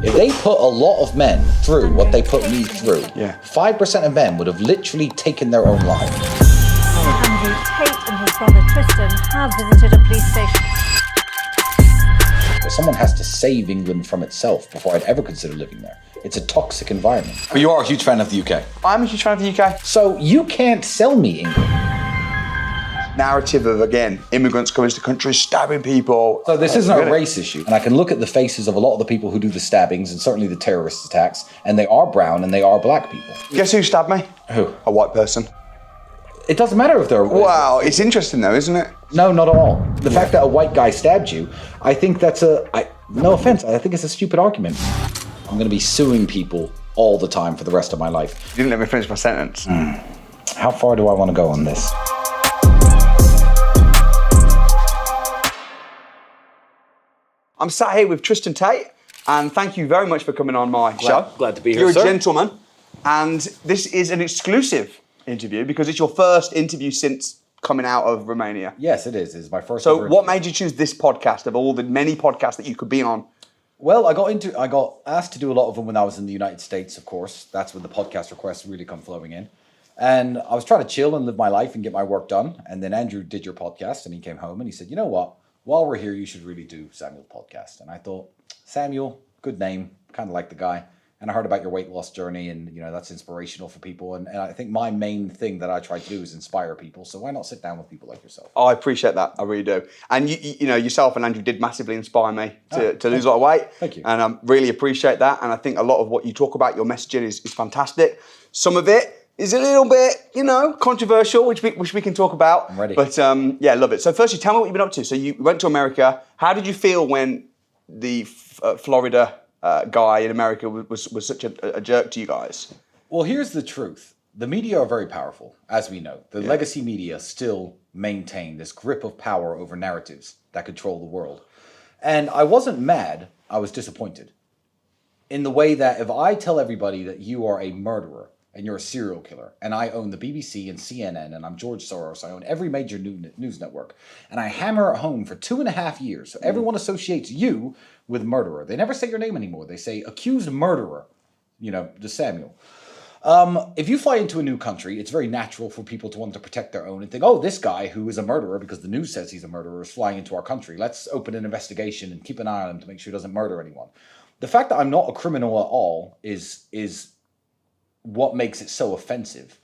If they put a lot of men through what they put me through, 5% of men would have literally taken their own lives. Andrew Tate and his brother Tristan have visited a police station. Someone has to save England from itself before I'd ever consider living there. It's a toxic environment. But you are a huge fan of the UK. I'm a huge fan of the UK. So you can't sell me England. Narrative of, again, immigrants coming to the country, stabbing people. So this isn't a race issue. And I can look at the faces of a lot of the people who do the stabbings and certainly the terrorist attacks, and they are brown and they are black people. Guess who stabbed me? Who? A white person. It doesn't matter if they're... Wow, it's interesting though, isn't it? No, not at all. The fact that a white guy stabbed you, I think that's no offense, I think it's a stupid argument. I'm going to be suing people all the time for the rest of my life. You didn't let me finish my sentence. How far do I want to go on this? I'm sat here with Tristan Tate, and thank you very much for coming on my show. Glad to be here, You're sir. a gentleman, and this is an exclusive interview because it's your first interview since coming out of Romania. Yes, it is. It's my first. So what made you choose this podcast of all the many podcasts that you could be on? Well, I got asked to do a lot of them when I was in the United States, of course. That's when the podcast requests really come flowing in. And I was trying to chill and live my life and get my work done. And then Andrew did your podcast and he came home and he said, you know what? While we're here, you should really do Samuel's podcast. And I thought, Samuel, good name, kind of like the guy. And I heard about your weight loss journey and, you know, that's inspirational for people. And I think my main thing that I try to do is inspire people. So why not sit down with people like yourself? Oh, I appreciate that. I really do. And you know, yourself and Andrew did massively inspire me to lose a lot of weight. Thank you. And I really appreciate that. And I think a lot of what you talk about, your messaging is fantastic. Some of it is a little bit, you know, controversial, which we can talk about. I'm ready. But yeah, love it. So firstly, tell me what you've been up to. So you went to America. How did you feel when the Florida guy in America was such a jerk to you guys? Well, here's the truth. The media are very powerful, as we know. The legacy media still maintain this grip of power over narratives that control the world. And I wasn't mad, I was disappointed. In the way that if I tell everybody that you are a murderer and you're a serial killer, and I own the BBC and CNN, and I'm George Soros, I own every major news network, and I hammer it home for 2.5 years, so everyone associates you with murderer. They never say your name anymore. They say accused murderer, you know, to Samuel. If you fly into a new country, it's very natural for people to want to protect their own and think, oh, this guy who is a murderer, because the news says he's a murderer, is flying into our country. Let's open an investigation and keep an eye on him to make sure he doesn't murder anyone. The fact that I'm not a criminal at all is what makes it so offensive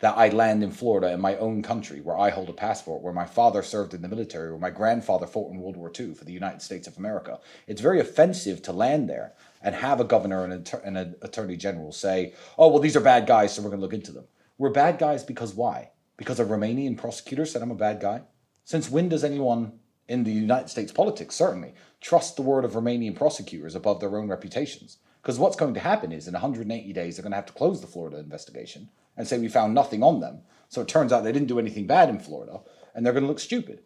that I land in Florida in my own country where I hold a passport, where my father served in the military, where my grandfather fought in World War II for the United States of America. It's very offensive to land there and have a governor and an attorney general say, oh, well, these are bad guys, so we're going to look into them. We're bad guys because why? Because a Romanian prosecutor said I'm a bad guy? Since when does anyone in the United States politics, certainly, trust the word of Romanian prosecutors above their own reputations? Because what's going to happen is in 180 days, they're going to have to close the Florida investigation and say we found nothing on them. So it turns out they didn't do anything bad in Florida, and they're going to look stupid.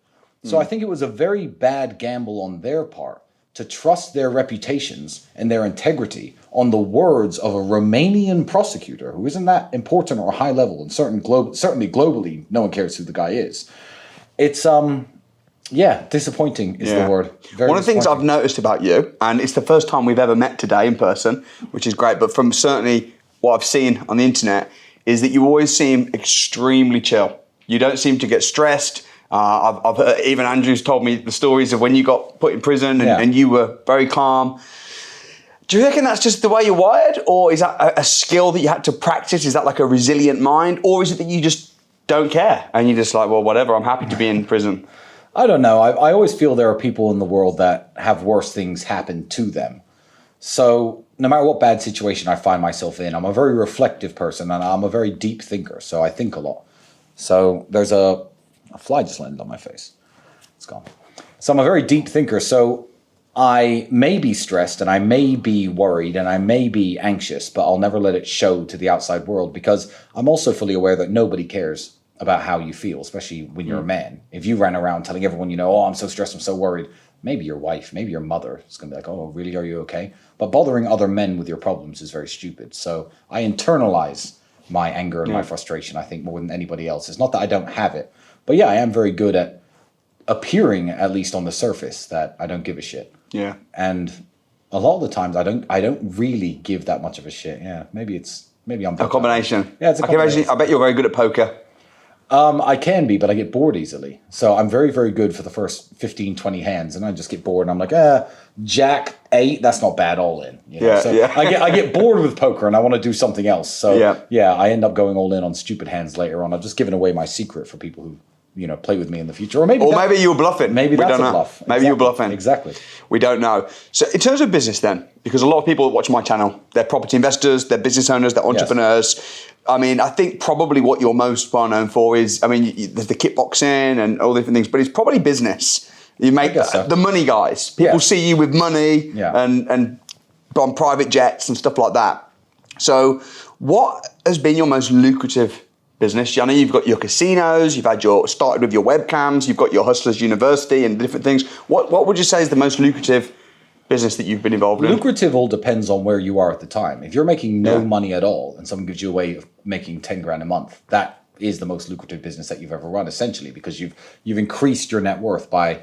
So I think it was a very bad gamble on their part to trust their reputations and their integrity on the words of a Romanian prosecutor who isn't that important or high level, and certainly globally, no one cares who the guy is. It's disappointing is the word. Very One of the things I've noticed about you, and it's the first time we've ever met today in person, which is great, but from certainly what I've seen on the internet, is that you always seem extremely chill. You don't seem to get stressed. I've heard, even Andrew's told me the stories of when you got put in prison and you were very calm. Do you reckon that's just the way you're wired? Or is that a skill that you had to practice? Is that like a resilient mind? Or is it that you just don't care and you're just like, well, whatever, I'm happy to be in prison? I don't know. I always feel there are people in the world that have worse things happen to them. So no matter what bad situation I find myself in, I'm a very reflective person and I'm a very deep thinker. So I think a lot. So there's a fly just landed on my face. It's gone. So I'm a very deep thinker. So I may be stressed and I may be worried and I may be anxious, but I'll never let it show to the outside world because I'm also fully aware that nobody cares about how you feel, especially when you're a man. If you ran around telling everyone, you know, oh, I'm so stressed, I'm so worried, maybe your wife, maybe your mother is going to be like, oh, really, are you okay? But bothering other men with your problems is very stupid. So I internalize my anger and my frustration, I think, more than anybody else. It's not that I don't have it, but yeah, I am very good at appearing, at least on the surface, that I don't give a shit. Yeah. And a lot of the times I don't really give that much of a shit. Yeah, maybe I'm A combination. Yeah, it's a combination. I bet you're very good at poker. I can be, but I get bored easily. So I'm very, very good for the first 15, 20 hands, and I just get bored. And I'm like, Jack 8, that's not bad. All in. You know? Yeah, so yeah. I get bored with poker, and I want to do something else. So Yeah. I end up going all in on stupid hands later on. I've just given away my secret for people who play with me in the future, or maybe you're bluffing. Maybe we that's don't a know. bluff. Maybe you're bluffing. Exactly. We don't know. So in terms of business, then, because a lot of people that watch my channel, they're property investors, they're business owners, they're entrepreneurs. Yes. I mean, I think probably what you're most well known for is, there's the kickboxing and all different things, but it's probably business. You make the money guys. People see you with money and on private jets and stuff like that. So what has been your most lucrative business? I know you've got your casinos, you've had started with your webcams, you've got your Hustlers University and different things. What would you say is the most lucrative business that you've been involved in? Lucrative all depends on where you are at the time. If you're making no money at all and someone gives you a way of making 10 grand a month, that is the most lucrative business that you've ever run, essentially, because you've increased your net worth by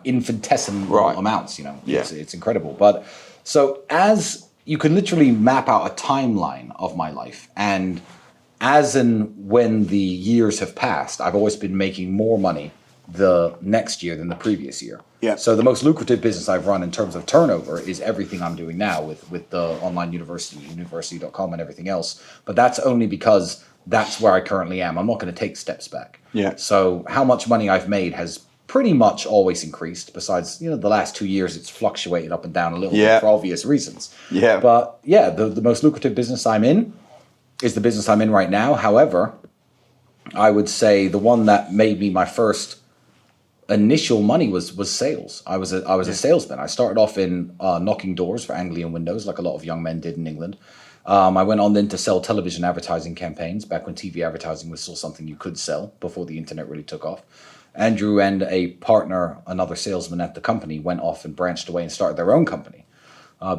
infinitesimal amounts. It's incredible. But so as you can literally map out a timeline of my life, and as and when the years have passed, I've always been making more money the next year than the previous year. Yeah. So the most lucrative business I've run in terms of turnover is everything I'm doing now with the online university, university.com and everything else. But that's only because that's where I currently am. I'm not going to take steps back. Yeah. So how much money I've made has pretty much always increased. Besides, the last 2 years, it's fluctuated up and down a little bit for obvious reasons. Yeah. But the most lucrative business I'm in is the business I'm in right now. However, I would say the one that made me my first initial money was sales. I was a salesman. I started off in knocking doors for Anglian Windows, like a lot of young men did in England. I went on then to sell television advertising campaigns back when TV advertising was still something you could sell before the internet really took off. Andrew and a partner, another salesman at the company, went off and branched away and started their own company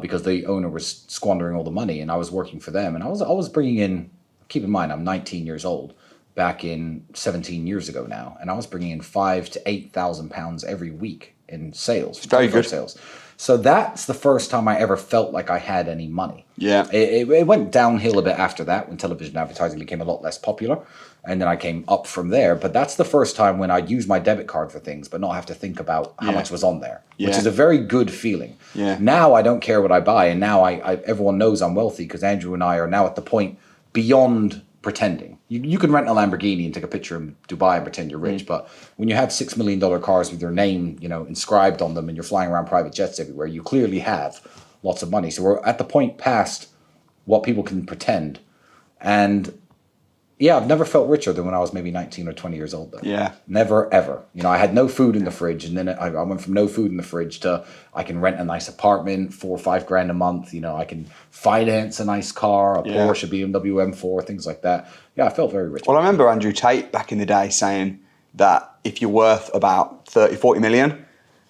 because the owner was squandering all the money, and I was working for them. And I was bringing in, keep in mind, I'm 19 years old. Back in 17 years ago now, and I was bringing in £5,000 to £8,000 every week in sales. Very good sales. So that's the first time I ever felt like I had any money. Yeah. It went downhill a bit after that when television advertising became a lot less popular, and then I came up from there. But that's the first time when I'd use my debit card for things, but not have to think about how much was on there, which is a very good feeling. Yeah. Now I don't care what I buy, and now everyone knows I'm wealthy because Andrew and I are now at the point beyond pretending. You can rent a Lamborghini and take a picture in Dubai and pretend you're rich, but when you have $6 million cars with your name, inscribed on them, and you're flying around private jets everywhere, you clearly have lots of money. So we're at the point past what people can pretend. And I've never felt richer than when I was maybe 19 or 20 years old, though. Yeah. Never, ever. I had no food in the fridge, and then I went from no food in the fridge to I can rent a nice apartment, $4 or $5 grand a month. I can finance a nice car, a Porsche, BMW M4, things like that. Yeah, I felt very rich. Well, I remember Andrew Tate back in the day saying that if you're worth about 30, 40 million,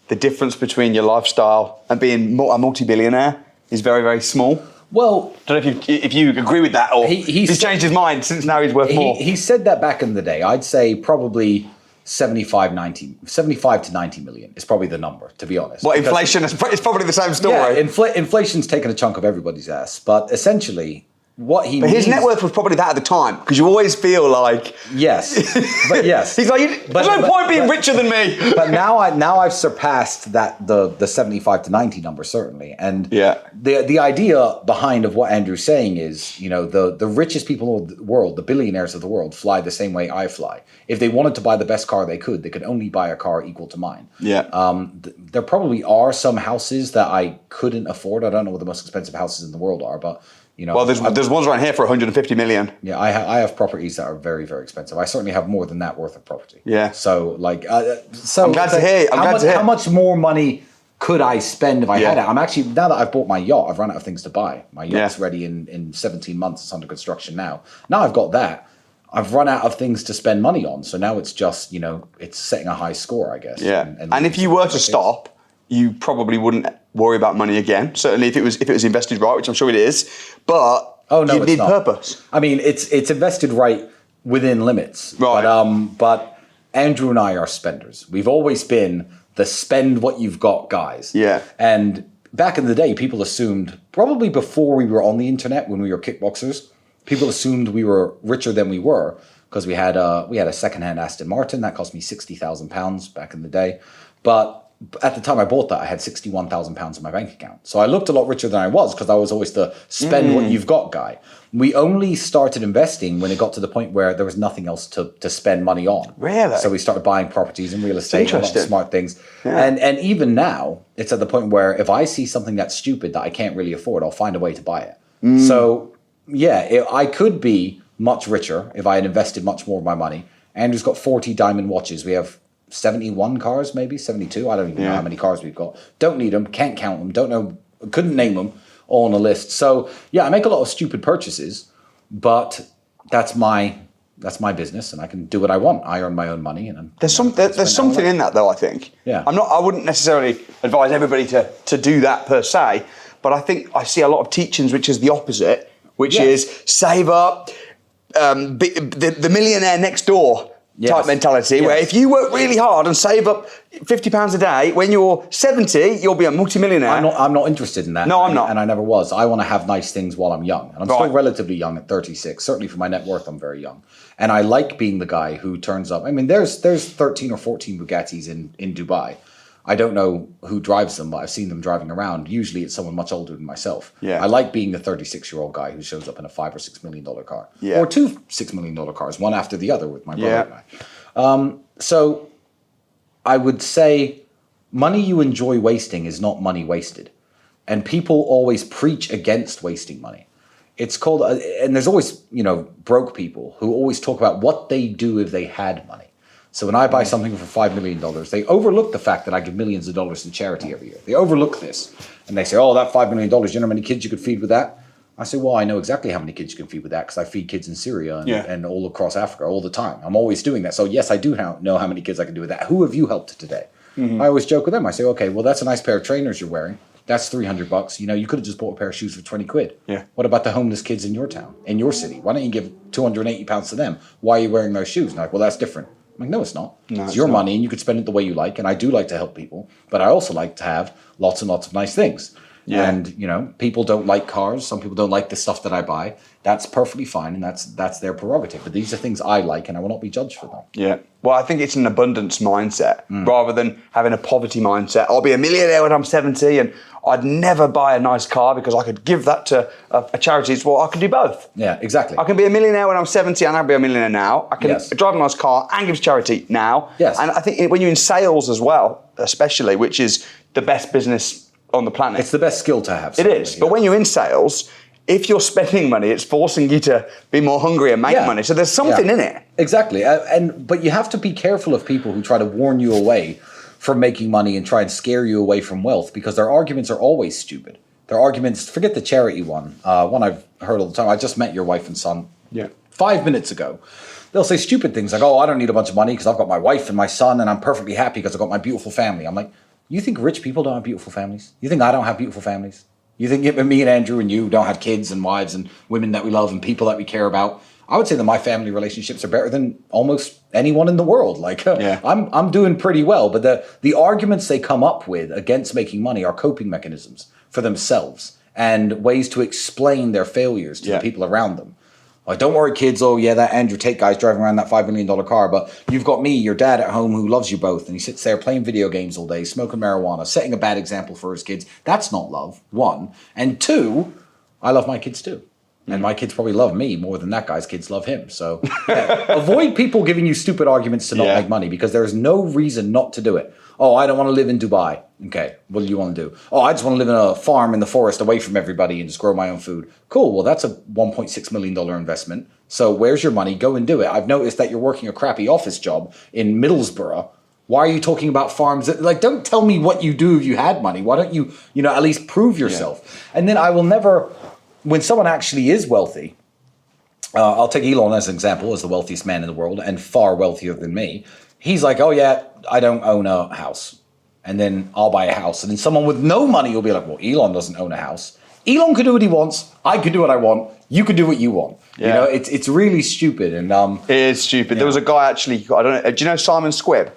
the difference between your lifestyle and being a multi-billionaire is very, very small. Well, I don't know if you agree with that, or he's changed his mind since now he's worth more. He said that back in the day. I'd say probably 75 to 90 million is probably the number, to be honest. Well, inflation is probably the same story. Yeah, inflation's taken a chunk of everybody's ass, but essentially what he his net worth was probably that at the time, because you always feel like... Yes, but yes. He's like, there's no point being richer than me. But now I've surpassed that the 75 to 90 number, certainly. And the idea behind of what Andrew's saying is, the richest people in the world, the billionaires of the world, fly the same way I fly. If they wanted to buy the best car they could only buy a car equal to mine. Yeah. There probably are some houses that I couldn't afford. I don't know what the most expensive houses in the world are, but... Well, there's ones around here for 150 million. Yeah, I have properties that are very, very expensive. I certainly have more than that worth of property. Yeah. So, I'm glad to hear. How much more money could I spend if I had it? I'm actually, now that I've bought my yacht, I've run out of things to buy. My yacht's ready in 17 months. It's under construction now. Now I've got that. I've run out of things to spend money on. So now it's just, it's setting a high score, I guess. Yeah. And if you were to stop, you probably wouldn't worry about money again. Certainly if it was invested right, which I'm sure it is. But you need purpose. I mean, it's invested right within limits. Right. But Andrew and I are spenders. We've always been the spend what you've got guys. Yeah. And back in the day, people assumed, probably before we were on the internet, when we were kickboxers, people assumed we were richer than we were because we had a secondhand Aston Martin that cost me £60,000 back in the day. But at the time I bought that, I had £61,000 in my bank account. So I looked a lot richer than I was because I was always the spend what you've got guy. We only started investing when it got to the point where there was nothing else to spend money on. Really? So we started buying properties and real estate and a lot of smart things. Yeah. And even now, it's at the point where if I see something that's stupid that I can't really afford, I'll find a way to buy it. So yeah, I could be much richer if I had invested much more of my money. Andrew's got 40 diamond watches. We have 71 cars, maybe 72. I don't even know how many cars we've got. Don't need them, can't count them, don't know, couldn't name them, all on a list. So yeah, I make a lot of stupid purchases, but that's my business, and I can do what I want. I earn my own money, and there's something in that though. I think. Yeah. I wouldn't necessarily advise everybody to do that per se, but I think I see a lot of teachings which is the opposite, which is save up, the millionaire next door type mentality, where if you work really hard and save up £50 a day, when you're 70, you'll be a multimillionaire. I'm not interested in that. No, I'm not. And I never was. I want to have nice things while I'm young. And I'm still relatively young at 36. Certainly for my net worth, I'm very young. And I like being the guy who turns up. I mean, there's 13 or 14 Bugattis in Dubai. I don't know who drives them, but I've seen them driving around. Usually it's someone much older than myself. Yeah. I like being the 36-year-old guy who shows up in a $5 or $6 million car. Yeah. Or two $6 million cars, one after the other with my brother and I. So I would say money you enjoy wasting is not money wasted. And people always preach against wasting money. It's called, and there's always, broke people who always talk about what they do if they had money. So when I buy something for $5 million, they overlook the fact that I give millions of dollars to charity every year. They overlook this. And they say, oh, that $5 million, you know how many kids you could feed with that? I say, well, I know exactly how many kids you can feed with that because I feed kids in Syria and all across Africa all the time. I'm always doing that. So yes, I do know how many kids I can do with that. Who have you helped today? I always joke with them. I say, okay, well, that's a nice pair of trainers you're wearing. That's $300. You could have just bought a pair of shoes for 20 quid. Yeah. What about the homeless kids in your town, in your city? Why don't you give £280 to them? Why are you wearing those shoes? And I'm like, well, that's different. I'm like, no, it's not. It's your money and you could spend it the way you like. And I do like to help people, but I also like to have lots and lots of nice things. Yeah. And, people don't like cars. Some people don't like the stuff that I buy. That's perfectly fine. And that's their prerogative. But these are things I like and I will not be judged for them. Yeah. Well, I think it's an abundance mindset rather than having a poverty mindset. I'll be a millionaire when I'm 70 and I'd never buy a nice car because I could give that to a charity. Well, I can do both. Yeah, exactly. I can be a millionaire when I'm 70 and I'll be a millionaire now. I can drive a nice car and give to charity now. Yes. And I think when you're in sales as well, especially, which is the best business on the planet. It's the best skill to have. It is. But when you're in sales, if you're spending money, it's forcing you to be more hungry and make money. So there's something in it. Exactly. But you have to be careful of people who try to warn you away from making money and try and scare you away from wealth because their arguments are always stupid. Their arguments, forget the charity one I've heard all the time. I just met your wife and son 5 minutes ago. They'll say stupid things like, oh, I don't need a bunch of money because I've got my wife and my son and I'm perfectly happy because I've got my beautiful family. I'm like, you think rich people don't have beautiful families? You think I don't have beautiful families? You think me and Andrew and you don't have kids and wives and women that we love and people that we care about? I would say that my family relationships are better than almost anyone in the world. Like, I'm doing pretty well. But the arguments they come up with against making money are coping mechanisms for themselves and ways to explain their failures to the people around them. Like, don't worry, kids. Oh, yeah, that Andrew Tate guy's driving around that $5 million car. But you've got me, your dad at home, who loves you both. And he sits there playing video games all day, smoking marijuana, setting a bad example for his kids. That's not love, one. And two, I love my kids too. And my kids probably love me more than that guy's kids love him. So avoid people giving you stupid arguments to not make money because there's no reason not to do it. Oh, I don't want to live in Dubai. Okay, what do you want to do? Oh, I just want to live in a farm in the forest away from everybody and just grow my own food. Cool, well, that's a $1.6 million investment. So where's your money? Go and do it. I've noticed that you're working a crappy office job in Middlesbrough. Why are you talking about farms? Like, don't tell me what you do if you had money. Why don't you, at least prove yourself? And then I will never... When someone actually is wealthy, I'll take Elon as an example, as the wealthiest man in the world and far wealthier than me. He's like, oh yeah, I don't own a house. And then I'll buy a house. And then someone with no money will be like, well, Elon doesn't own a house. Elon can do what he wants. I can do what I want. You can do what you want. Yeah. It's really stupid. And it is stupid. There was a guy actually, I don't know, do you know Simon Squibb?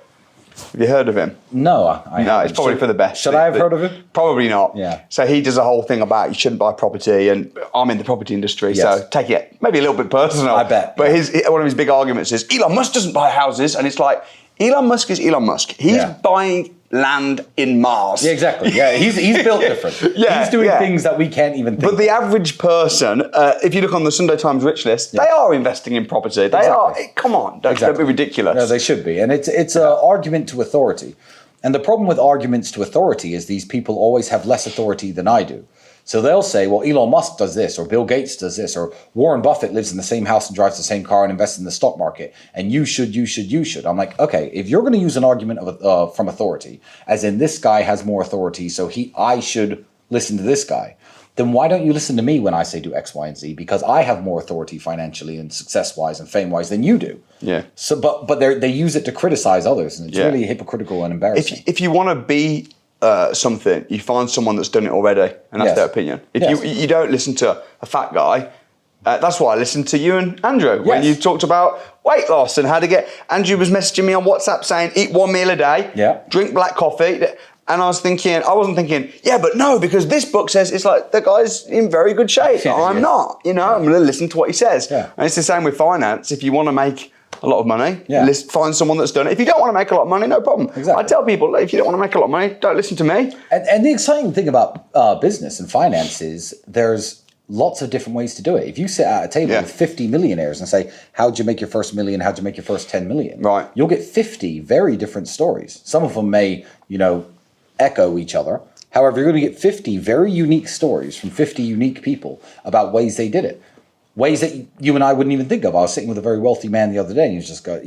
Have you heard of him? No, I No, haven't. it's probably for the best. Should I have heard of him? Probably not. Yeah. So he does a whole thing about you shouldn't buy property, and I'm in the property industry, Yes. so take it maybe a little bit personal. I bet. But one of his big arguments is Elon Musk doesn't buy houses, and it's like Elon Musk is Elon Musk. He's buying land in Mars. Yeah, exactly. Yeah, he's built different. He's doing things that we can't even think. But the average person, if you look on the Sunday Times rich list, they are investing in property. They are. Come on, don't be ridiculous. No, they should be. And it's an argument to authority. And the problem with arguments to authority is these people always have less authority than I do. So they'll say, well, Elon Musk does this, or Bill Gates does this, or Warren Buffett lives in the same house and drives the same car and invests in the stock market, and you should. I'm like, okay, if you're going to use an argument from authority, as in this guy has more authority, so I should listen to this guy, then why don't you listen to me when I say do X, Y, and Z? Because I have more authority financially and success-wise and fame-wise than you do. Yeah. So, but they use it to criticize others, and it's really hypocritical and embarrassing. If you want to be something, you find someone that's done it already, and that's their opinion. If you don't listen to a fat guy, that's why I listened to you and Andrew when you talked about weight loss and how to get. Andrew was messaging me on WhatsApp saying, eat one meal a day, drink black coffee. And I wasn't thinking, yeah, but no, because this book says it's like the guy's in very good shape. I'm not, I'm going to listen to what he says. Yeah. And it's the same with finance. If you want to make a lot of money, find someone that's done it. If you don't want to make a lot of money, no problem. Exactly. I tell people, if you don't want to make a lot of money, don't listen to me. And the exciting thing about business and finance is there's lots of different ways to do it. If you sit at a table with 50 millionaires and say, how'd you make your first million? How'd you make your first 10 million? Right. You'll get 50 very different stories. Some of them may, echo each other. However, you're going to get 50 very unique stories from 50 unique people about ways they did it. Ways that you and I wouldn't even think of. I was sitting with a very wealthy man the other day, and he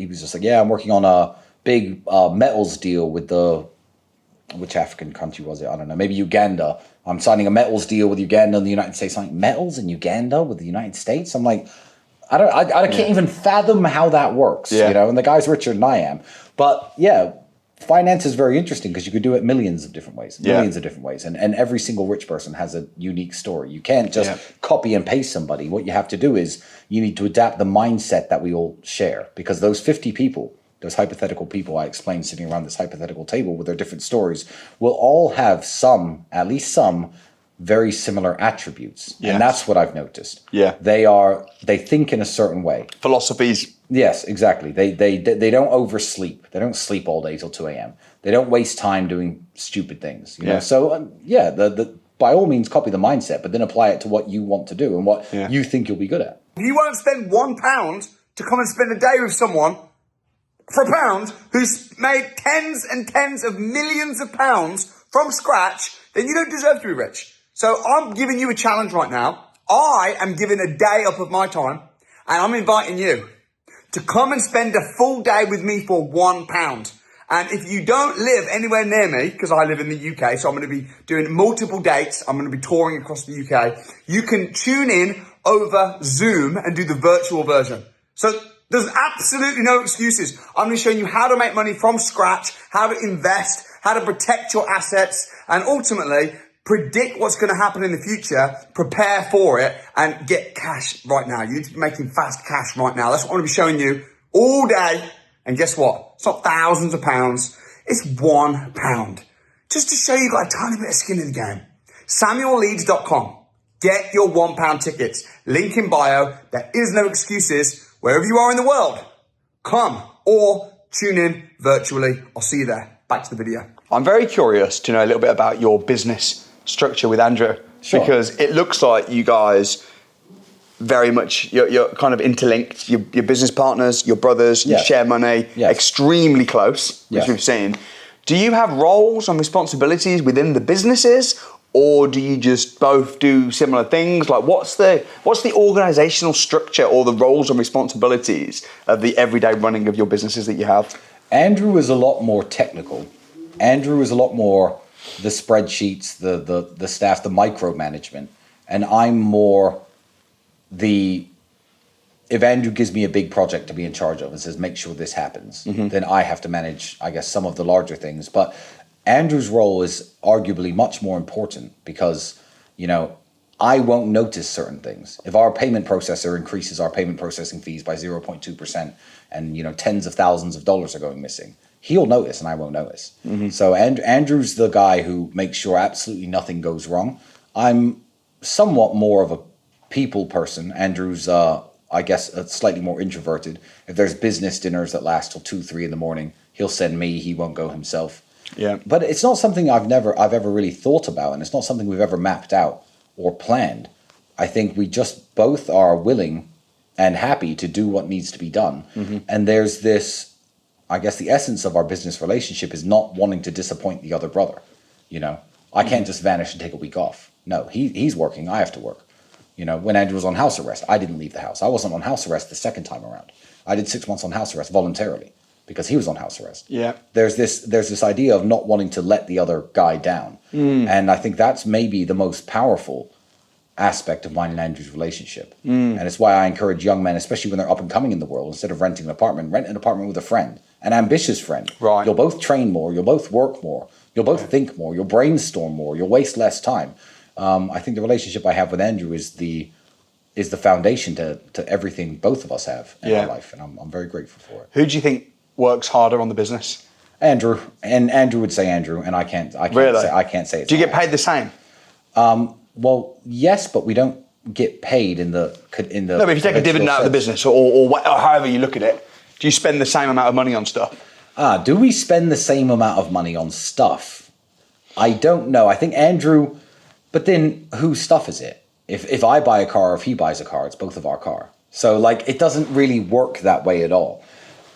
was just like, yeah, I'm working on a big metals deal with which African country was it? I don't know. Maybe Uganda. I'm signing a metals deal with Uganda and the United States. I'm like, metals in Uganda with the United States? I'm like, I can't even fathom how that works, and the guy's richer than I am. But finance is very interesting because you could do it millions of different ways. And every single rich person has a unique story. You can't just copy and paste somebody. What you have to do is you need to adapt the mindset that we all share, because those 50 people, those hypothetical people I explained sitting around this hypothetical table with their different stories, will all have at least some very similar attributes. Yes. And that's what I've noticed. Yeah. They think in a certain way. Philosophies. Yes, exactly. They don't oversleep. They don't sleep all day till 2 a.m. They don't waste time doing stupid things. You know? So by all means copy the mindset, but then apply it to what you want to do and what you think you'll be good at. You won't spend £1 to come and spend a day with someone for £1 who's made tens and tens of millions of pounds from scratch, then you don't deserve to be rich. So I'm giving you a challenge right now. I am giving a day up of my time, and I'm inviting you to come and spend a full day with me for £1. And if you don't live anywhere near me, because I live in the UK, so I'm going to be doing multiple dates, I'm going to be touring across the UK, you can tune in over Zoom and do the virtual version. So there's absolutely no excuses. I'm going to show you how to make money from scratch, how to invest, how to protect your assets, and ultimately predict what's going to happen in the future, prepare for it, and get cash right now. You need to be making fast cash right now. That's what I'm going to be showing you all day. And guess what? It's not thousands of pounds. It's £1. Just to show you got a tiny bit of skin in the game. SamuelLeeds.com. Get your £1 tickets. Link in bio. There is no excuses. Wherever you are in the world, come or tune in virtually. I'll see you there. Back to the video. I'm very curious to know a little bit about your business structure with Andrew. Sure. Because it looks like you guys very much, you're kind of interlinked. Your business partners, your brothers, you share money, extremely close, which we've seen. Do you have roles and responsibilities within the businesses, or do you just both do similar things? Like what's the organizational structure or the roles and responsibilities of the everyday running of your businesses that you have? Andrew is a lot more technical. Andrew is a lot more the spreadsheets, the staff, the micromanagement. And I'm more if Andrew gives me a big project to be in charge of and says, make sure this happens, then I have to manage, I guess, some of the larger things. But Andrew's role is arguably much more important because, I won't notice certain things. If our payment processor increases our payment processing fees by 0.2% and, tens of thousands of dollars are going missing, he'll notice and I won't notice. So Andrew's the guy who makes sure absolutely nothing goes wrong. I'm somewhat more of a people person. Andrew's, I guess, slightly more introverted. If there's business dinners that last till 2, 3 in the morning, he'll send me. He won't go himself. Yeah. But it's not something I've ever really thought about, and it's not something we've ever mapped out or planned. I think we just both are willing and happy to do what needs to be done. And there's this, I guess the essence of our business relationship is not wanting to disappoint the other brother. You know, I can't just vanish and take a week off. No, he's working. I have to work. You know, when Andrew was on house arrest, I didn't leave the house. I wasn't on house arrest the second time around. I did 6 months on house arrest voluntarily because he was on house arrest. Yeah. There's this idea of not wanting to let the other guy down. And I think that's maybe the most powerful aspect of mine and Andrew's relationship. And it's why I encourage young men, especially when they're up and coming in the world, instead of renting an apartment, rent an apartment with a friend, an ambitious friend. Right. You'll both train more, you'll both work more, you'll both think more, you'll brainstorm more, you'll waste less time. I think the relationship I have with Andrew is the foundation to everything both of us have in our life, and I'm very grateful for it. Who do you think works harder on the business? Andrew, and Andrew would say Andrew, and I can't Really? say I can't say it. Do you get paid the same? Well, yes, but we don't get paid in the. No, but if you take a dividend out of the business, or however you look at it, do you spend the same amount of money on stuff? Do we spend the same amount of money on stuff? I don't know. I think Andrew, but then whose stuff is it? If I buy a car, or if he buys a car, it's both of our car. So like, it doesn't really work that way at all.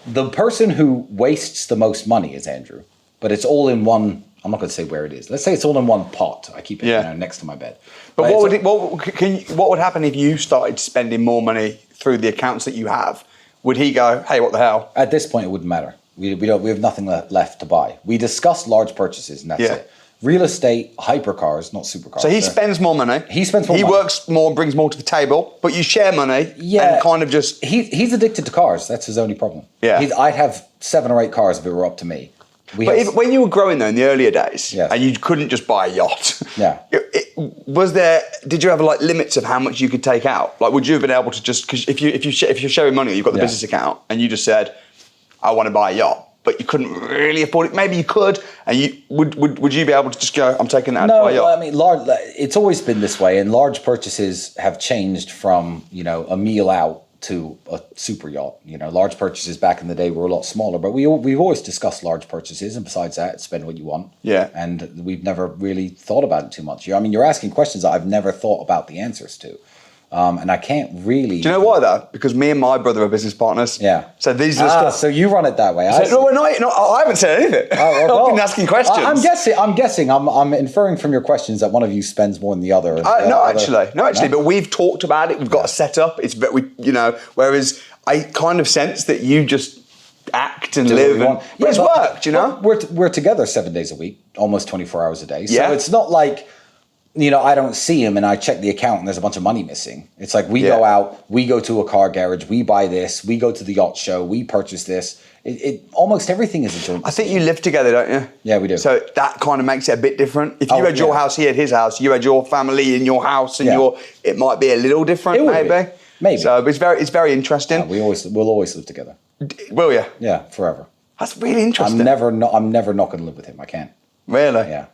The person who wastes the most money is Andrew, but it's all in one. I'm not going to say where it is. Let's say it's all in one pot. I keep it next to my bed. But what would happen if you started spending more money through the accounts that you have? Would he go, hey, what the hell? At this point, it wouldn't matter. We have nothing left to buy. We discuss large purchases, and that's it. Real estate, hypercars, not supercars. So he spends more money. He spends more money. He works more, brings more to the table, but you share money and kind of just... He's addicted to cars. That's his only problem. Yeah. I'd have 7 or 8 cars if it were up to me. When you were growing though in the earlier days, and you couldn't just buy a yacht, did you have like limits of how much you could take out? Like, would you have been able to just, because if you're sharing money, you've got the business account, and you just said, I want to buy a yacht, but you couldn't really afford it. Maybe you could, and you would you be able to just go, I'm taking that to buy a yacht? No, I mean, it's always been this way, and large purchases have changed from a meal out to a super yacht. Large purchases back in the day were a lot smaller, but we've always discussed large purchases, and besides that, spend what you want. Yeah. And we've never really thought about it too much. I mean, you're asking questions that I've never thought about the answers to. And I can't really... Do you know why though? Because me and my brother are business partners. Yeah. So these are stuff... So you run it that way. No, I haven't said anything. I've been asking questions. I'm guessing. I'm inferring from your questions that one of you spends more than the other. No, actually. But we've talked about it. We've got a setup. It's whereas I kind of sense that you just act and live. But it's worked, We're together 7 days a week, almost 24 hours a day. So Yeah. it's not like... I don't see him and I check the account and there's a bunch of money missing. It's like we go out, we go to a car garage, we buy this, we go to the yacht show, we purchase this. It almost everything is a joint. I think you live together, don't you? Yeah, we do. So that kind of makes it a bit different. If you had your house, he had his house, you had your family in your house, and it might be a little different, maybe. Maybe. So it's very interesting. We'll always live together. Will you? Yeah, forever. That's really interesting. I'm never not going to live with him. I can't. Really? Yeah.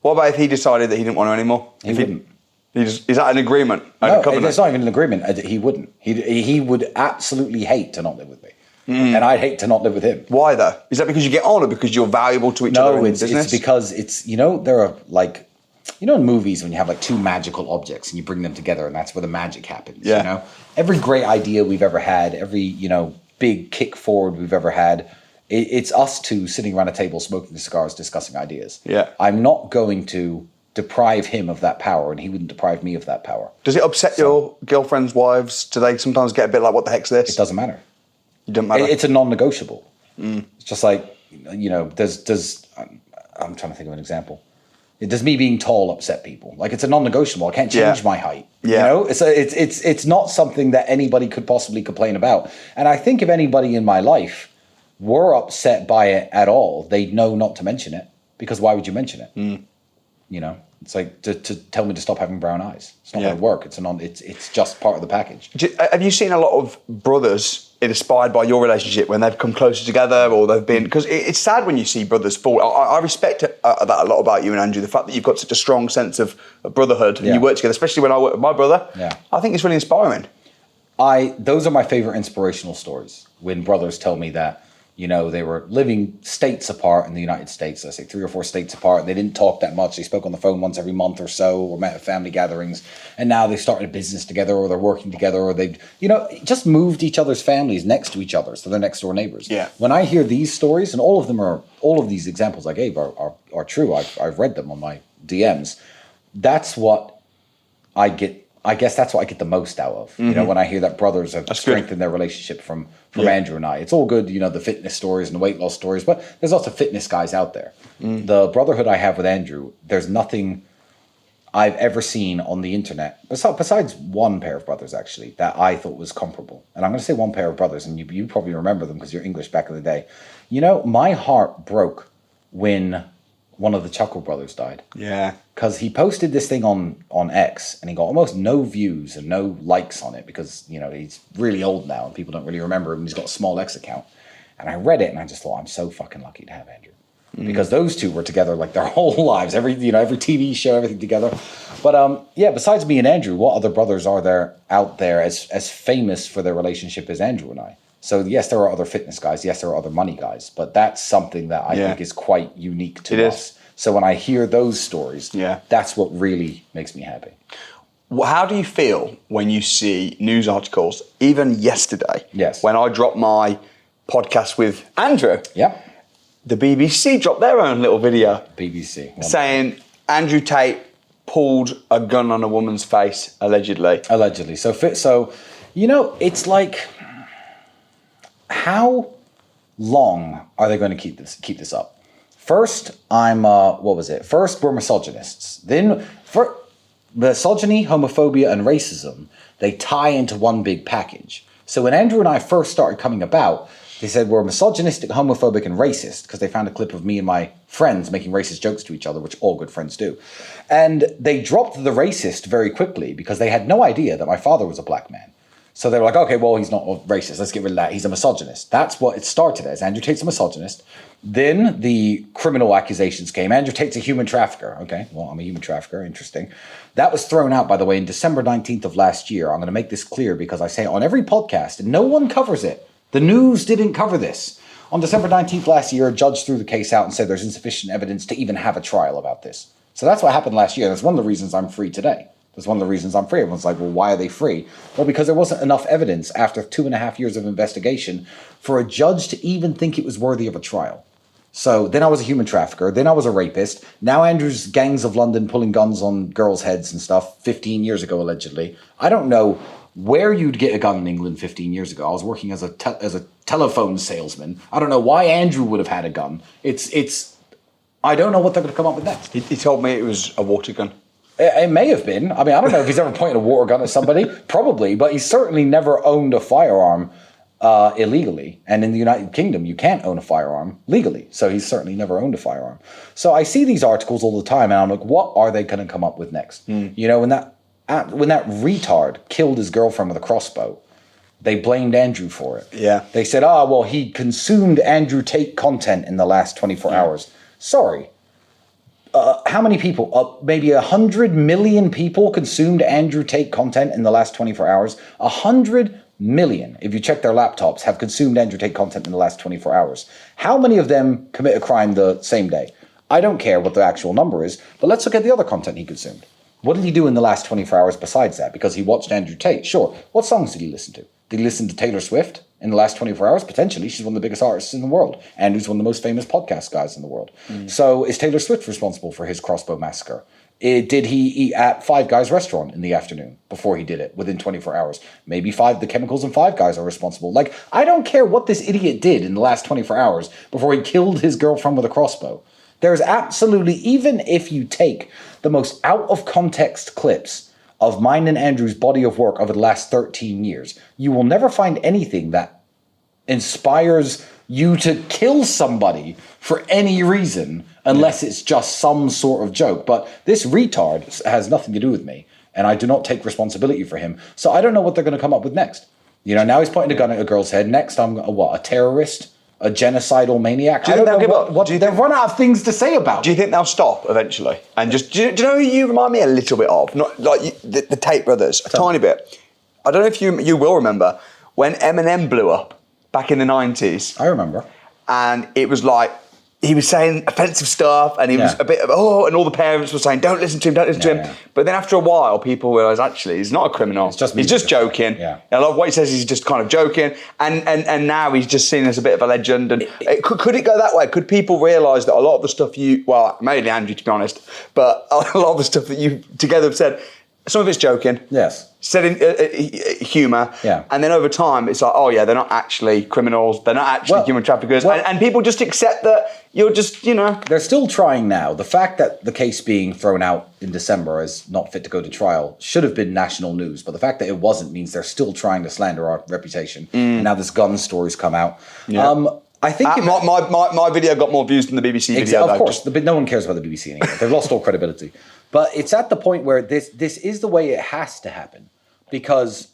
What about if he decided that he didn't want to anymore? He wouldn't. Is that an agreement? No, it's not even an agreement. He wouldn't. He would absolutely hate to not live with me. And I'd hate to not live with him. Why though? Is that because you get on or because you're valuable to each other in business? No, it's because there are like, in movies when you have like 2 magical objects and you bring them together and that's where the magic happens. Yeah. Every great idea we've ever had, every, big kick forward we've ever had, it's us 2 sitting around a table smoking cigars, discussing ideas. Yeah. I'm not going to deprive him of that power, and he wouldn't deprive me of that power. Does it upset your girlfriend's wives? Do they sometimes get a bit like, what the heck's this? It doesn't matter. It doesn't matter? It's a non-negotiable. It's just like, does I'm trying to think of an example. Does me being tall upset people? Like, it's a non-negotiable. I can't change my height. Yeah. It's not something that anybody could possibly complain about. And I think if anybody in my life were upset by it at all, they'd know not to mention it, because why would you mention it? It's like to tell me to stop having brown eyes. It's not Yeah. going to work. It's just part of the package. Have you seen a lot of brothers inspired by your relationship when they've come closer together, or they've been? Because it's sad when you see brothers fall. I respect that a lot about you and Andrew. The fact that you've got such a strong sense of brotherhood and you work together, especially when I work with my brother. Yeah. I think it's really inspiring. Those are my favorite inspirational stories, when brothers tell me that, you know, they were living states apart in the United States, let's say 3 or 4 states apart, and they didn't talk that much. They spoke on the phone once every month or so, or met at family gatherings, and now they started a business together, or they're working together, or they've, you know, just moved each other's families next to each other, so they're next door neighbors. Yeah. When I hear these stories, and all of these examples I gave are true. I've read them on my DMs. That's what I get. I guess that's what I get the most out of. You know, when I hear that brothers have strengthened their relationship from Andrew and I. It's all good, you know, the fitness stories and the weight loss stories, but there's also fitness guys out there. The brotherhood I have with Andrew, there's nothing I've ever seen on the internet, besides one pair of brothers, actually, that I thought was comparable. And I'm going to say one pair of brothers, and you probably remember them because you're English back in the day. You know, my heart broke when one of the Chuckle brothers died. Yeah. Because he posted this thing on X, and he got almost no views and no likes on it, because, you know, he's really old now and people don't really remember him. He's got a small X account. And I read it and I just thought, I'm so fucking lucky to have Andrew. Because those two were together like their whole lives, every TV show, everything together. But besides me and Andrew, what other brothers are there out there as famous for their relationship as Andrew and I? So yes, there are other fitness guys. Yes, there are other money guys. But that's something that I think is quite unique to us. So when I hear those stories, that's what really makes me happy. How do you feel when you see news articles, even yesterday, when I dropped my podcast with Andrew? Yeah. The BBC dropped their own little video. BBC. Wonderful. Saying Andrew Tate pulled a gun on a woman's face, allegedly. Allegedly. So, you know, it's like, how long are they going to keep this up? First, First, we're misogynists. Then, for misogyny, homophobia, and racism, they tie into one big package. So when Andrew and I first started coming about, they said we're misogynistic, homophobic, and racist, because they found a clip of me and my friends making racist jokes to each other, which all good friends do. And they dropped the racist very quickly because they had no idea that my father was a black man. So they were like, okay, well, he's not racist. Let's get rid of that. He's a misogynist. That's what it started as. Andrew Tate's a misogynist. Then the criminal accusations came. Andrew Tate's a human trafficker. Okay, well, I'm a human trafficker. Interesting. That was thrown out, by the way, in December 19th of last year. I'm going to make this clear because I say it on every podcast, and no one covers it. The news didn't cover this. On December 19th last year, a judge threw the case out and said there's insufficient evidence to even have a trial about this. So that's what happened last year. That's one of the reasons I'm free today. That's one of the reasons I'm free. Everyone's like, well, why are they free? Well, because there wasn't enough evidence after 2.5 years of investigation for a judge to even think it was worthy of a trial. So then I was a human trafficker. Then I was a rapist. Now Andrew's gangs of London pulling guns on girls' heads and stuff 15 years ago, allegedly. I don't know where you'd get a gun in England 15 years ago. I was working as a telephone salesman. I don't know why Andrew would have had a gun. I don't know what they're going to come up with next. He told me it was a water gun. It may have been. I mean, I don't know if he's ever pointed a water gun at somebody. Probably, but he's certainly never owned a firearm illegally. And in the United Kingdom, you can't own a firearm legally. So he's certainly never owned a firearm. So I see these articles all the time, and I'm like, what are they going to come up with next? You know, when that retard killed his girlfriend with a crossbow, they blamed Andrew for it. Yeah. They said, well, he consumed Andrew Tate content in the last 24 hours. Sorry. How many people? Maybe 100 million people consumed Andrew Tate content in the last 24 hours. 100 million, if you check their laptops, have consumed Andrew Tate content in the last 24 hours. How many of them commit a crime the same day? I don't care what the actual number is, but let's look at the other content he consumed. What did he do in the last 24 hours besides that? Because he watched Andrew Tate. Sure. What songs did he listen to? Did he listen to Taylor Swift in the last 24 hours? Potentially. She's one of the biggest artists in the world. Andrew's one of the most famous podcast guys in the world. So is Taylor Swift responsible for his crossbow massacre? Did he eat at Five Guys restaurant in the afternoon before he did it within 24 hours? Maybe the chemicals in Five Guys are responsible. Like, I don't care what this idiot did in the last 24 hours before he killed his girlfriend with a crossbow. There's absolutely, even if you take the most out of context clips of mine and Andrew's body of work over the last 13 years, you will never find anything that inspires you to kill somebody for any reason unless it's just some sort of joke. But this retard has nothing to do with me, and I do not take responsibility for him. So I don't know what they're going to come up with next. You know, now he's pointing a gun at a girl's head. Next, I'm a terrorist, a genocidal maniac. Do you think they'll give up? They've run out of things to say about. Do you think they'll stop eventually? And just do you know who you remind me a little bit of? Not like the Tate brothers, a tiny bit. I don't know if you will remember when Eminem blew up back in the 90s. I remember. And it was like, he was saying offensive stuff, and he was a bit of, and all the parents were saying, don't listen to him, don't listen to him. Yeah. But then after a while, people realised, actually, he's not a criminal. He's just joking. Yeah. And a lot of what he says, he's just kind of joking. And now he's just seen as a bit of a legend. And could it go that way? Could people realise that a lot of the stuff mainly Andrew, to be honest, but a lot of the stuff that you together have said, some of it's joking. Yes. Said in humour. Yeah. And then over time, it's like, oh yeah, they're not actually criminals. They're not actually human traffickers. And people just accept that you're just, you know. They're still trying now. The fact that the case being thrown out in December as not fit to go to trial should have been national news. But the fact that it wasn't means they're still trying to slander our reputation. And now this gun story's come out. Yeah. I think my video got more views than the BBC video. Of course, no one cares about the BBC anymore. They've lost all credibility. But it's at the point where this is the way it has to happen, because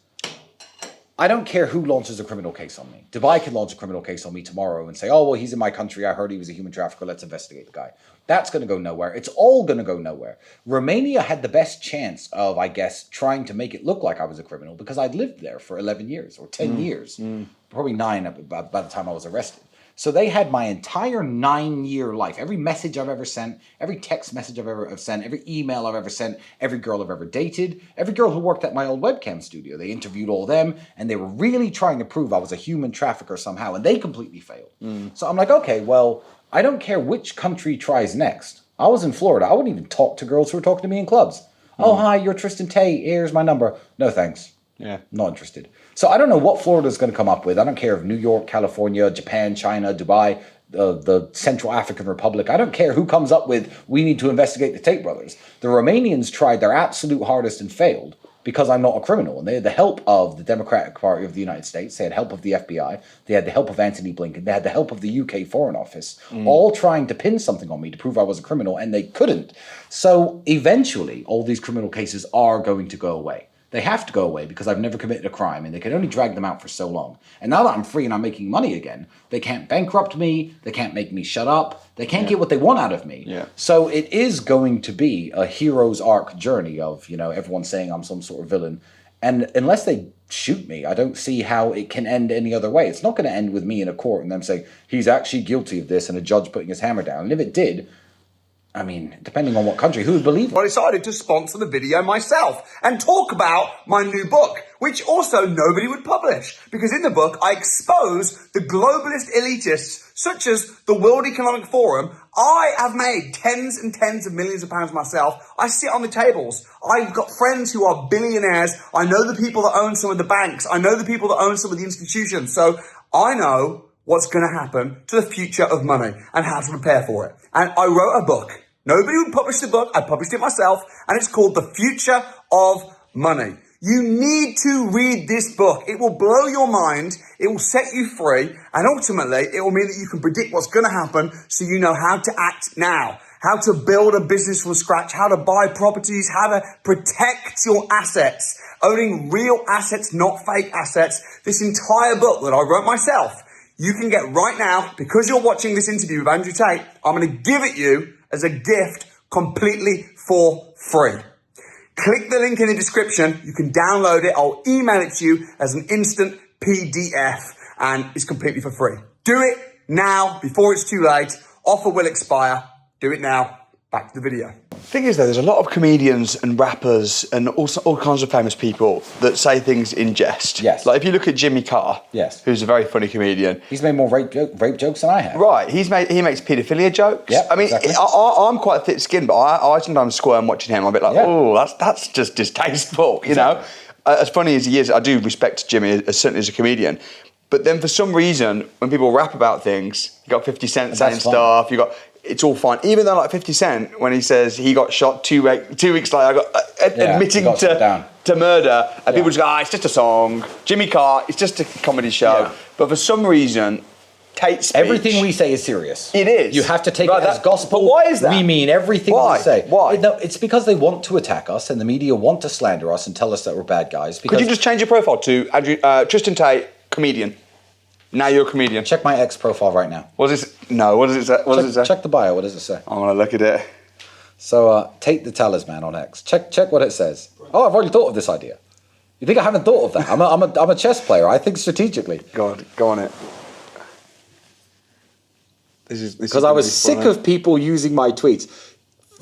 I don't care who launches a criminal case on me. Dubai can launch a criminal case on me tomorrow and say, oh, well, he's in my country. I heard he was a human trafficker. Let's investigate the guy. That's going to go nowhere. It's all going to go nowhere. Romania had the best chance of, I guess, trying to make it look like I was a criminal because I'd lived there for 11 years or 10 years, probably 9 by the time I was arrested. So they had my entire 9-year life. Every message I've ever sent, every text message I've ever sent, every email I've ever sent, every girl I've ever dated, every girl who worked at my old webcam studio. They interviewed all them, and they were really trying to prove I was a human trafficker somehow, and they completely failed. So I'm like, okay, well, I don't care which country tries next. I was in Florida. I wouldn't even talk to girls who were talking to me in clubs. Oh, hi, you're Tristan Tate. Here's my number. No, thanks. Yeah. Not interested. So I don't know what Florida's going to come up with. I don't care if New York, California, Japan, China, Dubai, the Central African Republic. I don't care who comes up with, we need to investigate the Tate brothers. The Romanians tried their absolute hardest and failed because I'm not a criminal. And they had the help of the Democratic Party of the United States. They had help of the FBI. They had the help of Anthony Blinken. They had the help of the UK Foreign Office, all trying to pin something on me to prove I was a criminal, and they couldn't. So eventually, all these criminal cases are going to go away. They have to go away because I've never committed a crime, and they can only drag them out for so long. And now that I'm free and I'm making money again, they can't bankrupt me, they can't make me shut up, they can't get what they want out of me. Yeah. So it is going to be a hero's arc journey of, you know, everyone saying I'm some sort of villain. And unless they shoot me, I don't see how it can end any other way. It's not going to end with me in a court and them saying, he's actually guilty of this, and a judge putting his hammer down. And if it did, I mean, depending on what country, who would believe it? I decided to sponsor the video myself and talk about my new book, which also nobody would publish. Because in the book, I expose the globalist elitists, such as the World Economic Forum. I have made tens and tens of millions of pounds myself. I sit on the tables. I've got friends who are billionaires. I know the people that own some of the banks. I know the people that own some of the institutions. So I know what's going to happen to the future of money and how to prepare for it. And I wrote a book. Nobody would publish the book. I published it myself, and it's called The Future of Money. You need to read this book. It will blow your mind. It will set you free, and ultimately, it will mean that you can predict what's going to happen so you know how to act now, how to build a business from scratch, how to buy properties, how to protect your assets, owning real assets, not fake assets. This entire book that I wrote myself, you can get right now. Because you're watching this interview with Andrew Tate, I'm going to give it you as a gift completely for free. Click the link in the description. You can download it. I'll email it to you as an instant PDF, and it's completely for free. Do it now before it's too late. Offer will expire. Do it now. Back to the video. Thing is, though, there's a lot of comedians and rappers and also all kinds of famous people that say things in jest. Yes. Like if you look at Jimmy Carr, yes, who's a very funny comedian. He's made more rape jokes than I have. Right. He makes paedophilia jokes. Yeah. I mean, exactly. I'm quite thick-skinned, but I sometimes squirm watching him. I'm a bit like, oh, that's just distasteful, you know. As funny as he is, I do respect Jimmy certainly as a comedian. But then for some reason, when people rap about things, you got 50 Cent saying stuff, you got it's all fine. Even though, like 50 Cent, when he says he got shot 2 weeks later, I got admitting he got shot down. to murder, and people just go, it's just a song. Jimmy Carr, it's just a comedy show. Yeah. But for some reason, Tate's speech, everything we say is serious. It is. You have to take it as gospel. But why is that? We mean everything Why? we say. Why? No, it's because they want to attack us, and the media want to slander us and tell us that we're bad guys. Because Could you just change your profile to Tristan Tate, comedian? Now you're a comedian. check my ex profile right now? What does it say? What does it say? Check the bio. What does it say? I want to look at it. So, Tate the Talisman on X. Check what it says. Oh, I've already thought of this idea. You think I haven't thought of that? I'm a chess player. I think strategically. Go on it. Because I was sick of people using my tweets.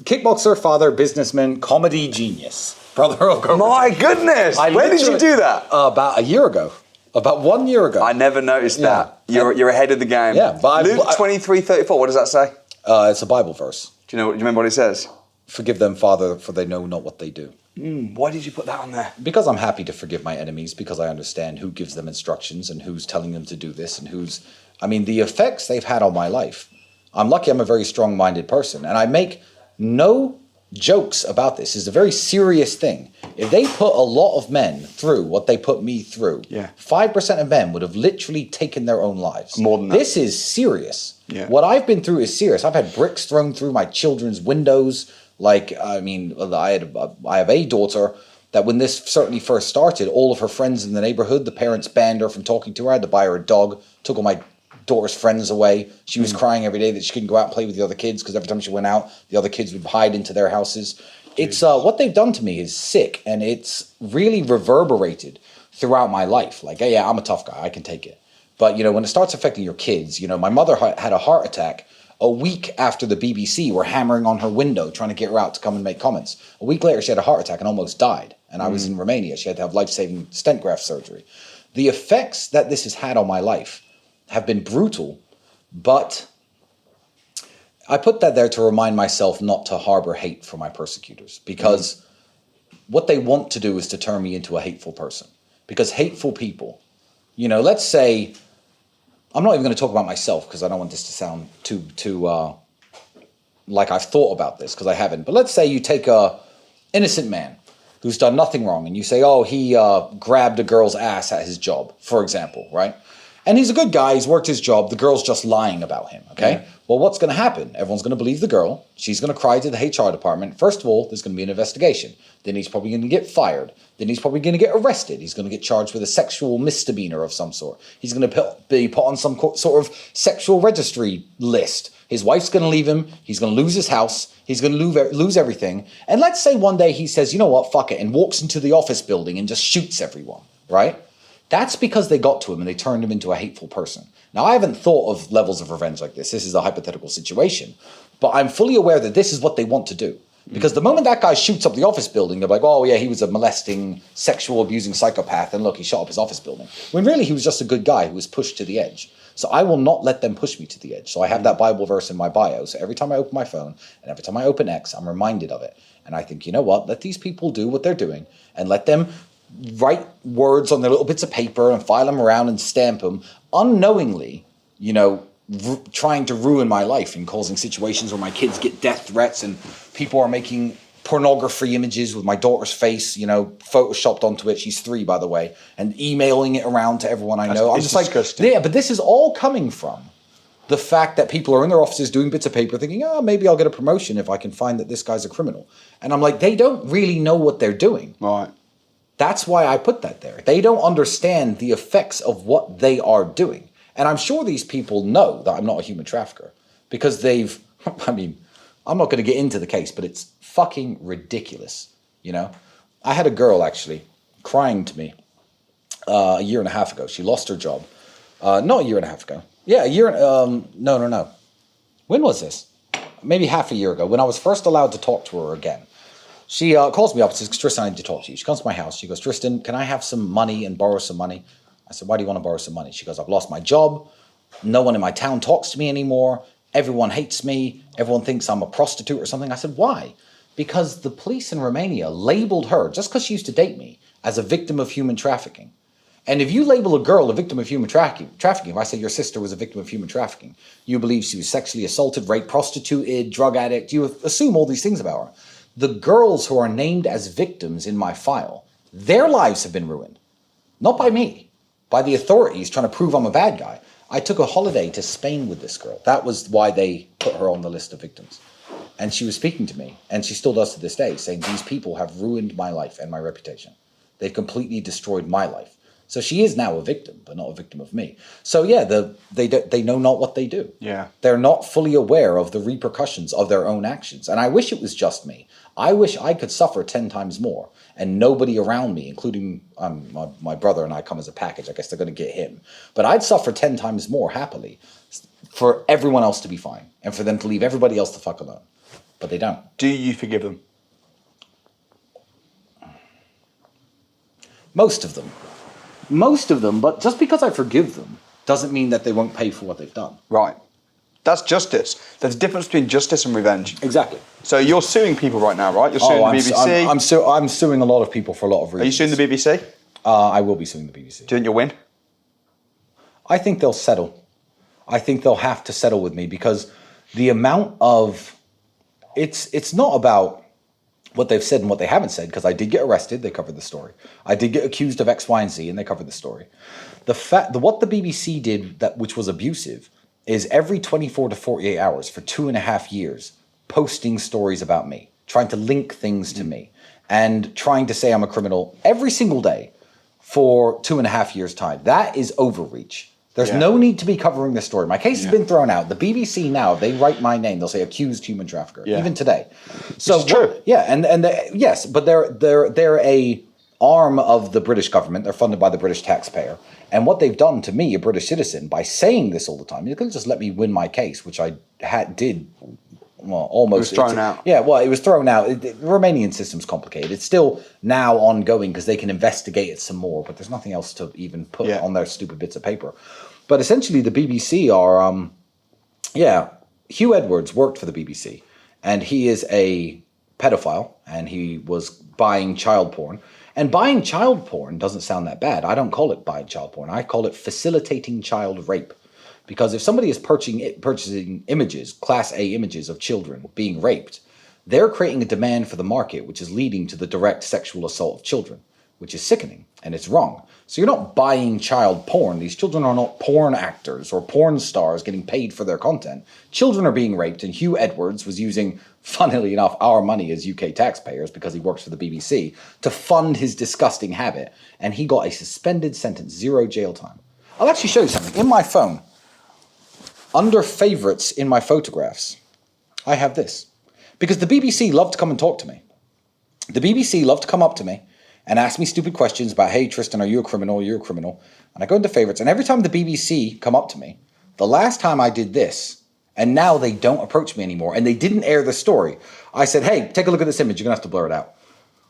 Kickboxer, father, businessman, comedy genius, brother of girlfriend. My goodness! When did you do that? About a year ago. About 1 year ago. I never noticed that. Yeah. You're ahead of the game. Yeah, but Luke 23:34. What does that say? It's a Bible verse. Do you remember what it says? Forgive them, Father, for they know not what they do. Why did you put that on there? Because I'm happy to forgive my enemies, because I understand who gives them instructions and who's telling them to do this and the effects they've had on my life. I'm lucky I'm a very strong-minded person, and I make no jokes about this. It's a very serious thing. If they put a lot of men through what they put me through, 5% of men would have literally taken their own lives. More than that. This is serious. Yeah. What I've been through is serious. I've had bricks thrown through my children's windows. I have a daughter that when this certainly first started, all of her friends in the neighborhood, the parents banned her from talking to her. I had to buy her a dog, took all my daughter's friends away. She was crying every day that she couldn't go out and play with the other kids because every time she went out, the other kids would hide into their houses. It's what they've done to me is sick, and it's really reverberated throughout my life. Like, hey, yeah, I'm a tough guy. I can take it. But, when it starts affecting your kids, my mother had a heart attack a week after the BBC were hammering on her window trying to get her out to come and make comments. A week later, she had a heart attack and almost died. And I was in Romania. She had to have life-saving stent graft surgery. The effects that this has had on my life have been brutal, but I put that there to remind myself not to harbor hate for my persecutors, because what they want to do is to turn me into a hateful person. Because hateful people, let's say, I'm not even going to talk about myself because I don't want this to sound too like I've thought about this, because I haven't. But let's say you take a innocent man who's done nothing wrong and you say, oh, he grabbed a girl's ass at his job, for example, right? And he's a good guy, he's worked his job, the girl's just lying about him, okay? Yeah. Well, what's going to happen? Everyone's going to believe the girl, she's going to cry to the HR department. First of all, there's going to be an investigation. Then he's probably going to get fired. Then he's probably going to get arrested. He's going to get charged with a sexual misdemeanor of some sort. He's going to be put on some sort of sexual registry list. His wife's going to leave him. He's going to lose his house. He's going to lose everything. And let's say one day he says, you know what, fuck it, and walks into the office building and just shoots everyone, right? That's because they got to him and they turned him into a hateful person. Now, I haven't thought of levels of revenge like this. This is a hypothetical situation. But I'm fully aware that this is what they want to do. Because the moment that guy shoots up the office building, they're like, oh, yeah, he was a molesting, sexual abusing psychopath. And look, he shot up his office building. When really he was just a good guy who was pushed to the edge. So I will not let them push me to the edge. So I have that Bible verse in my bio. So every time I open my phone and every time I open X, I'm reminded of it. And I think, you know what? Let these people do what they're doing and let them write words on their little bits of paper and file them around and stamp them unknowingly, trying to ruin my life and causing situations where my kids get death threats and people are making pornography images with my daughter's face, photoshopped onto it. She's 3, by the way, and emailing it around to everyone I know. I'm just disgusting. Like, yeah, but this is all coming from the fact that people are in their offices doing bits of paper thinking, oh, maybe I'll get a promotion if I can find that this guy's a criminal. And I'm like, they don't really know what they're doing. Right. That's why I put that there. They don't understand the effects of what they are doing. And I'm sure these people know that I'm not a human trafficker because I'm not going to get into the case, but it's fucking ridiculous. I had a girl actually crying to me a year and a half ago. She lost her job. Not a year and a half ago. Yeah, a year. No. When was this? Maybe half a year ago, when I was first allowed to talk to her again. She calls me up and says, Tristan, I need to talk to you. She comes to my house. She goes, Tristan, can I have some money and borrow some money? I said, why do you want to borrow some money? She goes, I've lost my job. No one in my town talks to me anymore. Everyone hates me. Everyone thinks I'm a prostitute or something. I said, why? Because the police in Romania labeled her, just because she used to date me, as a victim of human trafficking. And if you label a girl a victim of human trafficking, if I say your sister was a victim of human trafficking, you believe she was sexually assaulted, raped, prostituted, drug addict, you assume all these things about her. The girls who are named as victims in my file, their lives have been ruined. Not by me, by the authorities trying to prove I'm a bad guy. I took a holiday to Spain with this girl. That was why they put her on the list of victims. And she was speaking to me, and she still does to this day, saying these people have ruined my life and my reputation. They've completely destroyed my life. So she is now a victim, but not a victim of me. So yeah, they know not what they do. Yeah. They're not fully aware of the repercussions of their own actions. And I wish it was just me. I wish I could suffer 10 times more and nobody around me, including my brother and I come as a package. I guess they're going to get him. But I'd suffer 10 times more happily for everyone else to be fine and for them to leave everybody else the fuck alone. But they don't. Do you forgive them? Most of them, but just because I forgive them doesn't mean that they won't pay for what they've done. Right. That's justice. There's a difference between justice and revenge. Exactly. So you're suing people right now, right? You're suing the BBC. I'm suing a lot of people for a lot of reasons. Are you suing the BBC? I will be suing the BBC. Do you think you'll win? I think they'll settle. I think they'll have to settle with me because the amount of... It's not about what they've said and what they haven't said, because I did get arrested, they covered the story. I did get accused of X, Y, and Z, and they covered the story. What the BBC did, which was abusive, is every 24 to 48 hours for 2.5 years, posting stories about me, trying to link things to me, and trying to say I'm a criminal every single day for 2.5 years' time. That is overreach. There's no need to be covering this story. My case has been thrown out. The BBC now, they write my name. They'll say accused human trafficker, even today. So it's true. Yes, but they're a arm of the British government. They're funded by the British taxpayer. And what they've done to me, a British citizen, by saying this all the time, you could just let me win my case, which I did. Well, almost. It was thrown out. Yeah, well, it was thrown out. The Romanian system's complicated. It's still now ongoing because they can investigate it some more, but there's nothing else to even put on their stupid bits of paper. But essentially, the BBC are, Hugh Edwards worked for the BBC, and he is a pedophile, and he was buying child porn. And buying child porn doesn't sound that bad. I don't call it buying child porn. I call it facilitating child rape. Because if somebody is purchasing images, Class A images of children being raped, they're creating a demand for the market, which is leading to the direct sexual assault of children, which is sickening, and it's wrong. So you're not buying child porn. These children are not porn actors or porn stars getting paid for their content. Children are being raped, and Hugh Edwards was using, funnily enough, our money as UK taxpayers, because he works for the BBC, to fund his disgusting habit, and he got a suspended sentence, 0 jail time. I'll actually show you something. In my phone, under favorites in my photographs, I have this. Because the BBC love to come and talk to me. The BBC love to come up to me and ask me stupid questions about, hey, Tristan, are you a criminal? You're a criminal. And I go into favorites. And every time the BBC come up to me, the last time I did this, and now they don't approach me anymore, and they didn't air the story, I said, hey, take a look at this image. You're going to have to blur it out.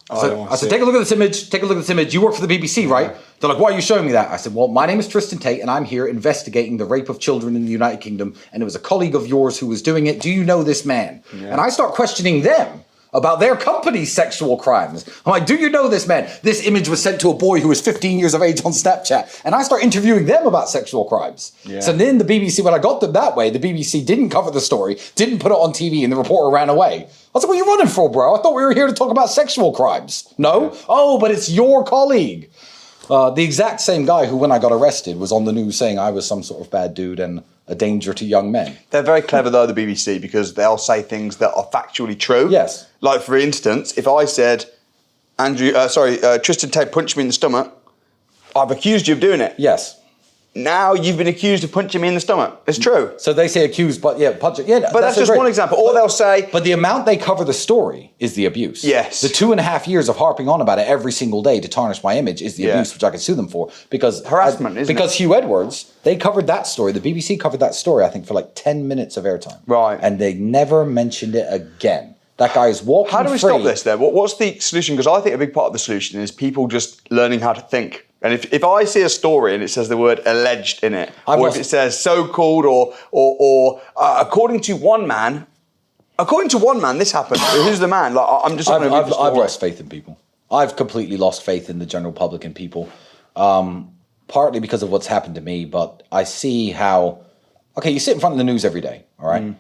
I said, take a look at this image. Take a look at this image. You work for the BBC, right? They're like, why are you showing me that? I said, well, my name is Tristan Tate, and I'm here investigating the rape of children in the United Kingdom, and it was a colleague of yours who was doing it. Do you know this man? Yeah. And I start questioning them about their company's sexual crimes. I'm like, do you know this man? This image was sent to a boy who was 15 years of age on Snapchat. And I start interviewing them about sexual crimes. Yeah. So then the BBC, when I got them that way, the BBC didn't cover the story, didn't put it on TV, and the reporter ran away. I was like, what are you running for, bro? I thought we were here to talk about sexual crimes. No? Yeah. Oh, but it's your colleague. The exact same guy who, when I got arrested, was on the news saying I was some sort of bad dude and a danger to young men. They're very clever, though, the BBC, because they'll say things that are factually true. Yes. Like, for instance, if I said, Tristan Tate punched me in the stomach, I've accused you of doing it. Yes. Now you've been accused of punching me in the stomach. It's true. So they say accused, but punch it. Yeah, but that's just one example. Or they'll say... But the amount they cover the story is the abuse. Yes. The 2.5 years of harping on about it every single day to tarnish my image is the abuse, which I can sue them for. Because harassment, isn't it? Because Hugh Edwards, they covered that story. The BBC covered that story, I think, for like 10 minutes of airtime. Right. And they never mentioned it again. That guy is walking free. How do we stop this, then? What's the solution? Because I think a big part of the solution is people just learning how to think. And if I see a story and it says the word alleged in it, or if it says so-called or according to one man, this happened. Who's the man? Like, I'm just. I've lost faith in people. I've completely lost faith in the general public and people. partly because of what's happened to me, but I see how, okay, you sit in front of the news every day, all right?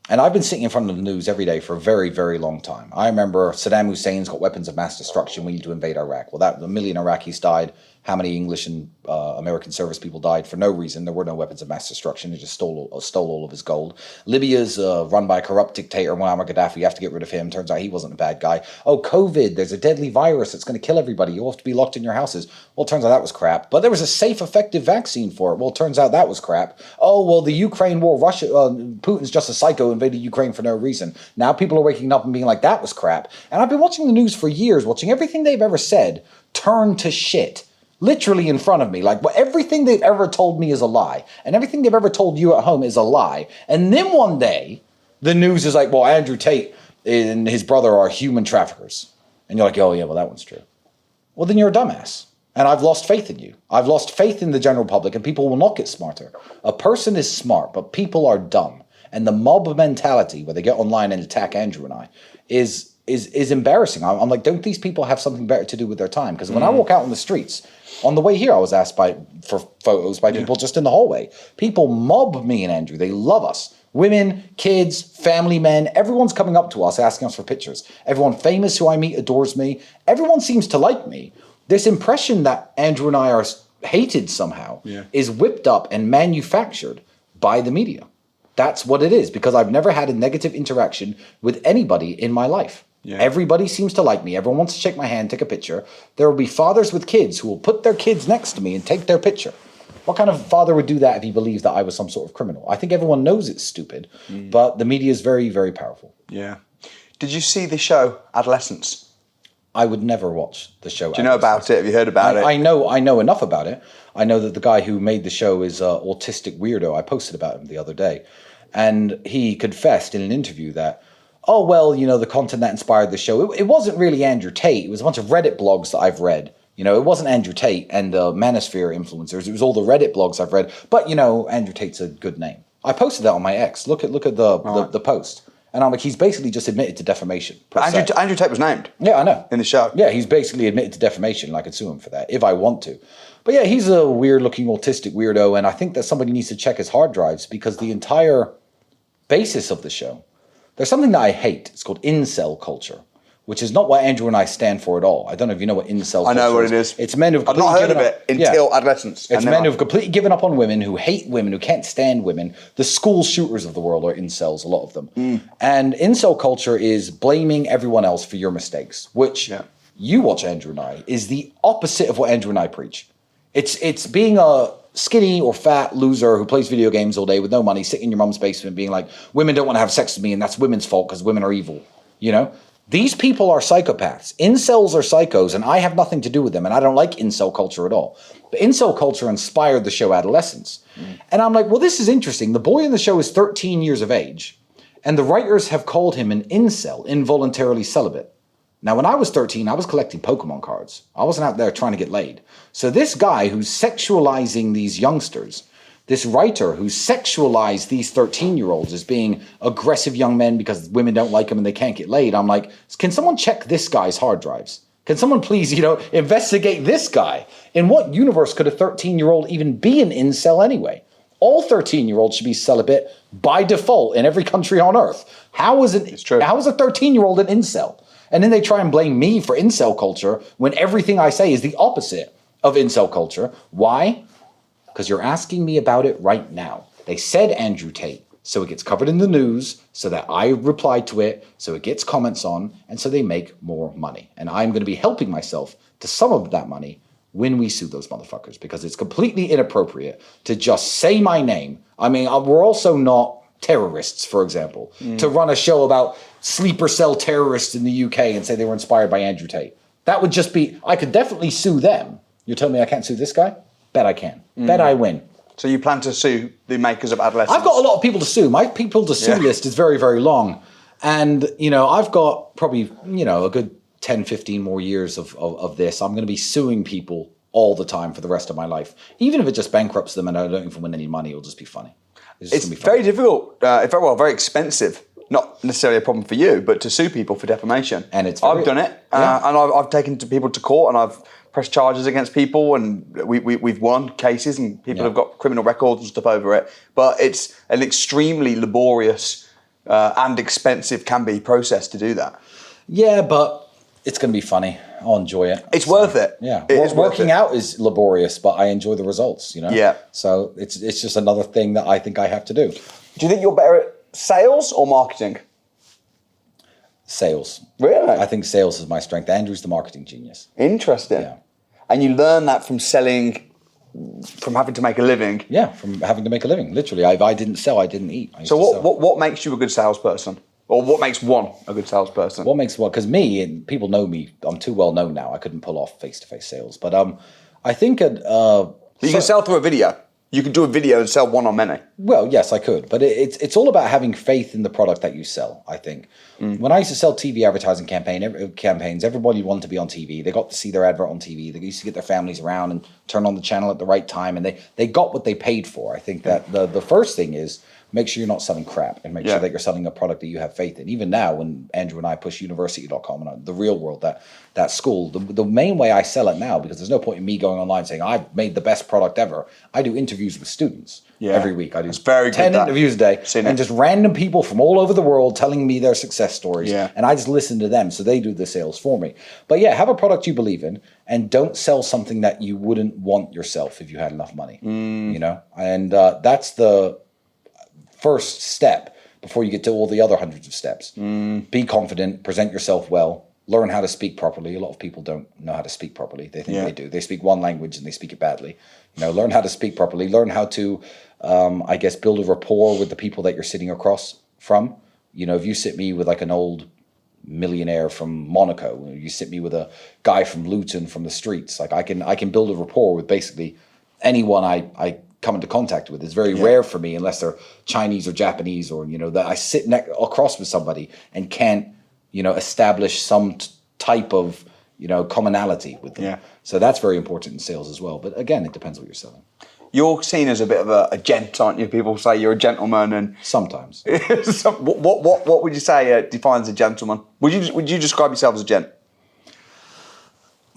And I've been sitting in front of the news every day for a very, very long time. I remember Saddam Hussein's got weapons of mass destruction. We need to invade Iraq. Well, a million Iraqis died. How many English and American service people died for no reason? There were no weapons of mass destruction. They just stole all of his gold. Libya's run by a corrupt dictator, Muammar Gaddafi. You have to get rid of him. Turns out he wasn't a bad guy. Oh, COVID. There's a deadly virus that's going to kill everybody. You have to be locked in your houses. Well, it turns out that was crap. But there was a safe, effective vaccine for it. Well, it turns out that was crap. Oh, well, the Ukraine war, Putin's just a psycho, invaded Ukraine for no reason. Now people are waking up and being like, that was crap. And I've been watching the news for years, watching everything they've ever said turn to shit. Literally in front of me. Like, everything they've ever told me is a lie. And everything they've ever told you at home is a lie. And then one day, the news is like, well, Andrew Tate and his brother are human traffickers. And you're like, oh, yeah, well, that one's true. Well, then you're a dumbass. And I've lost faith in you. I've lost faith in the general public, and people will not get smarter. A person is smart, but people are dumb. And the mob mentality, where they get online and attack Andrew and I, is embarrassing. I'm like, don't these people have something better to do with their time? Because when I walk out on the streets, on the way here, I was asked for photos by people just in the hallway. People mob me and Andrew. They love us. Women, kids, family men, everyone's coming up to us asking us for pictures. Everyone famous who I meet adores me. Everyone seems to like me. This impression that Andrew and I are hated somehow is whipped up and manufactured by the media. That's what it is, because I've never had a negative interaction with anybody in my life. Yeah. Everybody seems to like me. Everyone wants to shake my hand, take a picture. There will be fathers with kids who will put their kids next to me and take their picture. What kind of father would do that if he believed that I was some sort of criminal? I think everyone knows it's stupid, but the media is very, very powerful. Yeah. Did you see the show Adolescence? I would never watch the show. Do you know about it? Have you heard about it? I know enough about it. I know that the guy who made the show is an autistic weirdo. I posted about him the other day. And he confessed in an interview that, oh, well, the content that inspired the show, it wasn't really Andrew Tate. It was a bunch of Reddit blogs that I've read. It wasn't Andrew Tate and the Manosphere influencers. It was all the Reddit blogs I've read. But, Andrew Tate's a good name. I posted that on my ex. Look at the post. And I'm like, he's basically just admitted to defamation. Andrew Tate was named. Yeah, I know. In the show. Yeah, he's basically admitted to defamation, and I could sue him for that if I want to. But yeah, he's a weird-looking autistic weirdo, and I think that somebody needs to check his hard drives, because the entire basis of the show, there's something that I hate. It's called incel culture, which is not what Andrew and I stand for at all. I don't know if you know what incel culture is. I know what it is. It's men who've I've not heard of it until Adolescence. It's men who've completely given up on women, who hate women, who can't stand women. The school shooters of the world are incels, a lot of them. And incel culture is blaming everyone else for your mistakes, which you watch Andrew and I, is the opposite of what Andrew and I preach. It's being a skinny or fat loser who plays video games all day with no money, sitting in your mum's basement being like, women don't want to have sex with me and that's women's fault because women are evil. These people are psychopaths. Incels are psychos, and I have nothing to do with them, and I don't like incel culture at all. But incel culture inspired the show Adolescence. And I'm like, well, this is interesting. The boy in the show is 13 years of age, and the writers have called him an incel, involuntarily celibate. Now, when I was 13, I was collecting Pokemon cards. I wasn't out there trying to get laid. So this guy who's sexualizing these youngsters, this writer who's sexualized these 13-year-olds as being aggressive young men because women don't like them and they can't get laid, I'm like, can someone check this guy's hard drives? Can someone please, investigate this guy? In what universe could a 13-year-old even be an incel anyway? All 13-year-olds should be celibate by default in every country on earth. How is a 13-year-old an incel? And then they try and blame me for incel culture when everything I say is the opposite of incel culture. Why? Because you're asking me about it right now. They said Andrew Tate, so it gets covered in the news, so that I replied to it, so it gets comments on, and so they make more money. And I'm going to be helping myself to some of that money when we sue those motherfuckers, because it's completely inappropriate to just say my name. I mean, we're also not terrorists, for example, to run a show about sleeper cell terrorists in the UK and say they were inspired by Andrew Tate. That would just be, I could definitely sue them. You're telling me I can't sue this guy? Bet I can. Bet I win. So you plan to sue the makers of Adolescence? I've got a lot of people to sue. My people to sue list is very, very long. And, I've got probably, a good 10, 15 more years of this. I'm going to be suing people all the time for the rest of my life. Even if it just bankrupts them and I don't even win any money, it'll just be funny. It's very difficult, very expensive. Not necessarily a problem for you, but to sue people for defamation. And I've done it, and I've taken people to court, and I've press charges against people, and we've won cases, and people have got criminal records and stuff over it. But it's an extremely laborious and expensive can be process to do that. Yeah, but it's going to be funny. I'll enjoy it. It's worth it. Yeah, working out is laborious, but I enjoy the results. Yeah. So it's just another thing that I think I have to do. Do you think you're better at sales or marketing? Sales. Really? I think sales is my strength. Andrew's the marketing genius. Interesting. Yeah. And you learn that from selling, from having to make a living. Yeah, from having to make a living. Literally, if I didn't sell, I didn't eat. So what makes you a good salesperson? Or what makes one a good salesperson? What makes one? Because me, and people know me, I'm too well known now. I couldn't pull off face-to-face sales. But I think... you can sell through a video. You can do a video and sell one on many. Well, yes, I could. But it's all about having faith in the product that you sell, I think. When I used to sell TV advertising campaigns, everybody wanted to be on TV. They got to see their advert on TV. They used to get their families around and turn on the channel at the right time. And they got what they paid for. I think that the first thing is make sure you're not selling crap and make sure that you're selling a product that you have faith in. Even now, when Andrew and I push university.com and the real world, that school, the main way I sell it now, because there's no point in me going online saying, I've made the best product ever. I do interviews with students every week. I do 10 interviews a day and just random people from all over the world telling me their success stories. Yeah. And I just listen to them. So they do the sales for me. But yeah, have a product you believe in and don't sell something that you wouldn't want yourself if you had enough money, and that's the first step before you get to all the other hundreds of steps. Be confident, present yourself well, learn how to speak properly. A lot of people don't know how to speak properly. They think they do. They speak one language and they speak it badly. Learn how to speak properly. Learn how to, build a rapport with the people that you're sitting across from. If you sit me with like an old millionaire from Monaco, you sit me with a guy from Luton from the streets, like I can build a rapport with basically anyone I come into contact with. It's very rare for me unless they're Chinese or Japanese or that I sit across with somebody and can't establish some type of commonality with them. So that's very important in sales as well, but again, it depends what you're selling. You're seen as a bit of a gent, aren't you? People say you're a gentleman, and sometimes. What would you say defines a gentleman? Would you describe yourself as a gent?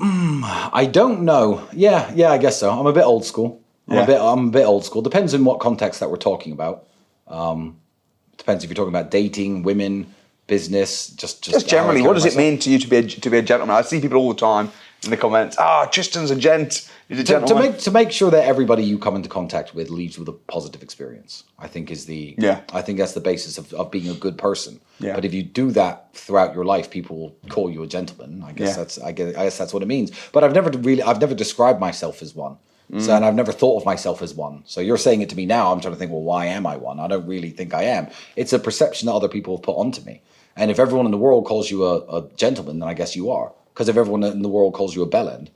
I don't know. Yeah, I guess so. I'm a bit old school. I'm a bit old school. Depends in what context that we're talking about. Depends if you're talking about dating, women, business, just generally. What does it mean to you to be a gentleman? I see people all the time in the comments. Tristan's a gent. He's a gentleman. To make sure that everybody you come into contact with leaves with a positive experience, I think is I think that's the basis of being a good person. Yeah. But if you do that throughout your life, people will call you a gentleman. I guess that's what it means. But I've never described myself as one. So, and I've never thought of myself as one. So you're saying it to me now. I'm trying to think, well, why am I one? I don't really think I am. It's a perception that other people have put onto me. And if everyone in the world calls you a gentleman, then I guess you are. Because if everyone in the world calls you a bellend,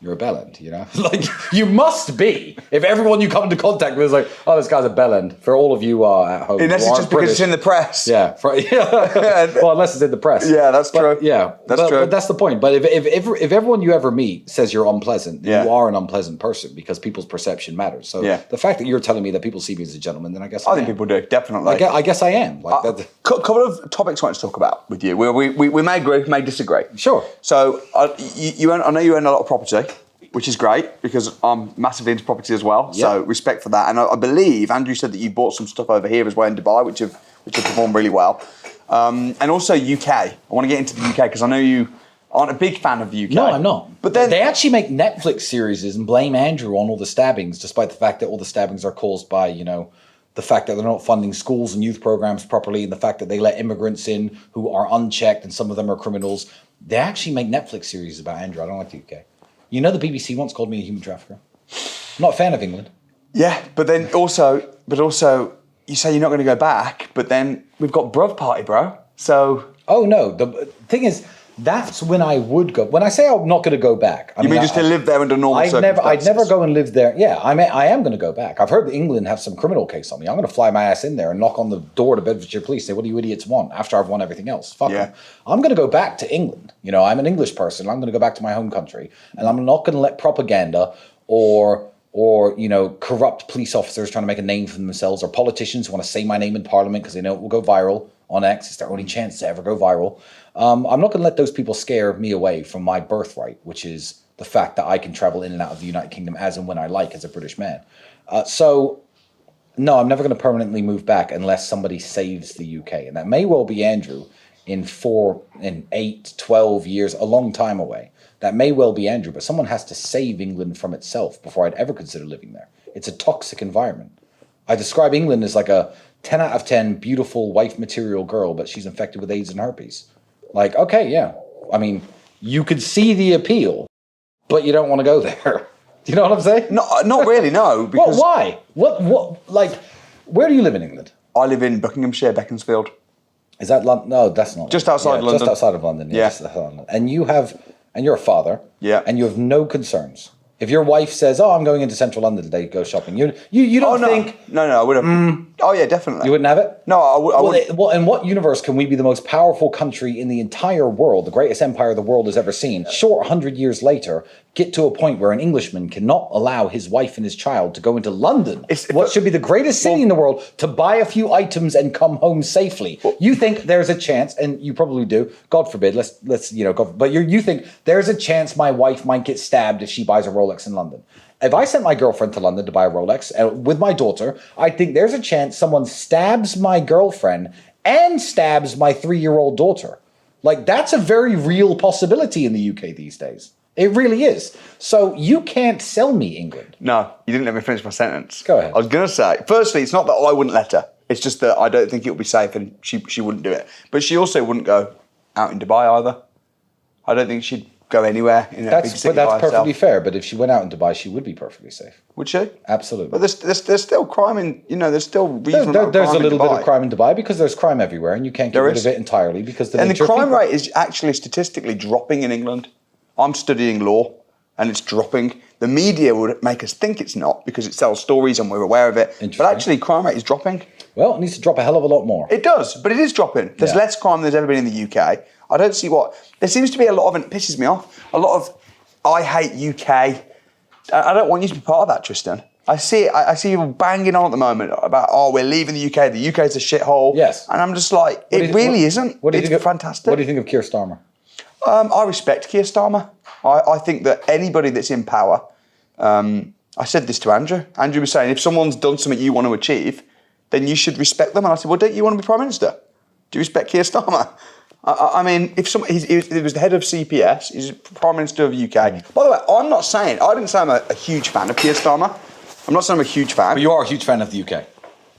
you're a bellend, Like, you must be. If everyone you come into contact with is like, oh, this guy's a bellend. For all of you at home. Unless it's just because it's in the press. Yeah. Well, unless it's in the press. Yeah, that's true. Yeah. That's true. But that's the point. But if everyone you ever meet says you're unpleasant, then you are an unpleasant person because people's perception matters. So the fact that you're telling me that people see me as a gentleman, then I guess I think people do, definitely. I guess I am. Couple of topics I want to talk about with you. We may agree, may disagree. Sure. So I know you own a lot of property, which is great because I'm massively into property as well. So respect for that. And I believe Andrew said that you bought some stuff over here as well in Dubai, which have performed really well. And also UK. I want to get into the UK because I know you aren't a big fan of the UK. No, I'm not. But then they actually make Netflix series and blame Andrew on all the stabbings, despite the fact that all the stabbings are caused by, the fact that they're not funding schools and youth programs properly, and the fact that they let immigrants in who are unchecked and some of them are criminals. They actually make Netflix series about Andrew. I don't like the UK. The BBC once called me a human trafficker. I'm not a fan of England. Yeah, but also, you say you're not going to go back, but then we've got Bruv Party, bro. So. Oh no, the thing is, that's when I would go. When I say I'm not going to go back, you mean just to live there under normal circumstances? I'd never go and live there. Yeah, I am going to go back. I've heard that England have some criminal case on me. I'm going to fly my ass in there and knock on the door to Bedfordshire Police. Say, what do you idiots want? After I've won everything else, fuck them. I'm going to go back to England. I'm an English person. I'm going to go back to my home country, and I'm not going to let propaganda or corrupt police officers trying to make a name for themselves, or politicians who want to say my name in Parliament because they know it will go viral on X. It's their only chance to ever go viral. I'm not going to let those people scare me away from my birthright, which is the the fact that I can travel in and out of the United Kingdom as and when I like as a British man. So, no, I'm never going to permanently move back unless somebody saves the UK. And that may well be Andrew in 4, in 8, 12 years, a long time away. That may well be Andrew, but someone has to save England from itself before I'd ever consider living there. It's a toxic environment. I describe England as like a 10 out of 10 beautiful wife material girl, but she's infected with AIDS and herpes. Like, okay, yeah. I mean, you could see the appeal, but you don't want to go there. Do you know what I'm saying? No, not really, no. Because Why? What, like, where do you live in England? I live in Buckinghamshire, Beaconsfield. Is that London? No, that's not. Just outside London. Just outside of London, yes. Yeah. And you're a father. Yeah. And you have no concerns. If your wife says, "Oh, I'm going into central London today to go shopping," you don't think? No, I would have. Oh yeah, definitely. You wouldn't have it? No, I would. Well, in what universe can we be the most powerful country in the entire world, the greatest empire the world has ever seen, short 100 years later, get to a point where an Englishman cannot allow his wife and his child to go into London, what should be the greatest city in the world, to buy a few items and come home safely? You think there's a chance, and you probably do, God forbid, let's but you think there's a chance my wife might get stabbed if she buys a Rolex in London. If I sent my girlfriend to London to buy a Rolex with my daughter, I think there's a chance someone stabs my girlfriend and stabs my 3-year-old daughter. Like, that's a very real possibility in the UK these days. It really is. So you can't sell me England. No, you didn't let me finish my sentence. Go ahead. I was going to say, firstly, it's not that I wouldn't let her. It's just that I don't think it would be safe and she wouldn't do it. But she also wouldn't go out in Dubai either. I don't think she'd go anywhere in a big city But that's by herself. perfectly fair. But if she went out in Dubai, she would be perfectly safe. Would she? Absolutely. But there's still crime in, there's still reasonable There's a little crime bit in of crime in Dubai because there's crime everywhere and you can't get rid of it entirely because the And the nature of crime people. rate is actually statistically dropping in England. I'm studying law and it's dropping. The media would make us think it's not because it sells stories and we're aware of it. But actually crime rate is dropping. Well, it needs to drop a hell of a lot more. It does, but it is dropping. There's less crime than there's ever been in the UK. I don't see there seems to be a lot of, and it pisses me off, a lot of, I hate UK. I don't want you to be part of that, Tristan. I see people banging on at the moment about, we're leaving the UK. The UK's a shithole. Yes. And I'm just like, it really isn't. It's fantastic. What do you think of Keir Starmer? I respect Keir Starmer. I think that anybody that's in power, I said this to Andrew. Andrew was saying, if someone's done something you want to achieve, then you should respect them. And I said, well, don't you want to be Prime Minister? Do you respect Keir Starmer? I mean, if he was the head of CPS, he's Prime Minister of the UK. By the way, I didn't say I'm a huge fan of Keir Starmer. I'm not saying I'm a huge fan. But you are a huge fan of the UK.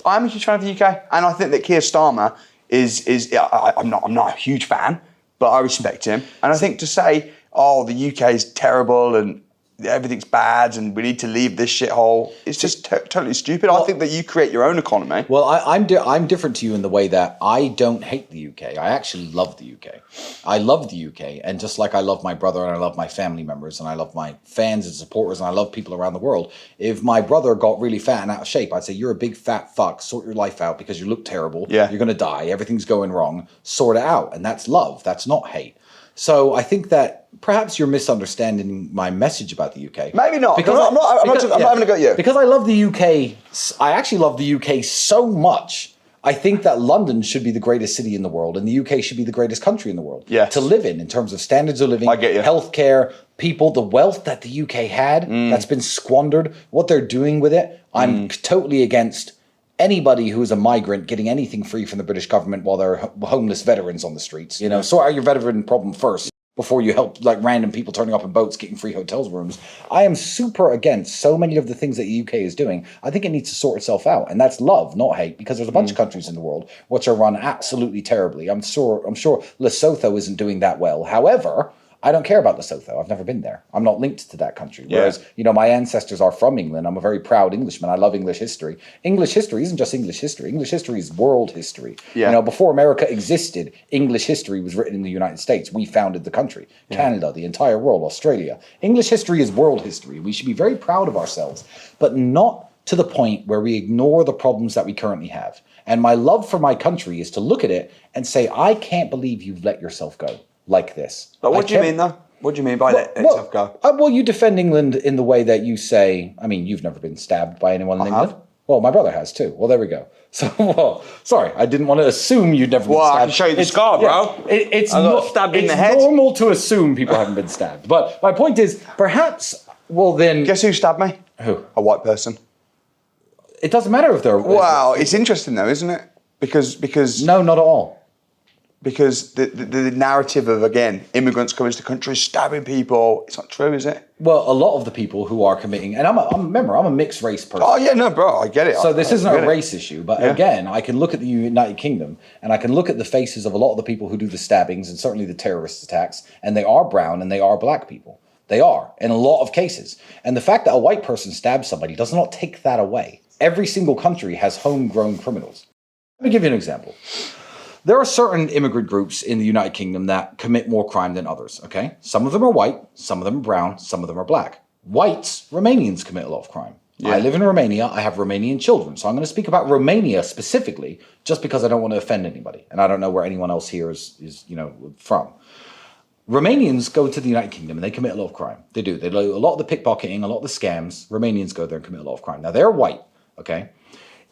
I am a huge fan of the UK. And I think that Keir Starmer I'm not a huge fan, but I respect him. And I think to say, the UK is terrible and everything's bad and we need to leave this shithole, it's just totally stupid. I think that you create your own economy. Well, I'm different to you in the way that I don't hate the UK. I actually love the UK. I love the UK. And just like I love my brother and I love my family members and I love my fans and supporters and I love people around the world, if my brother got really fat and out of shape, I'd say, you're a big fat fuck, sort your life out because you look terrible. Yeah. You're going to die. Everything's going wrong. Sort it out. And that's love. That's not hate. So I think that perhaps you're misunderstanding my message about the UK. Maybe not. Because I'm not having a go at you. Because I love the UK. I actually love the UK so much. I think that London should be the greatest city in the world and the UK should be the greatest country in the world to live in terms of standards of living, I get you. Healthcare, people, the wealth that the UK had that's been squandered, what they're doing with it. I'm totally against anybody who is a migrant getting anything free from the British government while they're homeless veterans on the streets. Sort out your veteran problem first before you help like random people turning up in boats getting free hotels rooms. I am super against so many of the things that the UK is doing. I think it needs to sort itself out. And that's love, not hate, because there's a bunch of countries in the world which are run absolutely terribly. I'm sure Lesotho isn't doing that well. However, I don't care about Lesotho. I've never been there. I'm not linked to that country. Whereas, my ancestors are from England. I'm a very proud Englishman. I love English history. English history isn't just English history. English history is world history. Yeah. Before America existed, English history was written in the United States. We founded the country. Yeah. Canada, the entire world, Australia. English history is world history. We should be very proud of ourselves, but not to the point where we ignore the problems that we currently have. And my love for my country is to look at it and say, I can't believe you've let yourself go like this. But what do you mean, though? What do you mean by let yourself go? Well, you defend England in the way that you say, you've never been stabbed by anyone in England. Have. Well, my brother has too. Well, there we go. So, well, sorry, I didn't want to assume you'd never been Well, stabbed. I can show you the scar, bro. It's I got stabbed in the head. It's normal to assume people haven't been stabbed. But my point is, perhaps, well then... Guess who stabbed me? Who? A white person. It doesn't matter if they're... Wow, it's interesting though, isn't it? Because No, not at all. Because the narrative of, again, immigrants coming to the country, stabbing people, it's not true, is it? Well, a lot of the people who are committing... And remember, I'm a mixed race person. Oh, yeah, no, bro, I get it. So this isn't a it. race issue, but again, I can look at the United Kingdom and I can look at the faces of a lot of the people who do the stabbings and certainly the terrorist attacks, and they are brown and they are black people. They are, in a lot of cases. And the fact that a white person stabs somebody does not take that away. Every single country has homegrown criminals. Let me give you an example. There are certain immigrant groups in the United Kingdom that commit more crime than others, okay? Some of them are white, some of them are brown, some of them are black. Whites, Romanians commit a lot of crime. Yeah. I live in Romania, I have Romanian children, so I'm going to speak about Romania specifically just because I don't want to offend anybody, and I don't know where anyone else here is from. Romanians go to the United Kingdom and they commit a lot of crime. They do. They do a lot of the pickpocketing, a lot of the scams. Romanians go there and commit a lot of crime. Now, they're white, okay?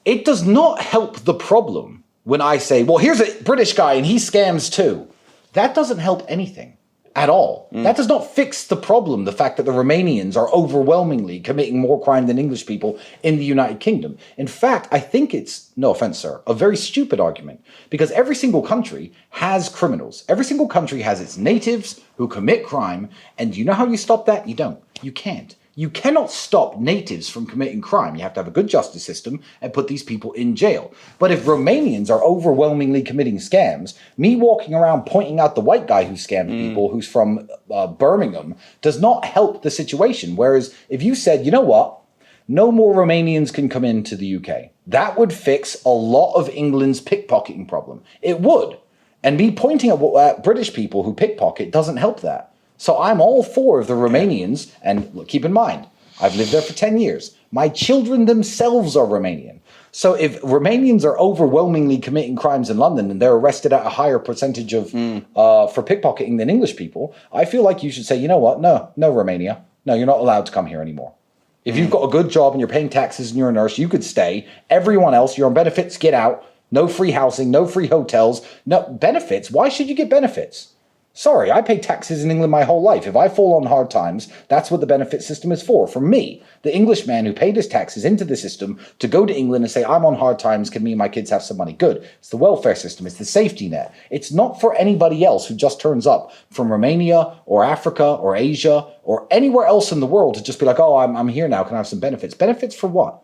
It does not help the problem when I say, well, here's a British guy and he scams too. That doesn't help anything at all. That does not fix the problem, the fact that the Romanians are overwhelmingly committing more crime than English people in the United Kingdom. In fact, I think it's, no offense, sir, a very stupid argument because every single country has criminals. Every single country has its natives who commit crime. And you know how you stop that? You don't. You can't. You cannot stop natives from committing crime. You have to have a good justice system and put these people in jail. But if Romanians are overwhelmingly committing scams, me walking around pointing out the white guy who scammed people, who's from Birmingham, does not help the situation. Whereas if you said, you know what, no more Romanians can come into the UK, that would fix a lot of England's pickpocketing problem. It would. And me pointing at British people who pickpocket doesn't help that. So I'm all for the Romanians, and look, keep in mind, I've lived there for 10 years. My children themselves are Romanian. So if Romanians are overwhelmingly committing crimes in London and they're arrested at a higher percentage of for pickpocketing than English people, I feel like you should say, you know what, no, Romania. No, you're not allowed to come here anymore. If you've got a good job and you're paying taxes and you're a nurse, you could stay. Everyone else, you're on benefits, get out. No free housing, no free hotels, no benefits. Why should you get benefits? Sorry, I pay taxes in England my whole life. If I fall on hard times, that's what the benefit system is for. For me, the Englishman who paid his taxes into the system to go to England and say, I'm on hard times, can me and my kids have some money? Good. It's the welfare system. It's the safety net. It's not for anybody else who just turns up from Romania or Africa or Asia or anywhere else in the world to just be like, oh, I'm here now. Can I have some benefits? Benefits for what?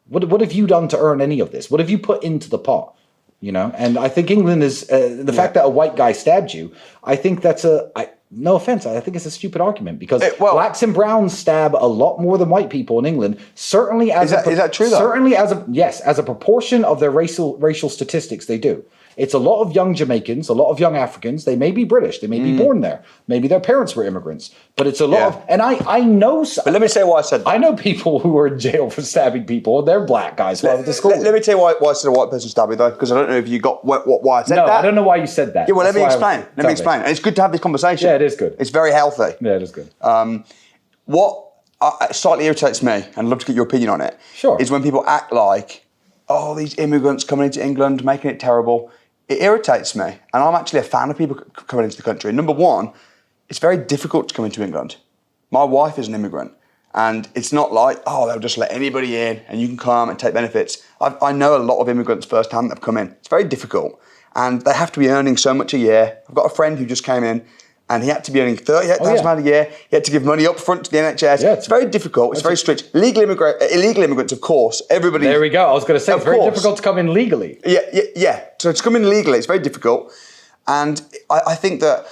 What have you done to earn any of this? What have you put into the pot? You know, and I think England is the fact that a white guy stabbed you. I think that's no offense. I think it's a stupid argument because blacks and browns stab a lot more than white people in England. Certainly, is that true? Though? Certainly, as a proportion of their racial statistics, they do. It's a lot of young Jamaicans, a lot of young Africans. They may be British. They may be born there. Maybe their parents were immigrants. But it's a lot of... And I know... But let me say why I said that. I know people who are in jail for stabbing people, and they're black guys who went to school. Let me tell you why I said a white person stabbed me, though, because I don't know if you got why I said that. No, I don't know why you said that. Yeah, well, let me explain. And it's good to have this conversation. Yeah, it is good. It's very healthy. Yeah, it is good. What slightly irritates me, and I'd love to get your opinion on it, is when people act like, oh, these immigrants coming into England, making it terrible. It irritates me, and I'm actually a fan of people coming into the country. Number one, it's very difficult to come into England. My wife is an immigrant, and it's not like, oh, they'll just let anybody in and you can come and take benefits. I know a lot of immigrants firsthand that have come in. It's very difficult, and they have to be earning so much a year. I've got a friend who just came in, and he had to be earning £38,000 a year. He had to give money up front to the NHS. Yeah, it's very difficult. It's very strict. Illegal immigrants, of course. Everybody. There we go. I was going to say, it's very difficult to come in legally. Yeah. So to come in legally, it's very difficult. And I think that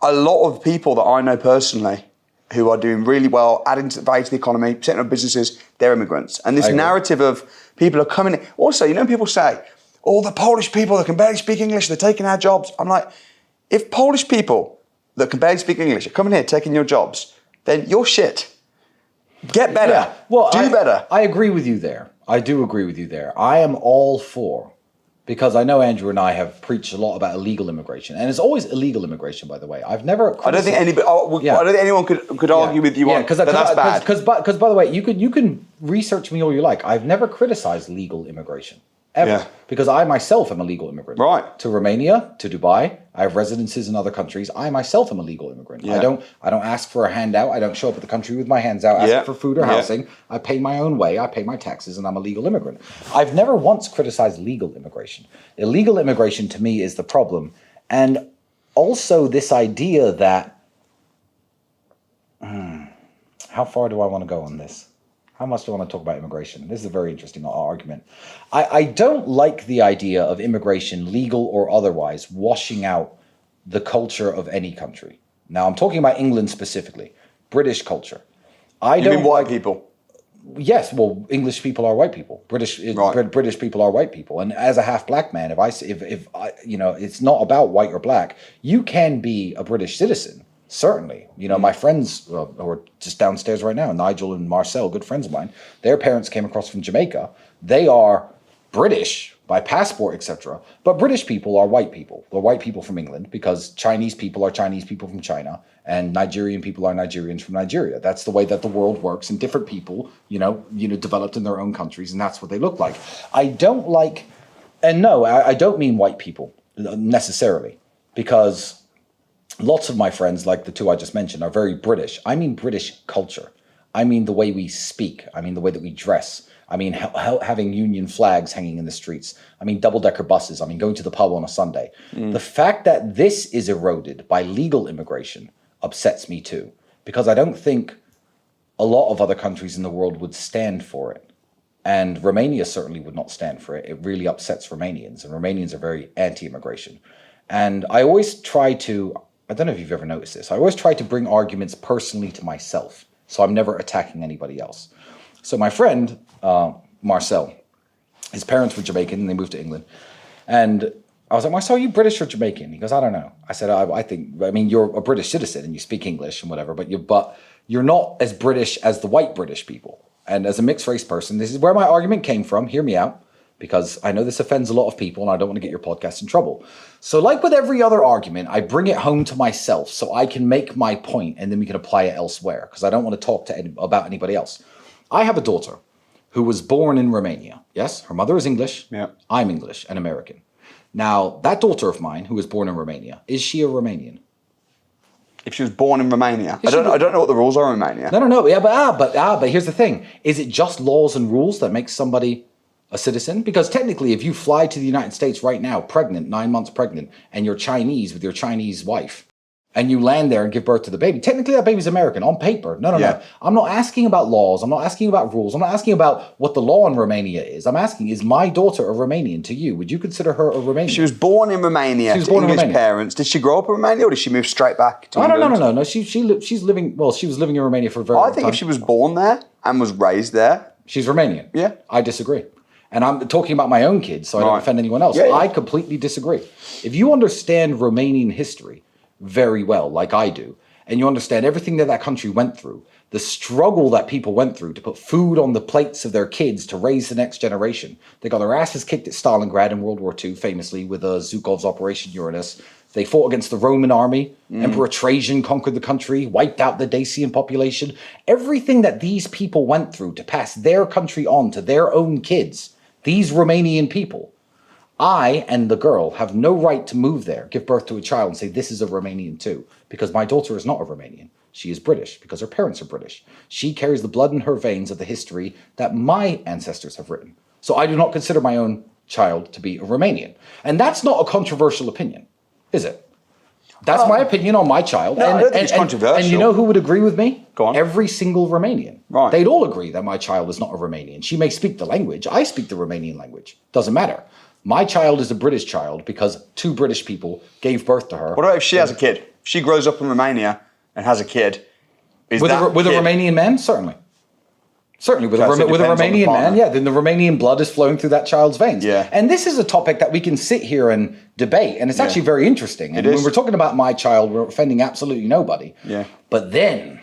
a lot of people that I know personally who are doing really well, adding value to the economy, setting up businesses, they're immigrants. And this narrative of people are coming in. Also, you know, people say, oh, the Polish people that can barely speak English, they're taking our jobs. I'm like, if Polish people that can barely speak English are coming here taking your jobs, then you're shit. Get better. Yeah. Do better. I agree with you there. I do agree with you there. I am all for because I know Andrew and I have preached a lot about illegal immigration, and it's always illegal immigration, by the way. I've never. I don't think anybody. I don't think anyone could argue with you on that. That's bad. Because by the way, you can research me all you like. I've never criticized legal immigration ever, because I myself am a legal immigrant. Right. To Romania, to Dubai. I have residences in other countries. I myself am a legal immigrant. Yeah. I don't ask for a handout. I don't show up at the country with my hands out asking for food or housing. I pay my own way. I pay my taxes, and I'm a legal immigrant. I've never once criticized legal immigration. Illegal immigration to me is the problem, and also this idea that how far do I want to go on this? How much do I want to talk about immigration? This is a very interesting argument. I don't like the idea of immigration, legal or otherwise, washing out the culture of any country. Now, I'm talking about England specifically, British culture. You mean white people? Yes, well, English people are white people. British people are white people. And as a half black man, if I, it's not about white or black. You can be a British citizen. Certainly. My friends who are just downstairs right now, Nigel and Marcel, good friends of mine, their parents came across from Jamaica. They are British by passport, etc. But British people are white people. They're white people from England, because Chinese people are Chinese people from China, and Nigerian people are Nigerians from Nigeria. That's the way that the world works, and different people, developed in their own countries, and that's what they look like. I don't mean white people necessarily, because lots of my friends, like the two I just mentioned, are very British. I mean British culture. I mean the way we speak. I mean the way that we dress. I mean having Union flags hanging in the streets. I mean double-decker buses. I mean going to the pub on a Sunday. The fact that this is eroded by legal immigration upsets me too, because I don't think a lot of other countries in the world would stand for it. And Romania certainly would not stand for it. It really upsets Romanians, and Romanians are very anti-immigration. And I always try to... I don't know if you've ever noticed this. I always try to bring arguments personally to myself, so I'm never attacking anybody else. So my friend, Marcel, his parents were Jamaican, and they moved to England. And I was like, Marcel, are you British or Jamaican? He goes, I don't know. I said, I mean, you're a British citizen, and you speak English and whatever, but you're not as British as the white British people. And as a mixed race person, this is where my argument came from. Hear me out, because I know this offends a lot of people, and I don't want to get your podcast in trouble. So like with every other argument, I bring it home to myself so I can make my point, and then we can apply it elsewhere, because I don't want to talk about anybody else. I have a daughter who was born in Romania. Yes, her mother is English. Yeah. I'm English and American. Now, that daughter of mine who was born in Romania, is she a Romanian? If she was born in Romania, I don't know what the rules are in Romania. No. Yeah, but here's the thing: is it just laws and rules that make somebody a citizen? Because technically, if you fly to the United States right now, pregnant, 9 months pregnant, and you're Chinese with your Chinese wife, and you land there and give birth to the baby, technically that baby's American on paper. No. I'm not asking about laws. I'm not asking about rules. I'm not asking about what the law in Romania is. I'm asking, is my daughter a Romanian to you? Would you consider her a Romanian? She was born in Romania. She was born in Romania. Parents. Did she grow up in Romania, or did she move straight back to England? No. She's living. Well, she was living in Romania for a very long time. I think if she was born there and was raised there, she's Romanian. Yeah, I disagree. And I'm talking about my own kids, so I don't offend anyone else. I completely disagree. If you understand Romanian history very well, like I do, and you understand everything that country went through, the struggle that people went through to put food on the plates of their kids to raise the next generation. They got their asses kicked at Stalingrad in World War II, famously, with Zhukov's Operation Uranus. They fought against the Roman army. Emperor Trajan conquered the country, wiped out the Dacian population. Everything that these people went through to pass their country on to their own kids, these Romanian people, I and the girl have no right to move there, give birth to a child, and say, this is a Romanian too. Because my daughter is not a Romanian. She is British because her parents are British. She carries the blood in her veins of the history that my ancestors have written. So I do not consider my own child to be a Romanian. And that's not a controversial opinion, is it? That's my opinion on my child. No, I don't think it's controversial. And you know who would agree with me? Go on. Every single Romanian. Right. They'd all agree that my child is not a Romanian. She may speak the language. I speak the Romanian language. Doesn't matter. My child is a British child because two British people gave birth to her. What about if she has a kid? If she grows up in Romania and has a kid, with a Romanian man? Certainly. Certainly, with a Romanian man, then the Romanian blood is flowing through that child's veins. Yeah. And this is a topic that we can sit here and debate, and it's actually very interesting. And when we're talking about my child, we're offending absolutely nobody. Yeah. But then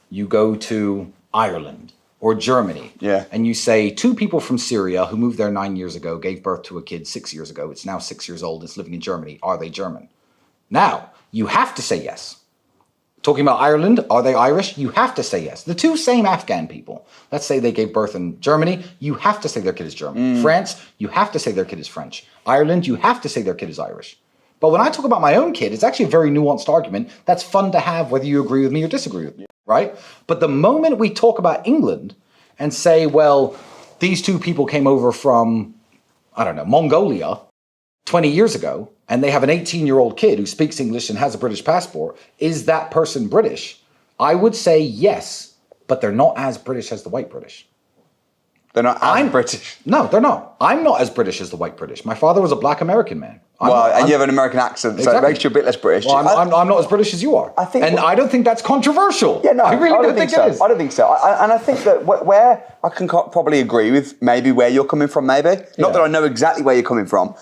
you go to Ireland, or Germany, Yeah. and you say two people from Syria who moved there 9 years ago gave birth to a kid 6 years ago. It's now 6 years old. It's living in Germany. Are they German? Now, you have to say yes. Talking about Ireland, are they Irish? You have to say yes. The two same Afghan people, let's say they gave birth in Germany, you have to say their kid is German. France, you have to say their kid is French. Ireland, you have to say their kid is Irish. But when I talk about my own kid, it's actually a very nuanced argument that's fun to have whether you agree with me or disagree with me, right? But the moment we talk about England and say, well, these two people came over from, I don't know, Mongolia 20 years ago, and they have an 18-year-old kid who speaks English and has a British passport, is that person British? I would say yes, but they're not as British as the white British. They're not as British. No, they're not. I'm not as British as the white British. My father was a black American man. And you have an American accent, so it makes you a bit less British. Well, I'm not as British as you are. I don't think that's controversial. Yeah, no, I really don't think so. it is. I don't think so. And I think that where I can probably agree with maybe where you're coming from, not that I know exactly where you're coming from,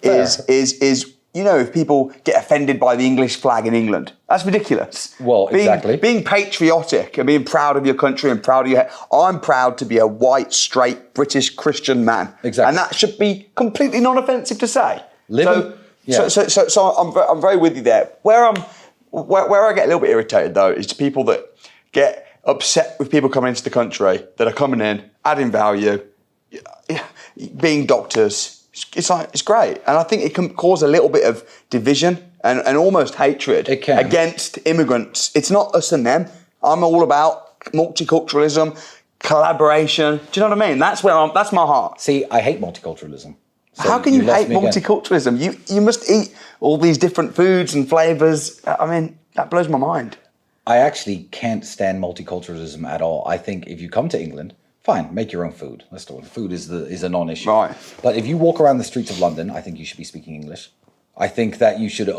is you know, if people get offended by the English flag in England, that's ridiculous. Well, exactly. Being patriotic and being proud of your country and proud of your... I'm proud to be a white, straight, British Christian man. Exactly. And that should be completely non-offensive to say. So I'm very with you there. Where I get a little bit irritated, though, is people that get upset with people coming into the country that are coming in, adding value, being doctors. It's great, and I think it can cause a little bit of division and almost hatred against immigrants. It's not us and them. I'm all about multiculturalism, collaboration. Do you know what I mean? That's my heart. See, I hate multiculturalism. So how can you hate multiculturalism? You must eat all these different foods and flavours. I mean, that blows my mind. I actually can't stand multiculturalism at all. I think if you come to England, fine, make your own food. Let's do it. Food is a non-issue. Right. But if you walk around the streets of London, I think you should be speaking English. I think that you should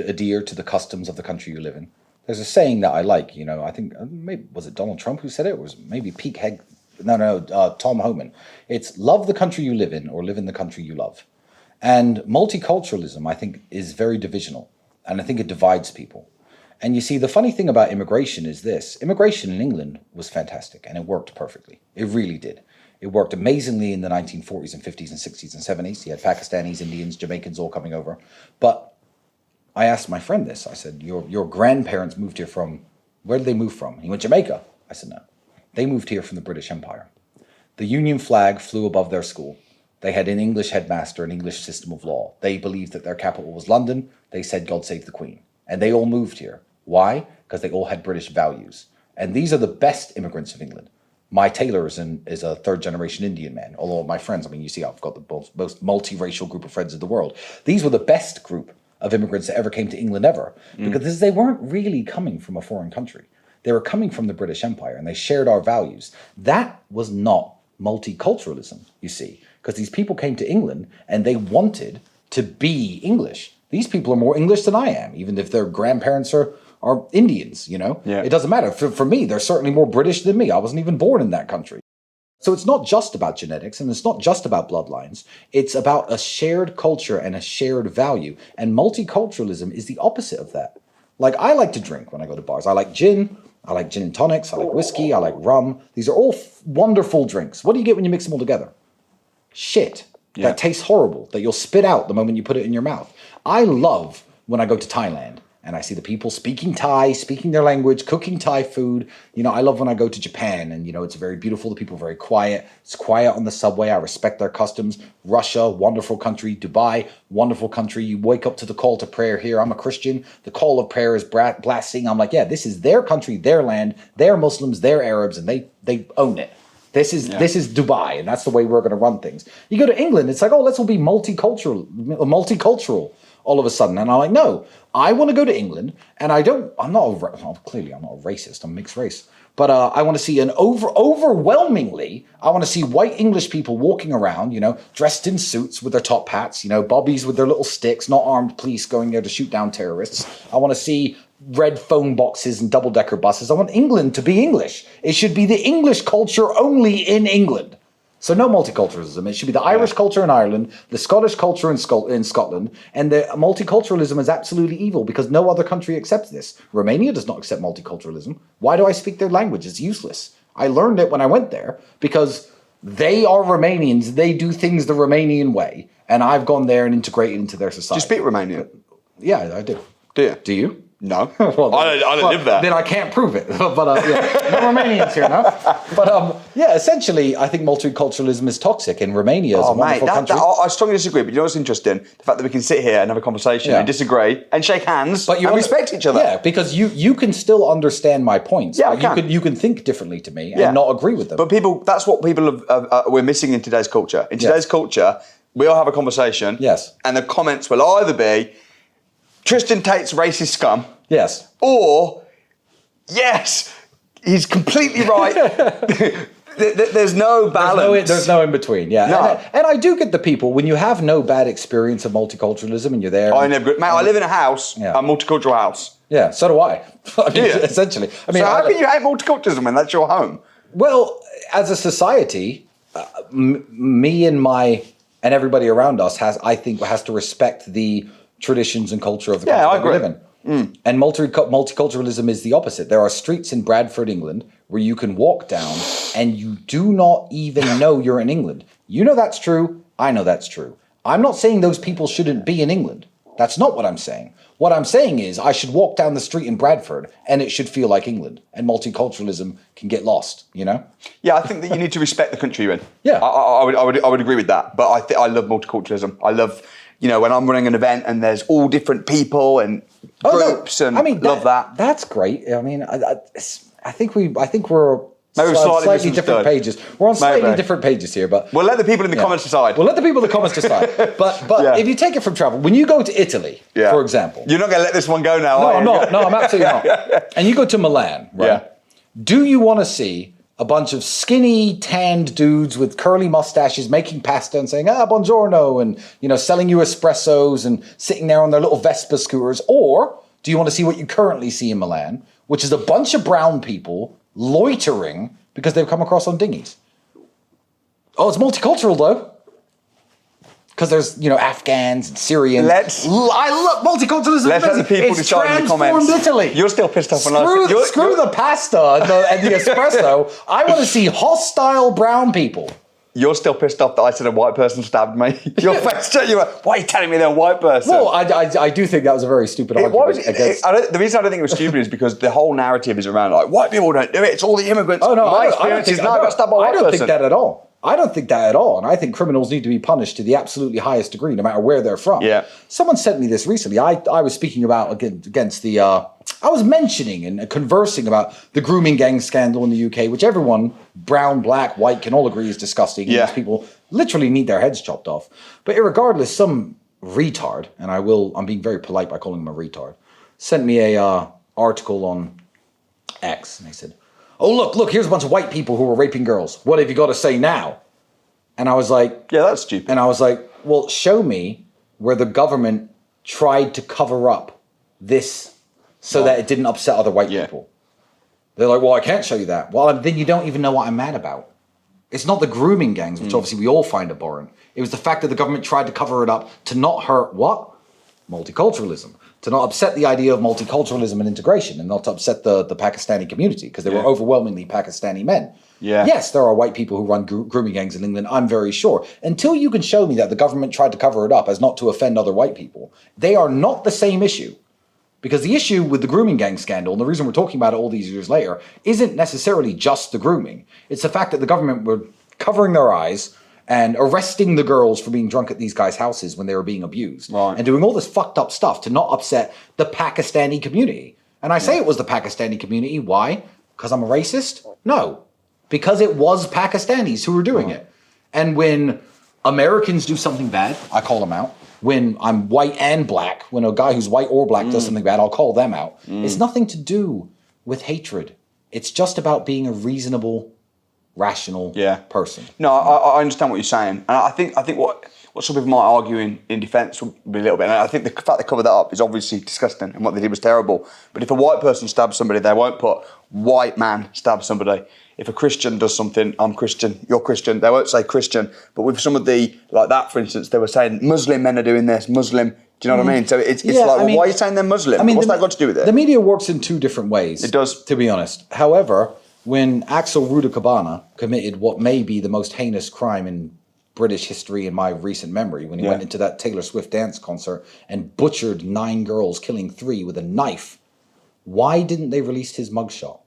adhere to the customs of the country you live in. There's a saying that I like. You know, I think maybe was it Donald Trump who said it, or was it maybe Tom Homan. It's love the country you live in, or live in the country you love. And multiculturalism, I think, is very divisional, and I think it divides people. And you see, the funny thing about immigration is this. Immigration in England was fantastic, and it worked perfectly. It really did. It worked amazingly in the 1940s and 50s and 60s and 70s. You had Pakistanis, Indians, Jamaicans all coming over. But I asked my friend this. I said, your grandparents moved here from, where did they move from? He went, Jamaica. I said, no. They moved here from the British Empire. The Union flag flew above their school. They had an English headmaster, an English system of law. They believed that their capital was London. They said, God save the Queen. And they all moved here. Why? Because they all had British values. And these are the best immigrants of England. My tailor is a third-generation Indian man. Although my friends, I mean, you see, I've got the most multiracial group of friends in the world. These were the best group of immigrants that ever came to England ever. Because they weren't really coming from a foreign country. They were coming from the British Empire, and they shared our values. That was not multiculturalism, you see. Because these people came to England, and they wanted to be English. These people are more English than I am, even if their grandparents are Indians, you know? Yeah. It doesn't matter. For me, they're certainly more British than me. I wasn't even born in that country. So it's not just about genetics, and it's not just about bloodlines. It's about a shared culture and a shared value. And multiculturalism is the opposite of that. Like, I like to drink when I go to bars. I like gin. I like gin and tonics. I like whiskey. I like rum. These are all wonderful drinks. What do you get when you mix them all together? Shit. Yeah. That tastes horrible, that you'll spit out the moment you put it in your mouth. I love when I go to Thailand and I see the people speaking Thai, speaking their language, cooking Thai food. You know, I love when I go to Japan and, you know, it's very beautiful. The people are very quiet. It's quiet on the subway. I respect their customs. Russia, wonderful country. Dubai, wonderful country. You wake up to the call to prayer here. I'm a Christian. The call of prayer is blasting. I'm like, yeah, this is their country, their land. They're Muslims, they're Arabs, and they own it. This is Dubai, and that's the way we're going to run things. You go to England, it's like, oh, let's all be multicultural all of a sudden. And I'm like, no, I want to go to England, and I'm not a racist, I'm mixed race. But I want to see overwhelmingly, I want to see white English people walking around, you know, dressed in suits with their top hats, you know, bobbies with their little sticks, not armed police going there to shoot down terrorists. I want to see red phone boxes and double-decker buses. I want England to be English. It should be the English culture only in England. So no multiculturalism. It should be the Irish culture in Ireland, the Scottish culture in Scotland, and the multiculturalism is absolutely evil because no other country accepts this. Romania does not accept multiculturalism. Why do I speak their language? It's useless. I learned it when I went there because they are Romanians. They do things the Romanian way. And I've gone there and integrated into their Do society. you speak Romanian? Yeah, I do. Do you? Do you? No. Well, I don't live there. Then I can't prove it. But yeah, no Romanians here, no? But yeah, essentially, I think multiculturalism is toxic, and Romania is a wonderful country. I strongly disagree, but you know what's interesting? The fact that we can sit here and have a conversation and disagree and shake hands and respect each other. Yeah, because you can still understand my points. Yeah, you can think differently to me and not agree with them. But that's what people we're missing in today's culture. In today's culture, we all have a conversation. Yes. And the comments will either be, Tristan Tate's racist scum. Yes. Or, yes, he's completely right. There's no balance. There's no in between, yeah. No. And I do get the people, when you have no bad experience of multiculturalism and you're there. I live in a house, a multicultural house. Yeah, so do I. Essentially. I mean, so how can you hate multiculturalism when that's your home? Well, as a society, me and everybody around us has to respect the traditions and culture of the country that we live in. And multiculturalism is the opposite. There are streets in Bradford, England, where you can walk down and you do not even know you're in England. You know that's true. I know that's true. I'm not saying those people shouldn't be in England. That's not what I'm saying. What I'm saying is I should walk down the street in Bradford and it should feel like England, and multiculturalism can get lost, you know? Yeah, I think that you need to respect the country you're in. Yeah. I would agree with that. But I love multiculturalism. I love, when I'm running an event and there's all different people and groups love that. That's great. I mean, I think we're maybe slightly different pages. We're on slightly different pages here, but we'll let the people in the comments decide. We'll let the people in the comments decide. But if you take it from travel, when you go to Italy, for example, you're not going to let this one go now. No, I'm not. No, I'm absolutely not. And you go to Milan, right? Yeah. Do you want to see a bunch of skinny, tanned dudes with curly mustaches making pasta and saying, buongiorno, and, selling you espressos and sitting there on their little Vespa scooters? Or do you want to see what you currently see in Milan, which is a bunch of brown people loitering because they've come across on dinghies? Oh, it's multicultural, though. Because there's, Afghans and Syrians. I love multiculturalism. Let's let the people decide in the comments. Italy. You're still pissed off. Screw the pasta and the espresso. I want to see hostile brown people. You're still pissed off that I said a white person stabbed me. Your face, you were, why are you telling me they're a white person? Well, I do think that was a very stupid argument. The reason I don't think it was stupid is because the whole narrative is around white people don't do it. It's all the immigrants. Oh no, my experience is now I got stabbed by a white person. I don't think that at all. I don't think that at all. And I think criminals need to be punished to the absolutely highest degree, no matter where they're from. Yeah. Someone sent me this recently. I was speaking about against the. I was mentioning and conversing about the grooming gang scandal in the UK, which everyone, brown, black, white, can all agree is disgusting. Yeah. These people literally need their heads chopped off. But irregardless, some retard, and I'm being very polite by calling him a retard, sent me a article on X, and they said, "Oh, look, here's a bunch of white people who are raping girls. What have you got to say now?" And I was like... Yeah, that's stupid. And I was like, well, show me where the government tried to cover up this so that it didn't upset other white people. They're like, well, I can't show you that. Well, then you don't even know what I'm mad about. It's not the grooming gangs, which obviously we all find abhorrent. It was the fact that the government tried to cover it up to not hurt what? Multiculturalism. To not upset the idea of multiculturalism and integration, and not to upset the Pakistani community, because they were overwhelmingly Pakistani men. Yeah. Yes, there are white people who run grooming gangs in England, I'm very sure. Until you can show me that the government tried to cover it up as not to offend other white people, they are not the same issue. Because the issue with the grooming gang scandal, and the reason we're talking about it all these years later, isn't necessarily just the grooming. It's the fact that the government were covering their eyes and arresting the girls for being drunk at these guys' houses when they were being abused. Right. And doing all this fucked up stuff to not upset the Pakistani community. And I say it was the Pakistani community. Why? Because I'm a racist? No. Because it was Pakistanis who were doing it. And when Americans do something bad, I call them out. When I'm white and black, when a guy who's white or black does something bad, I'll call them out. It's nothing to do with hatred. It's just about being a reasonable, rational person. No, I understand what you're saying. And I think what some people might argue in defence would be a little bit, and I think the fact they covered that up is obviously disgusting, and what they did was terrible. But if a white person stabs somebody, they won't put white man stabs somebody. If a Christian does something, I'm Christian, you're Christian, they won't say Christian. But with some of the, like that, for instance, they were saying Muslim men are doing this, Muslim, do you know what I mean? So it's why are you saying they're Muslim? What's that got to do with it? The media works in two different ways. It does. To be honest. However, when Axel Rudakabana committed what may be the most heinous crime in British history in my recent memory, when he went into that Taylor Swift dance concert and butchered 9 girls, killing 3 with a knife, why didn't they release his mugshot?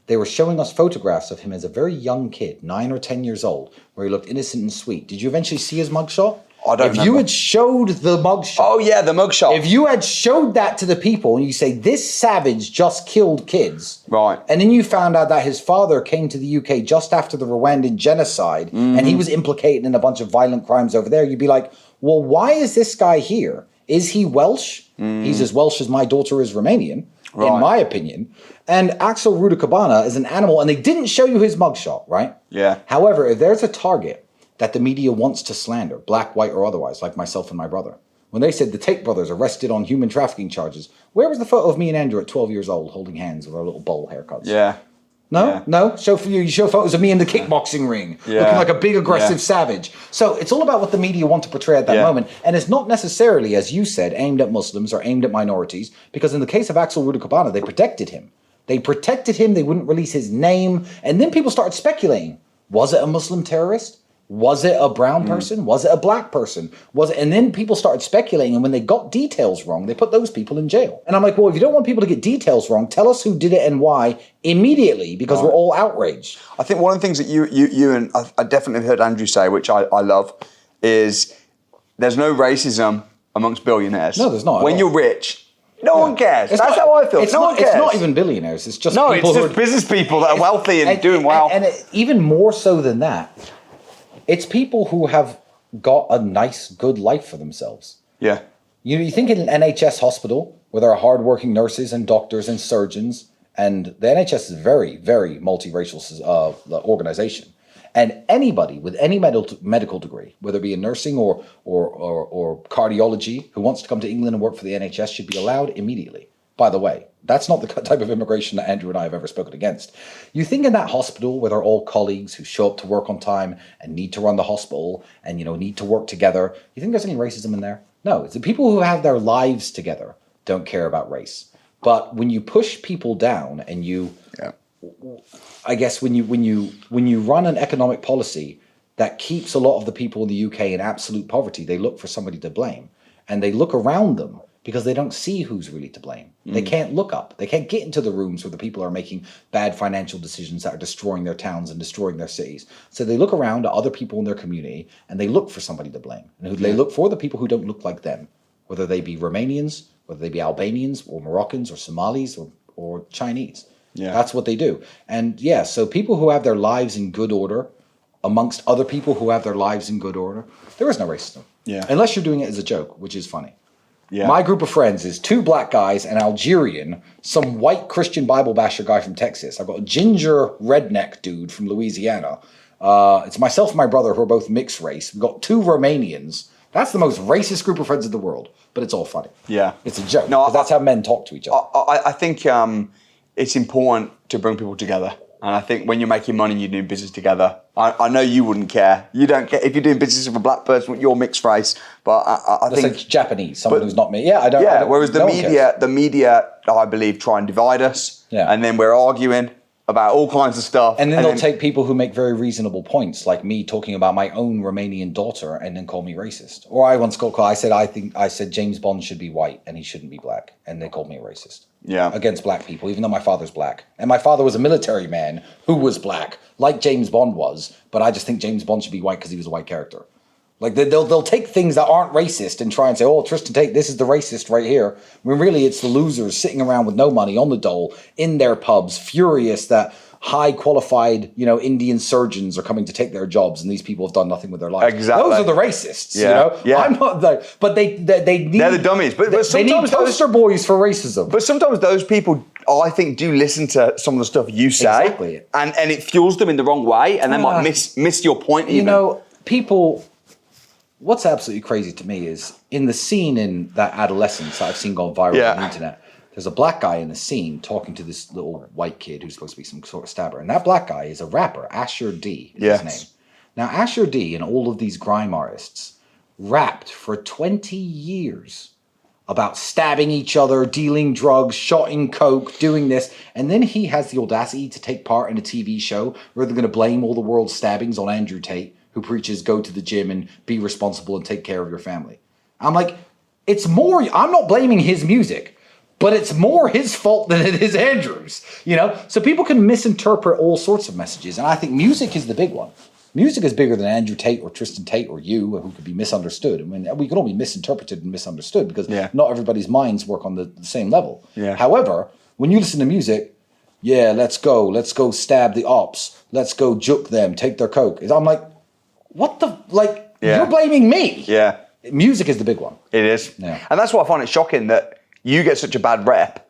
They were showing us photographs of him as a very young kid, 9 or 10 years old, where he looked innocent and sweet. Did you eventually see his mugshot? I don't If remember. you had showed the mugshot... Oh, yeah, the mugshot. If you had showed that to the people and you say, this savage just killed kids... Right. And then you found out that his father came to the UK just after the Rwandan genocide and he was implicated in a bunch of violent crimes over there, you'd be like, well, why is this guy here? Is he Welsh? He's as Welsh as my daughter is Romanian, in my opinion. And Axel Rudakabana is an animal, and they didn't show you his mugshot, right? Yeah. However, if there's a target that the media wants to slander, black, white, or otherwise, like myself and my brother, when they said the Tate brothers arrested on human trafficking charges, where was the photo of me and Andrew at 12 years old holding hands with our little bowl haircuts? Yeah. No, Yeah. no. You show photos of me in the kickboxing ring, looking like a big aggressive savage. So it's all about what the media want to portray at that moment, and it's not necessarily, as you said, aimed at Muslims or aimed at minorities. Because in the case of Axel Rudakabana, they protected him. They protected him. They wouldn't release his name, and then people started speculating: was it a Muslim terrorist? Was it a brown person? Was it a black person? And then people started speculating, and when they got details wrong, they put those people in jail. And I'm like, well, if you don't want people to get details wrong, tell us who did it and why immediately, because we're all outraged. I think one of the things that you and I definitely heard Andrew say, which I love, is there's no racism amongst billionaires. No, there's not. When you're rich, no one cares. That's how I feel. It's no one cares. It's not even billionaires. It's just no, people it's who just business people that are wealthy and doing well. And even more so than that, it's people who have got a nice, good life for themselves. Yeah. You think in an NHS hospital where there are hardworking nurses and doctors and surgeons, and the NHS is a very, very multiracial organization. And anybody with any medical degree, whether it be in nursing or cardiology, who wants to come to England and work for the NHS should be allowed immediately. By the way, that's not the type of immigration that Andrew and I have ever spoken against. You think in that hospital where they're all colleagues who show up to work on time and need to run the hospital and, need to work together, you think there's any racism in there? No, it's the people who have their lives together don't care about race. But when you push people down and I guess when you run an economic policy that keeps a lot of the people in the UK in absolute poverty, they look for somebody to blame. And they look around them because they don't see who's really to blame. They can't look up. They can't get into the rooms where the people are making bad financial decisions that are destroying their towns and destroying their cities. So they look around at other people in their community and they look for somebody to blame. And they look for the people who don't look like them, whether they be Romanians, whether they be Albanians or Moroccans or Somalis or Chinese. Yeah. That's what they do. And so people who have their lives in good order amongst other people who have their lives in good order, there is no racism. Yeah. Unless you're doing it as a joke, which is funny. Yeah. My group of friends is 2 black guys, an Algerian, some white Christian Bible basher guy from Texas. I've got a ginger redneck dude from Louisiana. It's myself and my brother who are both mixed race. We've got 2 Romanians. That's the most racist group of friends in the world, but it's all funny. Yeah. It's a joke. No, That's how men talk to each other. I think it's important to bring people together. And I think when you're making money, you're doing business together. I know you wouldn't care. You don't care if you're doing business with a black person, you're mixed race. But I think like Japanese, someone who's not me. Yeah, I don't. Yeah. Whereas no the media, I believe, try and divide us. Yeah. And then we're arguing about all kinds of stuff. And then they'll take people who make very reasonable points, like me talking about my own Romanian daughter, and then call me racist. Or I once I said James Bond should be white and he shouldn't be black, and they called me a racist. Yeah. Against black people, even though my father's black. And my father was a military man who was black, like James Bond was, but I just think James Bond should be white because he was a white character. Like they'll take things that aren't racist and try and say, oh, Tristan Tate, this is the racist right here. When really it's the losers sitting around with no money on the dole in their pubs, furious that high qualified, Indian surgeons are coming to take their jobs, and these people have done nothing with their lives. Exactly. Those are the racists. Yeah. Yeah. I'm not but they need. They're the dummies. But they need sometimes poster boys for racism. But sometimes those people, I think, do listen to some of the stuff you say, Exactly. and it fuels them in the wrong way, and they might miss your point. Even. People. What's absolutely crazy to me is in the scene in that adolescence that I've seen go viral on the internet. There's a black guy in the scene talking to this little white kid who's supposed to be some sort of stabber. And that black guy is a rapper. Asher D is his name. Now, Asher D and all of these grime artists rapped for 20 years about stabbing each other, dealing drugs, shotting coke, doing this. And then he has the audacity to take part in a TV show where they're going to blame all the world's stabbings on Andrew Tate, who preaches go to the gym and be responsible and take care of your family. I'm like, it's more, I'm not blaming his music, but it's more his fault than it is Andrew's, you know? So people can misinterpret all sorts of messages. And I think music is the big one. Music is bigger than Andrew Tate or Tristan Tate or you, who could be misunderstood. I mean, we can all be misinterpreted and misunderstood because not everybody's minds work on the same level. Yeah. However, when you listen to music, let's go stab the ops. Let's go juke them, take their coke. I'm like, what the, you're blaming me. Yeah. Music is the big one. It is. Yeah. And that's why I find it shocking that you get such a bad rep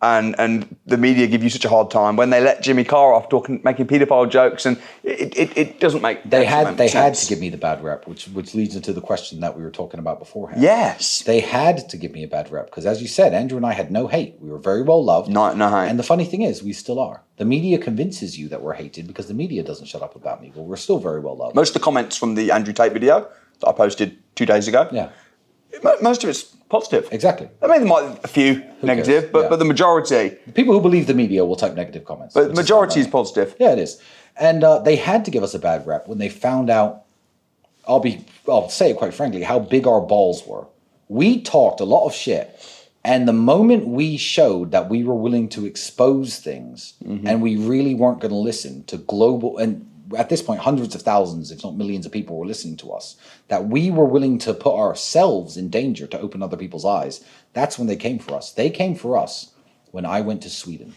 and the media give you such a hard time when they let Jimmy Carr off making paedophile jokes, and it doesn't make they had sense. to give me the bad rep, which leads into the question that we were talking about beforehand. Yes. They had to give me a bad rep because, as you said, Andrew and I had no hate. We were very well loved. No hate. And the funny thing is, we still are. The media convinces you that we're hated because the media doesn't shut up about me, but we're still very well loved. Most of the comments from the Andrew Tate video that I posted 2 days ago, most of it's positive. Exactly. I mean, there might be a few negative, but the majority. The people who believe the media will type negative comments. But the majority is positive. Yeah, it is. And they had to give us a bad rep when they found out, I'll say it quite frankly, how big our balls were. We talked a lot of shit. And the moment we showed that we were willing to expose things and we really weren't going to listen to global, and at this point, hundreds of thousands, if not millions of people were listening to us, that we were willing to put ourselves in danger to open other people's eyes, that's when they came for us. They came for us when I went to Sweden.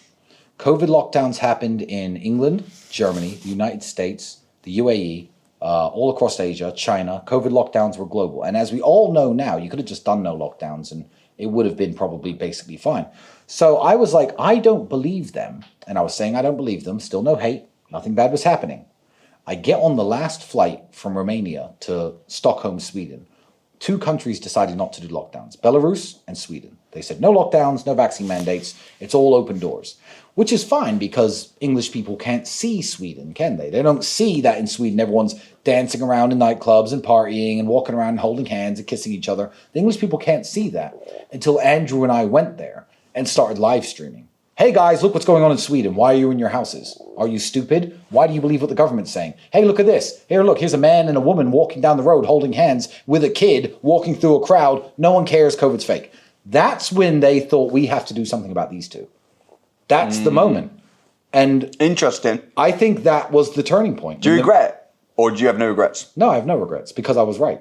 COVID lockdowns happened in England, Germany, the United States, the UAE, all across Asia, China. COVID lockdowns were global. And as we all know now, you could have just done no lockdowns and it would have been probably basically fine. So I was like, I don't believe them. And I was saying I don't believe them. Still no hate. Nothing bad was happening. I get on the last flight from Romania to Stockholm, Sweden. 2 countries decided not to do lockdowns, Belarus and Sweden. They said no lockdowns, no vaccine mandates. It's all open doors, which is fine because English people can't see Sweden, can they? They don't see that in Sweden everyone's dancing around in nightclubs and partying and walking around and holding hands and kissing each other. The English people can't see that until Andrew and I went there and started live streaming. Hey guys, look what's going on in Sweden. Why are you in your houses? Are you stupid? Why do you believe what the government's saying? Hey, look at this. Here, look, here's a man and a woman walking down the road holding hands with a kid walking through a crowd. No one cares. COVID's fake. That's when they thought we have to do something about these two. That's the moment. And interesting. I think that was the turning point. Do you regret or do you have no regrets? No, I have no regrets because I was right.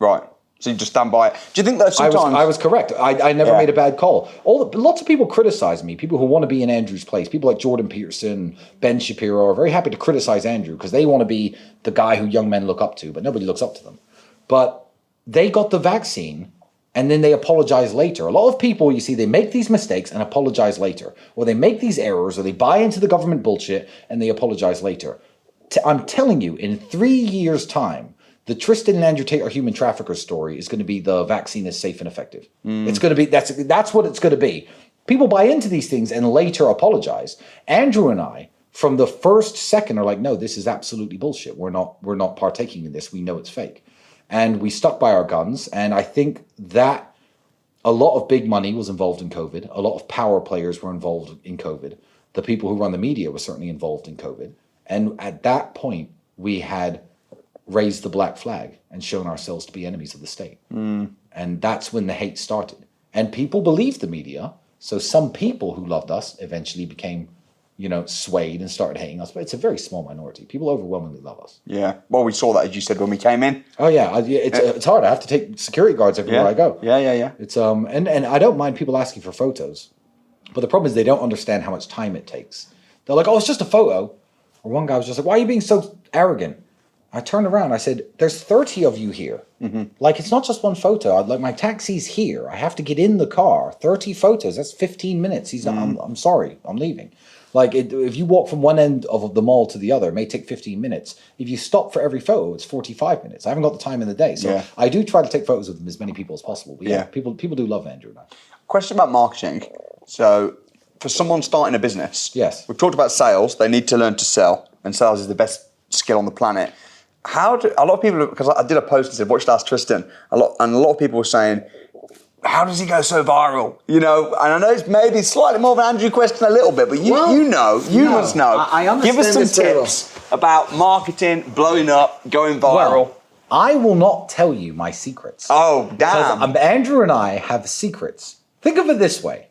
Right. So you just stand by it. Do you think that sometimes... I was correct. I never made a bad call. Lots of people criticize me, people who want to be in Andrew's place. People like Jordan Peterson, Ben Shapiro are very happy to criticize Andrew because they want to be the guy who young men look up to, but nobody looks up to them. But they got the vaccine and then they apologize later. A lot of people, you see, they make these mistakes and apologize later. Or they make these errors or they buy into the government bullshit and they apologize later. I'm telling you, in 3 years' time, the Tristan and Andrew Tate are human traffickers story is going to be the vaccine is safe and effective. It's going to be, that's what it's going to be. People buy into these things and later apologize. Andrew and I, from the first second, are like, no, this is absolutely bullshit. We're not partaking in this. We know it's fake. And we stuck by our guns. And I think that a lot of big money was involved in COVID. A lot of power players were involved in COVID. The people who run the media were certainly involved in COVID. And at that point, we had raised the black flag and shown ourselves to be enemies of the state. And that's when the hate started. And people believed the media. So some people who loved us eventually became, swayed and started hating us. But it's a very small minority. People overwhelmingly love us. Yeah. Well, we saw that, as you said, when we came in. Oh, yeah. It's hard. I have to take security guards everywhere I go. Yeah. It's and I don't mind people asking for photos. But the problem is they don't understand how much time it takes. They're like, oh, it's just a photo. Or one guy was just like, why are you being so arrogant? I turned around, I said, there's 30 of you here. Like, it's not just one photo. Like, my taxi's here. I have to get in the car. 30 photos, that's 15 minutes. He's not, I'm sorry, I'm leaving. Like, if you walk from one end of the mall to the other, it may take 15 minutes. If you stop for every photo, it's 45 minutes. I haven't got the time in the day. So I do try to take photos of as many people as possible. But people do love Andrew and I. Question about marketing. So, for someone starting a business, we've talked about sales. They need to learn to sell, and sales is the best skill on the planet. A lot of people, because I did a post and said, watch Ask Tristan, and a lot of people were saying, how does he go so viral? You know, and I know it's maybe slightly more of an Andrew question a little bit, but you must know. I understand. Give us some this very well. tips about marketing, blowing up, going viral. Well, I will not tell you my secrets. Oh, damn. Because Andrew and I have secrets. Think of it this way.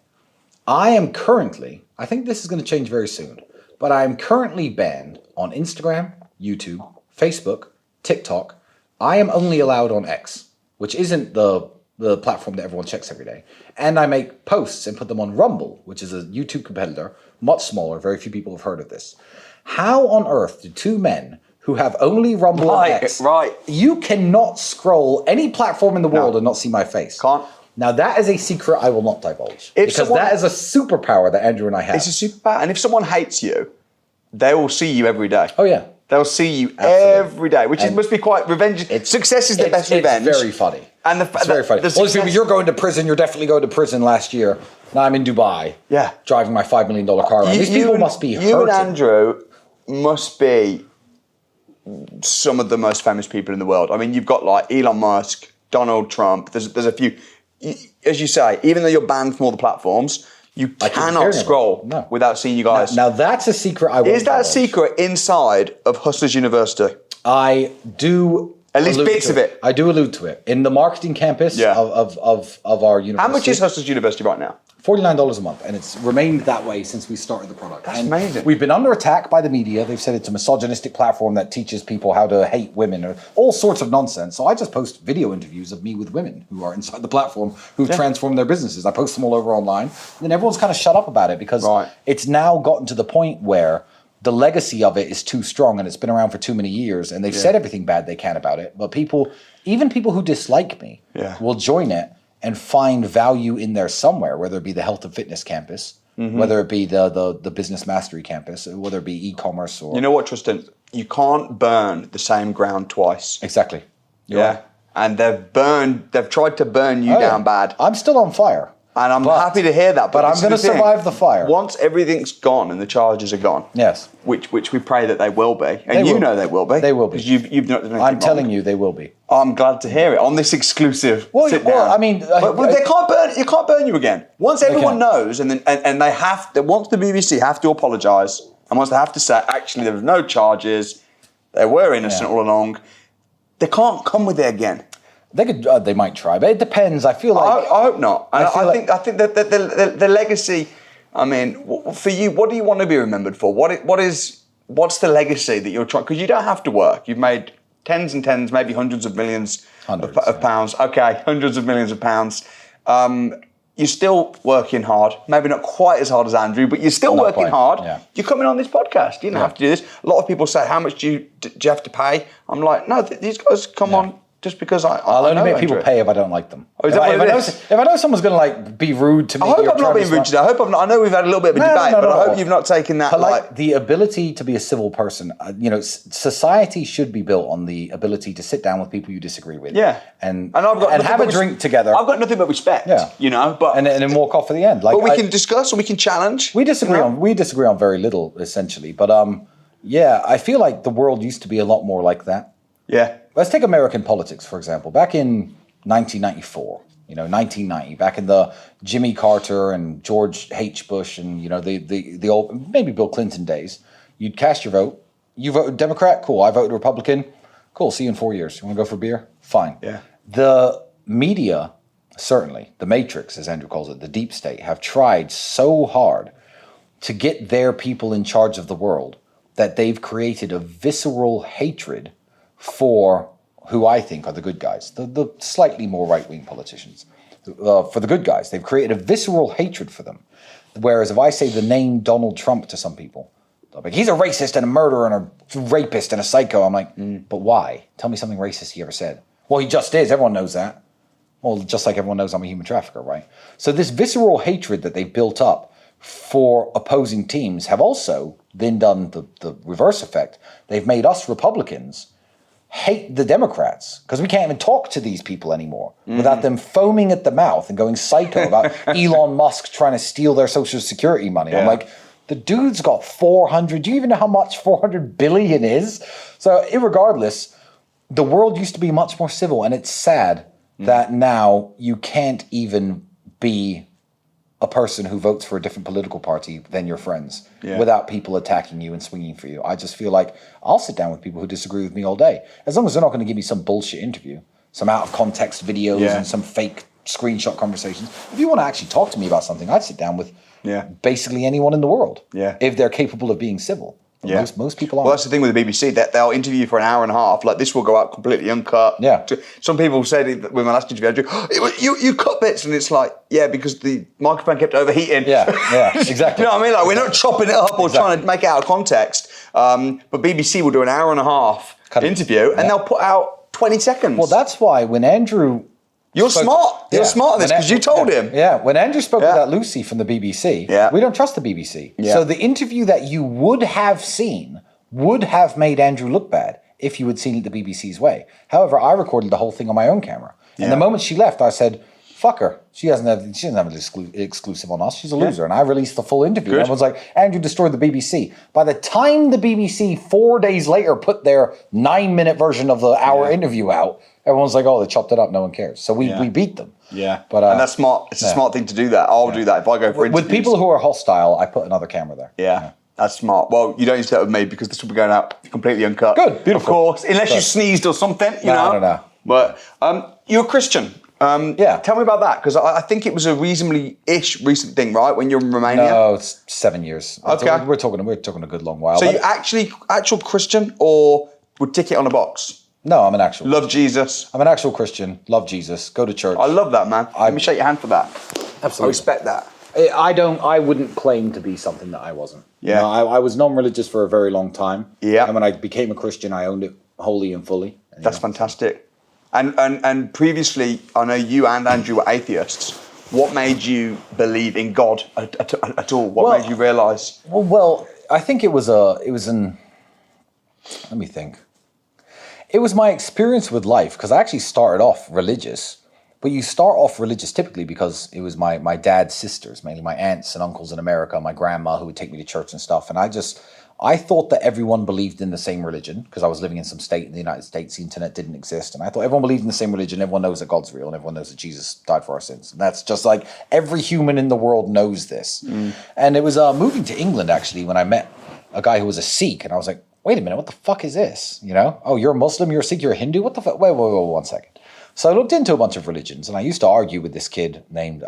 I am currently, I think this is going to change very soon, but I am currently banned on Instagram, YouTube, Facebook, TikTok. I am only allowed on X, which isn't the platform that everyone checks every day. And I make posts and put them on Rumble, which is a YouTube competitor, much smaller. Very few people have heard of this. How on earth do two men who have only Rumble and X, you cannot scroll any platform in the world and not see my face. Can't. Now, that is a secret I will not divulge. Because that is a superpower that Andrew and I have. It's a superpower. And if someone hates you, they will see you every day. Oh, yeah. They'll see you every day, which must be quite revenge. Success is the best revenge. It's very funny. And it's very funny. All these people, you're going to prison, you're definitely going to prison last year. Now I'm in Dubai. Yeah. Driving my $5 million car around. These people must be hurting. You and Andrew must be some of the most famous people in the world. I mean, you've got like Elon Musk, Donald Trump. There's a few. As you say, even though you're banned from all the platforms, you cannot scroll without seeing you guys. Now that's a secret I won't Is that a secret inside of Hustlers University? I do. At least bits of it. I do allude to it. In the marketing campus of our university. How much is Hustlers University right now? $49 a month, and it's remained that way since we started the product. That's amazing. We've been under attack by the media. They've said it's a misogynistic platform that teaches people how to hate women or all sorts of nonsense. So I just post video interviews of me with women who are inside the platform who've transformed their businesses. I post them all over online, and then everyone's kind of shut up about it because it's now gotten to the point where the legacy of it is too strong and it's been around for too many years, and they've said everything bad they can about it. But people, even people who dislike me, will join it and find value in there somewhere, whether it be the health and fitness campus, whether it be the business mastery campus, whether it be e-commerce or... You know what, Tristan? You can't burn the same ground twice. Exactly. And they've tried to burn you down bad. I'm still on fire. And I'm happy to hear that. But I'm going to survive the fire. Once everything's gone and the charges are gone. Yes. Which we pray that they will be. And you know they will be. They will be. Because you've not done anything I'm telling you, they will be. I'm glad to hear it on this exclusive sit down. I mean... But they can't burn, you can't burn you again. Once everyone knows and they have... Once the BBC have to apologise and once they have to say, actually, there was no charges, they were innocent all along, they can't come with it again. They could. They might try, but it depends. I feel like I hope not. And I think that the legacy. I mean, for you, what do you want to be remembered for? What's the legacy that you're trying? Because you don't have to work. You've made tens and tens, maybe hundreds of millions of pounds. Okay, hundreds of millions of pounds. You're still working hard. Maybe not quite as hard as Andrew, but you're still working hard. Yeah. You're coming on this podcast. You didn't have to do this. A lot of people say, "How much do you have to pay?" I'm like, no, these guys come on. Just because I'll only make people pay if I don't like them. Oh, if I know someone's going to like be rude to me. I hope I'm not being rude today. I hope I'm not. I know we've had a little bit of a debate, but I hope you've not taken that. Like the ability to be a civil person. Society should be built on the ability to sit down with people you disagree with. Yeah, and have a drink together. I've got nothing but respect. Yeah, but and then walk off at the end. But we can discuss and we can challenge. We disagree on very little essentially, but I feel like the world used to be a lot more like that. Yeah. Let's take American politics, for example. Back in 1994, 1990, back in the Jimmy Carter and George H. Bush and, the old, maybe Bill Clinton days, you'd cast your vote. You voted Democrat? Cool. I voted Republican? Cool. See you in 4 years. You want to go for a beer? Fine. Yeah. The media, certainly, the Matrix, as Andrew calls it, the deep state, have tried so hard to get their people in charge of the world that they've created a visceral hatred for who I think are the good guys, the slightly more right-wing politicians. For the good guys, they've created a visceral hatred for them. Whereas if I say the name Donald Trump to some people, they'll be like, he's a racist and a murderer and a rapist and a psycho. I'm like, but why? Tell me something racist he ever said. Well, he just is. Everyone knows that. Well, just like everyone knows I'm a human trafficker, right? So this visceral hatred that they've built up for opposing teams have also then done the reverse effect. They've made us Republicans hate the Democrats because we can't even talk to these people anymore without them foaming at the mouth and going psycho about Elon Musk trying to steal their Social Security money. Yeah. I'm like, the dude's got 400. Do you even know how much 400 billion is? So irregardless, the world used to be much more civil, and it's sad that now you can't even be a person who votes for a different political party than your friends without people attacking you and swinging for you. I just feel like I'll sit down with people who disagree with me all day. As long as they're not going to give me some bullshit interview, some out of context videos and some fake screenshot conversations. If you want to actually talk to me about something, I'd sit down with basically anyone in the world. If they're capable of being civil. Most people aren't. Well, that's the thing with the BBC, that they'll interview you for an hour and a half. Like, this will go out completely uncut. Some people said that with my last interview, you cut bits, and it's like, because the microphone kept overheating. Exactly. You know what I mean? Like, we're not chopping it up or trying to make it out of context. But BBC will do an hour and a half interview, and they'll put out 20 seconds. Well, that's why when Andrew... You're smart. You're smart at this because you told him. When Andrew spoke with that Lucy from the BBC, we don't trust the BBC. So the interview that you would have seen would have made Andrew look bad if you had seen it the BBC's way. However, I recorded the whole thing on my own camera. And the moment she left, I said, fuck her. She doesn't have an exclusive on us. She's a loser. And I released the full interview. And everyone's like, Andrew destroyed the BBC. By the time the BBC 4 days later put their 9-minute version of the hour interview out, everyone's like, oh, they chopped it up. No one cares. So we beat them. But and that's smart. It's a smart thing to do that. I'll do that if I go for interviews. With people who are hostile, I put another camera there. That's smart. Well, you don't use that with me because this will be going out completely uncut. Good, beautiful. Of course, unless you sneezed or something, you know. I don't know. But you're a Christian. Tell me about that, because I think it was a reasonably-ish recent thing, right? When you're in Romania. No, it's 7 years. Okay, we're talking a good long while. So you actual Christian, or would tick it on a box? No, I'm an actual. Love Jesus. I'm an actual Christian. Love Jesus. Go to church. I love that, man. Let me shake your hand for that. Absolutely, I respect that. I wouldn't claim to be something that I wasn't. Yeah. You know, I was non-religious for a very long time. Yeah. And when I became a Christian, I owned it wholly and fully. That's fantastic. And previously, I know you and Andrew were atheists. What made you believe in God at all? What made you realise? Well, I think it was let me think. It was my experience with life, because I actually started off religious. But you start off religious typically because it was my dad's sisters, mainly my aunts and uncles in America, my grandma who would take me to church and stuff. And I thought that everyone believed in the same religion, because I was living in some state in the United States, the internet didn't exist. And I thought everyone believed in the same religion, everyone knows that God's real, and everyone knows that Jesus died for our sins. And that's just like, every human in the world knows this. And it was moving to England, actually, when I met a guy who was a Sikh, and I was like, wait a minute, what the fuck is this? You know? Oh, you're a Muslim, you're a Sikh, you're a Hindu? What the fuck? Wait, 1 second. So I looked into a bunch of religions, and I used to argue with this kid named,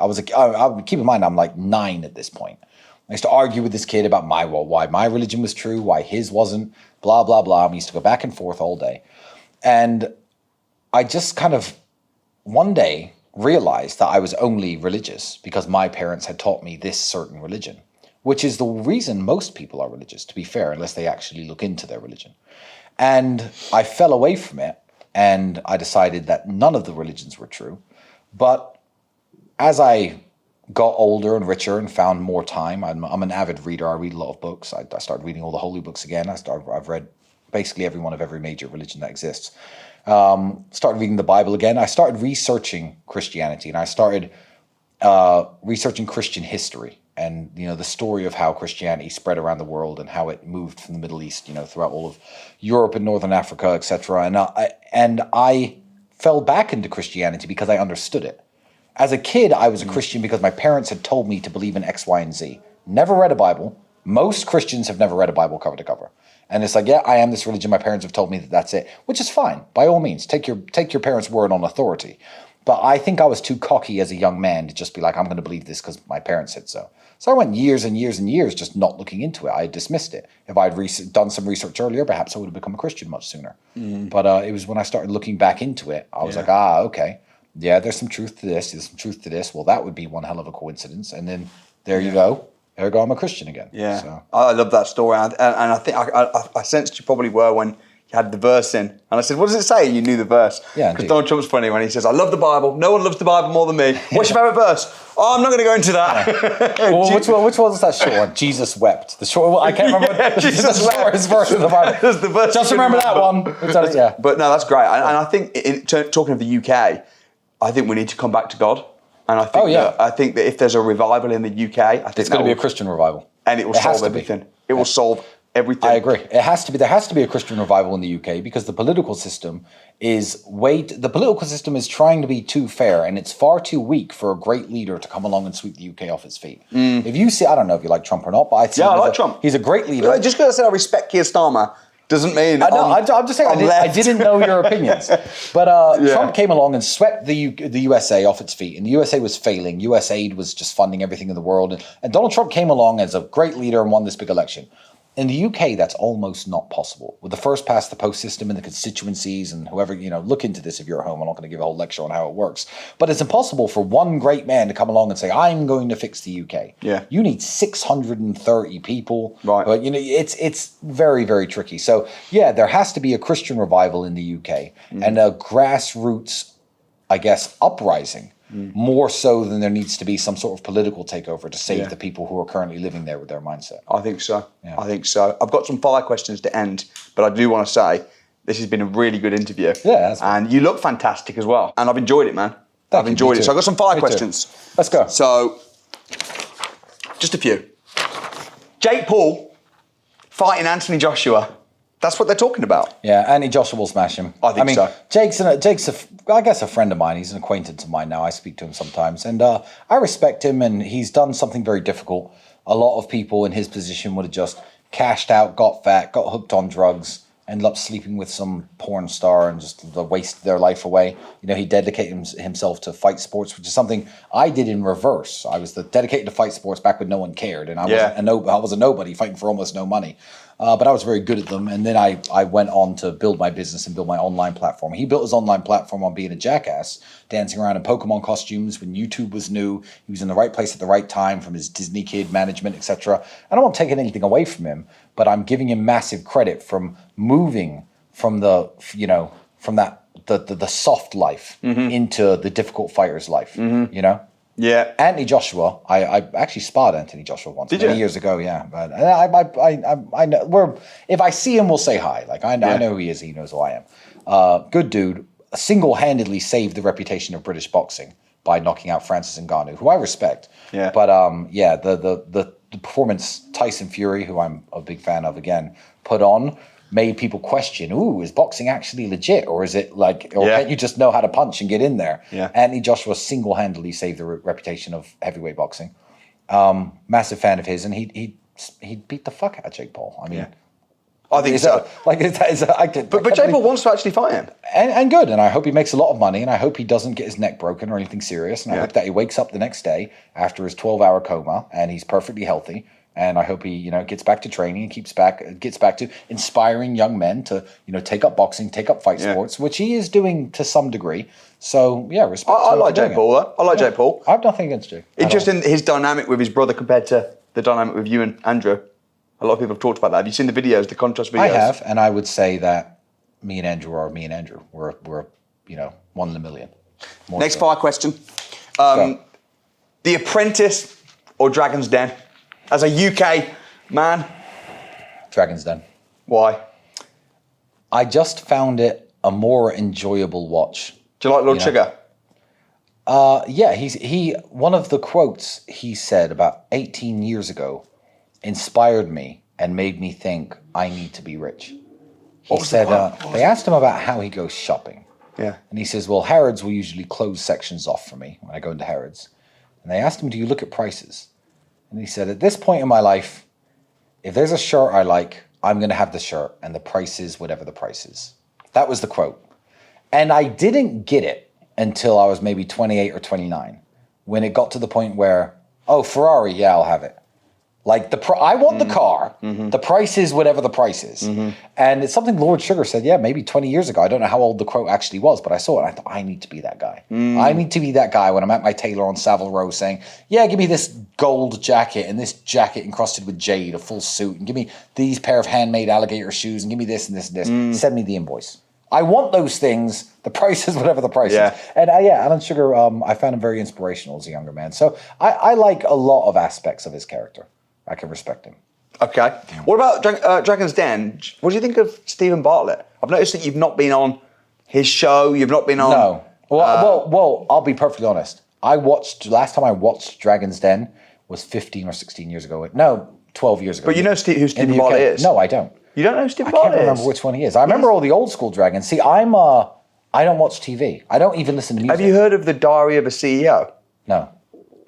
keep in mind, I'm like 9 at this point. I used to argue with this kid about why my religion was true, why his wasn't, blah, blah, blah. We used to go back and forth all day. And I just kind of, one day, realized that I was only religious because my parents had taught me this certain religion, which is the reason most people are religious, to be fair, unless they actually look into their religion. And I fell away from it, and I decided that none of the religions were true. But as I got older and richer and found more time, I'm an avid reader. I read a lot of books. I started reading all the holy books again. I've read basically every one of every major religion that exists. Started reading the Bible again. I started researching Christianity, and I started researching Christian history, and the story of how Christianity spread around the world and how it moved from the Middle East, throughout all of Europe and Northern Africa, etc. And I fell back into Christianity because I understood it. As a kid, I was a Christian because my parents had told me to believe in X, Y, and Z. Never read a Bible. Most Christians have never read a Bible cover to cover. And it's like, yeah, I am this religion. My parents have told me that that's it, which is fine. By all means, take your parents' word on authority. But I think I was too cocky as a young man to just be like, I'm going to believe this because my parents said so. So I went years and years and years just not looking into it. I dismissed it. If I had done some research earlier, perhaps I would have become a Christian much sooner. But it was when I started looking back into it, I was like, okay. Yeah, there's some truth to this. There's some truth to this. Well, that would be one hell of a coincidence. And then there you go. There you go. I'm a Christian again. Yeah, so. I love that story. And I think I sensed you probably were when you had the verse in. And I said, what does it say? And you knew the verse. Yeah, because Donald Trump's funny when he says, I love the Bible. No one loves the Bible more than me. What's your favourite verse? Oh, I'm not going to go into that. Yeah. Well, which one was that short one? Jesus wept. The short one, I can't remember. Jesus the shortest verse of the Bible. The verse just remember that one. Yeah. But no, that's great. And I think, talking of the UK, I think we need to come back to God. And I think that if there's a revival in the UK, I think it's going to be a Christian revival. And it will solve everything. It will solve everything. I agree. There has to be a Christian revival in the UK because the political system is trying to be too fair, and it's far too weak for a great leader to come along and sweep the UK off its feet. If you see, I don't know if you like Trump or not, but I like Trump. He's a great leader. Just because I said I respect Keir Starmer doesn't mean I'm just saying I didn't know your opinions, but Trump came along and swept the USA off its feet, and the USA was failing. US aid was just funding everything in the world, and Donald Trump came along as a great leader and won this big election. In the UK, that's almost not possible. With the first past the post system and the constituencies and whoever, look into this if you're at home. I'm not going to give a whole lecture on how it works. But it's impossible for one great man to come along and say, I'm going to fix the UK. Yeah. You need 630 people. Right. But, it's very, very tricky. So, yeah, there has to be a Christian revival in the UK and a grassroots, I guess, uprising. More so than there needs to be some sort of political takeover to save the people who are currently living there with their mindset. I think so. Yeah. I think so. I've got some fire questions to end, but I do want to say this has been a really good interview. Yeah, and you look fantastic as well. And I've enjoyed it, man. I've enjoyed it. So I've got some fire questions. Let's go. So, just a few. Jake Paul fighting Anthony Joshua. That's what they're talking about. Yeah, Anthony Joshua will smash him. I think so. Jake's I guess a friend of mine. He's an acquaintance of mine now. I speak to him sometimes. And I respect him, and he's done something very difficult. A lot of people in his position would have just cashed out, got fat, got hooked on drugs, ended up sleeping with some porn star and just wasted their life away. He dedicated himself to fight sports, which is something I did in reverse. I was dedicated to fight sports back when no one cared, and I was a nobody fighting for almost no money. But I was very good at them, and then I went on to build my business and build my online platform. He built his online platform on being a jackass, dancing around in Pokemon costumes when YouTube was new. He was in the right place at the right time from his Disney Kid management, etc. I don't want to take anything away from him, but I'm giving him massive credit from moving from the soft life into the difficult fighter's life. Yeah. Anthony Joshua, I actually sparred Anthony Joshua once many years ago. Yeah, but I know if I see him, we'll say hi. Like I know who he is. He knows who I am. Good dude. Single-handedly saved the reputation of British boxing by knocking out Francis Ngannou, who I respect. Yeah. But the performance Tyson Fury, who I'm a big fan of, again put on, made people question, is boxing actually legit? Or is it can't you just know how to punch and get in there? Yeah. Anthony Joshua single-handedly saved the reputation of heavyweight boxing. Massive fan of his, and he beat the fuck out of Jake Paul. I mean, I think so. But Jake Paul wants to actually fight him. And good, and I hope he makes a lot of money, and I hope he doesn't get his neck broken or anything serious, and I hope that he wakes up the next day after his 12-hour coma, and he's perfectly healthy. And I hope he, gets back to training and gets back to inspiring young men to, take up boxing, take up fight sports, which he is doing to some degree. So yeah, respect. I like Jake Paul. Though. I like Jake Paul. I have nothing against Jake. Interesting his dynamic with his brother compared to the dynamic with you and Andrew. A lot of people have talked about that. Have you seen the videos, the contrast videos? I have, and I would say that me and Andrew are me and Andrew. We're one in a million. Next fire question: The Apprentice or Dragon's Den? As a UK man, Dragon's Den. Why? I just found it a more enjoyable watch. Do you like Lord Sugar? Yeah, he one of the quotes he said about 18 years ago inspired me and made me think I need to be rich. He said they asked him about how he goes shopping. Yeah. And he says, well, Harrods will usually close sections off for me when I go into Harrods. And they asked him, do you look at prices? And he said, at this point in my life, if there's a shirt I like, I'm going to have the shirt, and the price is whatever the price is. That was the quote. And I didn't get it until I was maybe 28 or 29, when it got to the point where, Ferrari, yeah, I'll have it. Like, I want the car. Mm-hmm. The price is whatever the price is. Mm-hmm. And it's something Lord Sugar said, maybe 20 years ago. I don't know how old the quote actually was, but I saw it and I thought, I need to be that guy. I need to be that guy when I'm at my tailor on Savile Row saying, give me this gold jacket and this jacket encrusted with jade, a full suit, and give me these pair of handmade alligator shoes, and give me this and this and this. Send me the invoice. I want those things. The price is whatever the price is. And Alan Sugar, I found him very inspirational as a younger man. So I like a lot of aspects of his character. I can respect him. Okay. What about Dragon's Den? What do you think of Stephen Bartlett? I've noticed that you've not been on his show. You've not been on... No. Well, I'll be perfectly honest. Last time I watched Dragon's Den was 15 or 16 years ago. No, 12 years ago. But you know who Stephen Bartlett is? No, I don't. You don't know who Stephen I can't Bartlett is? remember which one he is. I remember all the old school dragons. See, I don't watch TV. I don't even listen to music. Have you heard of The Diary of a CEO? No.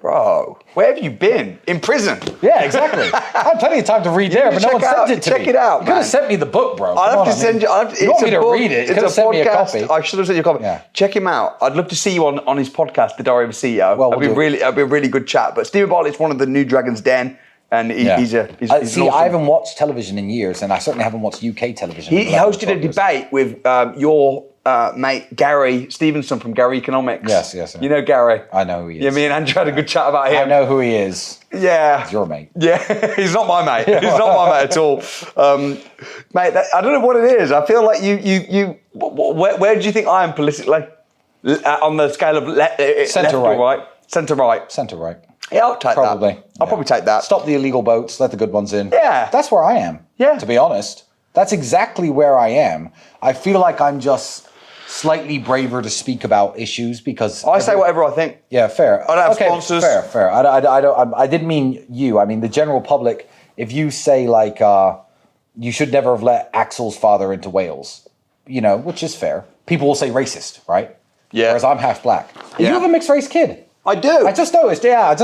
Bro, where have you been? In prison. Yeah, exactly. I had plenty of time to read there, but no one sent it to me. Check it out, You could man. have sent me the book, bro. I'd have to send you. You want me to read it? You could have sent me a copy. I should have sent you a copy. Yeah. Check him out. I'd love to see you on his podcast, The Diary of a CEO. Well, that'd be a really good chat. But Stephen Bartlett's one of the new Dragon's Den, and he's an awesome. I haven't watched television in years, and I certainly haven't watched UK television. He hosted a debate with your mate Gary Stevenson from Gary Economics. Yes. You know Gary. I know who he is. Yeah, me and Andrew had a good chat about him. I know who he is. Yeah. He's your mate. Yeah, he's not my mate. He's not my mate at all. Mate, I don't know what it is. I feel like where do you think I am politically? On the scale of Centre left or right. Centre right. Centre right. Yeah, I'll take Probably. that. I'll probably take that. Stop the illegal boats, let the good ones in. Yeah. That's where I am. Yeah. To be honest. That's exactly where I am. I feel like I'm just slightly braver to speak about issues because I say whatever I think. Yeah, fair. I don't have sponsors. Fair. I didn't mean you. I mean the general public. If you say like you should never have let Axel's father into Wales, which is fair. People will say racist, right? Yeah. Whereas I'm half black. Yeah. You have a mixed race kid. I do. I just noticed. Yeah.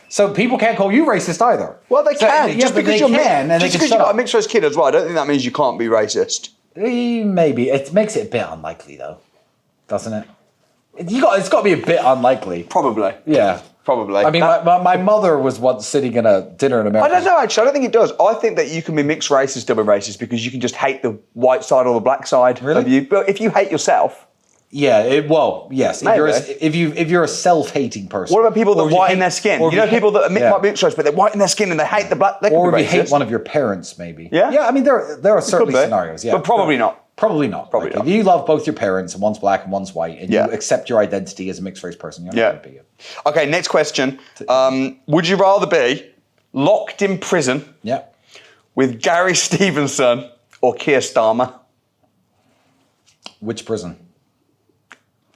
So people can't call you racist either. Well, they can. Just because you're just because you've got a mixed race kid as well, I don't think that means you can't be racist. Maybe it makes it a bit unlikely, though, doesn't it? It's got to be a bit unlikely. Probably. Yeah, probably. I mean, my mother was once sitting in a dinner in America. I don't know. Actually, I don't think it does. I think that you can be mixed race and still be racist because you can just hate the white side or the black side of you. But if you hate yourself. Yeah, yes. If you're a self-hating person. What about people that whiten their skin? People that might be mixed race, but they whiten their skin and they hate the black. They or can be if you racist. hate one of your parents, maybe. Yeah. Yeah. I mean, there are certainly scenarios. Yeah, but probably not. Probably not. Probably not. If you love both your parents and one's black and one's white, and you accept your identity as a mixed race person, you're not going to be it. Okay. Next question. Would you rather be locked in prison? Yeah. With Gary Stevenson or Keir Starmer? Which prison?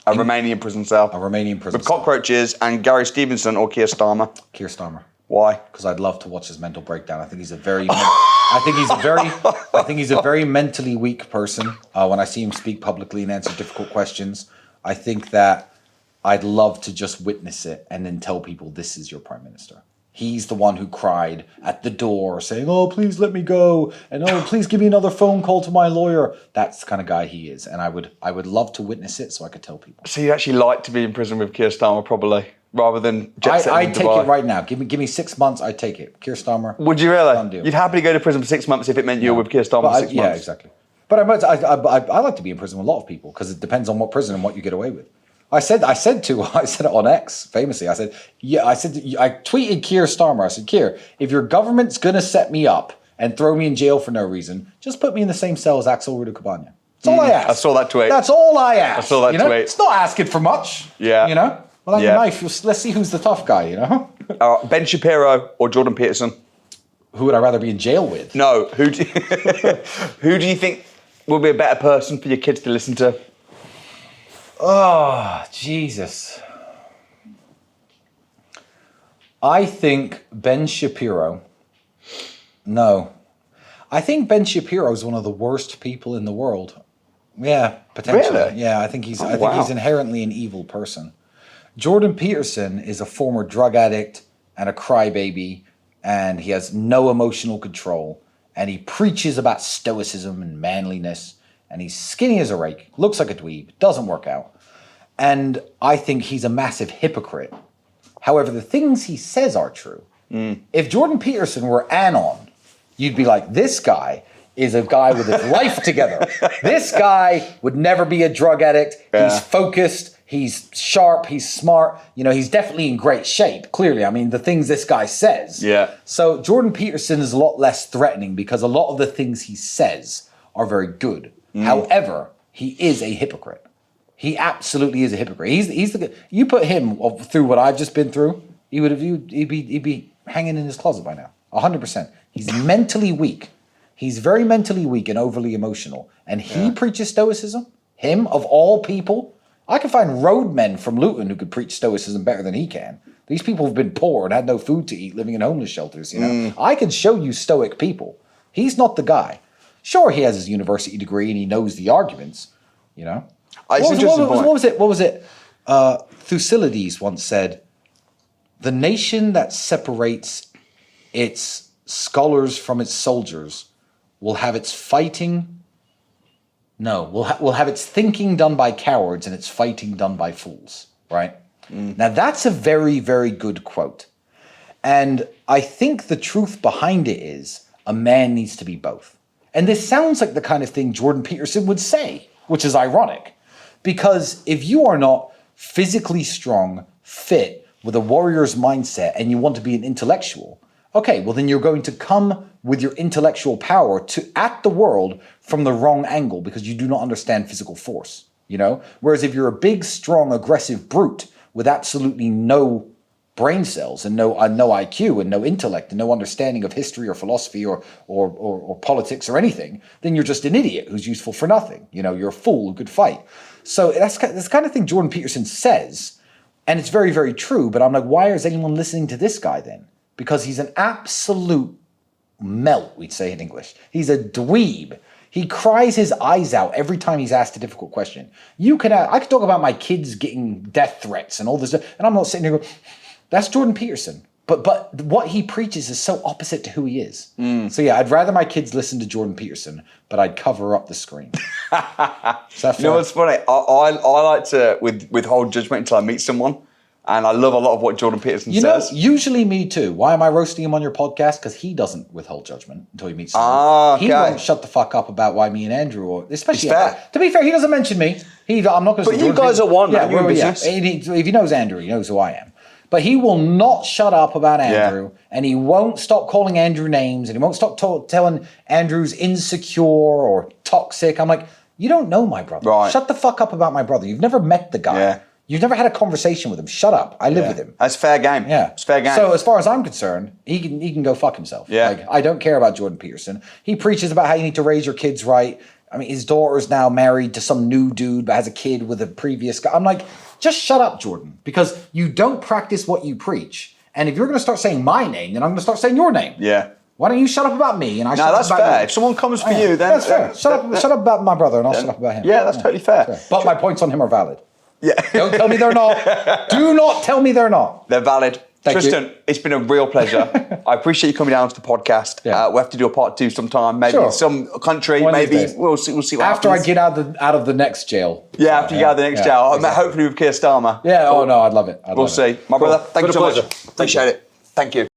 A Romanian prison cell. A Romanian prison with cockroaches and Gary Stevenson or Keir Starmer? Keir Starmer. Why? Because I'd love to watch his mental breakdown. I think he's a very, I think he's a very mentally weak person. When I see him speak publicly and answer difficult questions, I think that I'd love to just witness it and then tell people this is your prime minister. He's the one who cried at the door saying, "Oh, please let me go," and "Oh, please give me another phone call to my lawyer." That's the kind of guy he is, and I would love to witness it so I could tell people. So you'd actually like to be in prison with Keir Starmer, probably, rather than jet setting I'd in take Dubai. it right now. Give me 6 months. I'd take it. Keir Starmer. Would you really? Done deal. You'd happily go to prison for 6 months if it meant you were with Keir Starmer for 6 months. Yeah, exactly. But I like to be in prison with a lot of people because it depends on what prison and what you get away with. I said it on X famously. I tweeted Keir Starmer. I said, Keir, if your government's gonna set me up and throw me in jail for no reason, just put me in the same cell as Axel Rudakabanya. That's all I ask. I saw that tweet. That's all I ask. I saw that tweet. It's not asking for much. Yeah. Well, that's a knife. Let's see who's the tough guy. Ben Shapiro or Jordan Peterson? Who would I rather be in jail with? No. Who do you think will be a better person for your kids to listen to? Oh, Jesus. I think Ben Shapiro. No. I think Ben Shapiro is one of the worst people in the world. Yeah, potentially. Really? Yeah, I think he's inherently an evil person. Jordan Peterson is a former drug addict and a crybaby, and he has no emotional control, and he preaches about stoicism and manliness, and he's skinny as a rake, looks like a dweeb, doesn't work out. And I think he's a massive hypocrite. However, the things he says are true. If Jordan Peterson were Anon, you'd be like, this guy is a guy with his life together. This guy would never be a drug addict. Yeah. He's focused. He's sharp. He's smart. He's definitely in great shape, clearly. I mean, the things this guy says. Yeah. So Jordan Peterson is a lot less threatening because a lot of the things he says are very good. However, he is a hypocrite. He absolutely is a hypocrite. He's the you put him through what I've just been through, he'd be hanging in his closet by now. 100%. He's mentally weak. He's very mentally weak and overly emotional. And he preaches stoicism. Him, of all people. I can find roadmen from Luton who could preach stoicism better than he can. These people have been poor and had no food to eat, living in homeless shelters. I can show you stoic people. He's not the guy. Sure, he has his university degree and he knows the arguments. What was it? Thucydides once said, "The nation that separates its scholars from its soldiers will have its fighting. No, will have its thinking done by cowards and its fighting done by fools." Right? Now that's a very, very good quote. And I think the truth behind it is a man needs to be both. And this sounds like the kind of thing Jordan Peterson would say, which is ironic. Because if you are not physically strong, fit, with a warrior's mindset, and you want to be an intellectual, okay, well then you're going to come with your intellectual power at the world from the wrong angle because you do not understand physical force, Whereas if you're a big, strong, aggressive brute with absolutely no brain cells and no IQ and no intellect and no understanding of history or philosophy or politics or anything, then you're just an idiot who's useful for nothing. You're a fool who could fight. So that's the kind of thing Jordan Peterson says, and it's very, very true, but I'm like, why is anyone listening to this guy then? Because he's an absolute melt, we'd say in English. He's a dweeb. He cries his eyes out every time he's asked a difficult question. I could talk about my kids getting death threats and all this stuff, and I'm not sitting here going, that's Jordan Peterson. But what he preaches is so opposite to who he is. So yeah, I'd rather my kids listen to Jordan Peterson, but I'd cover up the screen. Is that fair? You know what's funny? I like to withhold judgment until I meet someone. And I love a lot of what Jordan Peterson says. Usually me too. Why am I roasting him on your podcast? Because he doesn't withhold judgment until he meets someone. Okay. He won't shut the fuck up about why me and Andrew, especially. To be fair, he doesn't mention me. I'm not going to. But you guys are one. Yeah, you're in business. If he knows Andrew, he knows who I am. But he will not shut up about Andrew, and he won't stop calling Andrew names, and he won't stop telling Andrew's insecure or toxic. I'm like, you don't know my brother. Right. Shut the fuck up about my brother. You've never met the guy. Yeah. You've never had a conversation with him. Shut up. I live with him. That's fair game. Yeah. It's fair game. So as far as I'm concerned, he can go fuck himself. Yeah. I don't care about Jordan Peterson. He preaches about how you need to raise your kids right. I mean, his daughter's now married to some new dude but has a kid with a previous guy. I'm like, just shut up, Jordan, because you don't practice what you preach. And if you're going to start saying my name, then I'm going to start saying your name. Yeah. Why don't you shut up about me and I shut up that's about fair. you? If someone comes for you, then that's fair. Shut up about my brother and I'll shut up about him. Yeah, that's totally fair. But my points on him are valid. Yeah. Don't tell me they're not. Do not tell me they're not. They're valid. Thank Tristan, you. It's been a real pleasure. I appreciate you coming down to the podcast. Yeah. We'll have to do a part 2 sometime. Maybe Sure. in some country. One of Maybe these days. we'll see what After happens. I get out of the next jail. Yeah, after you get out of the next jail. exactly. Hopefully with Keir Starmer. Yeah, oh no, I'd love it. We'll see. My brother, thank you so much. pleasure. Appreciate it. Thank you.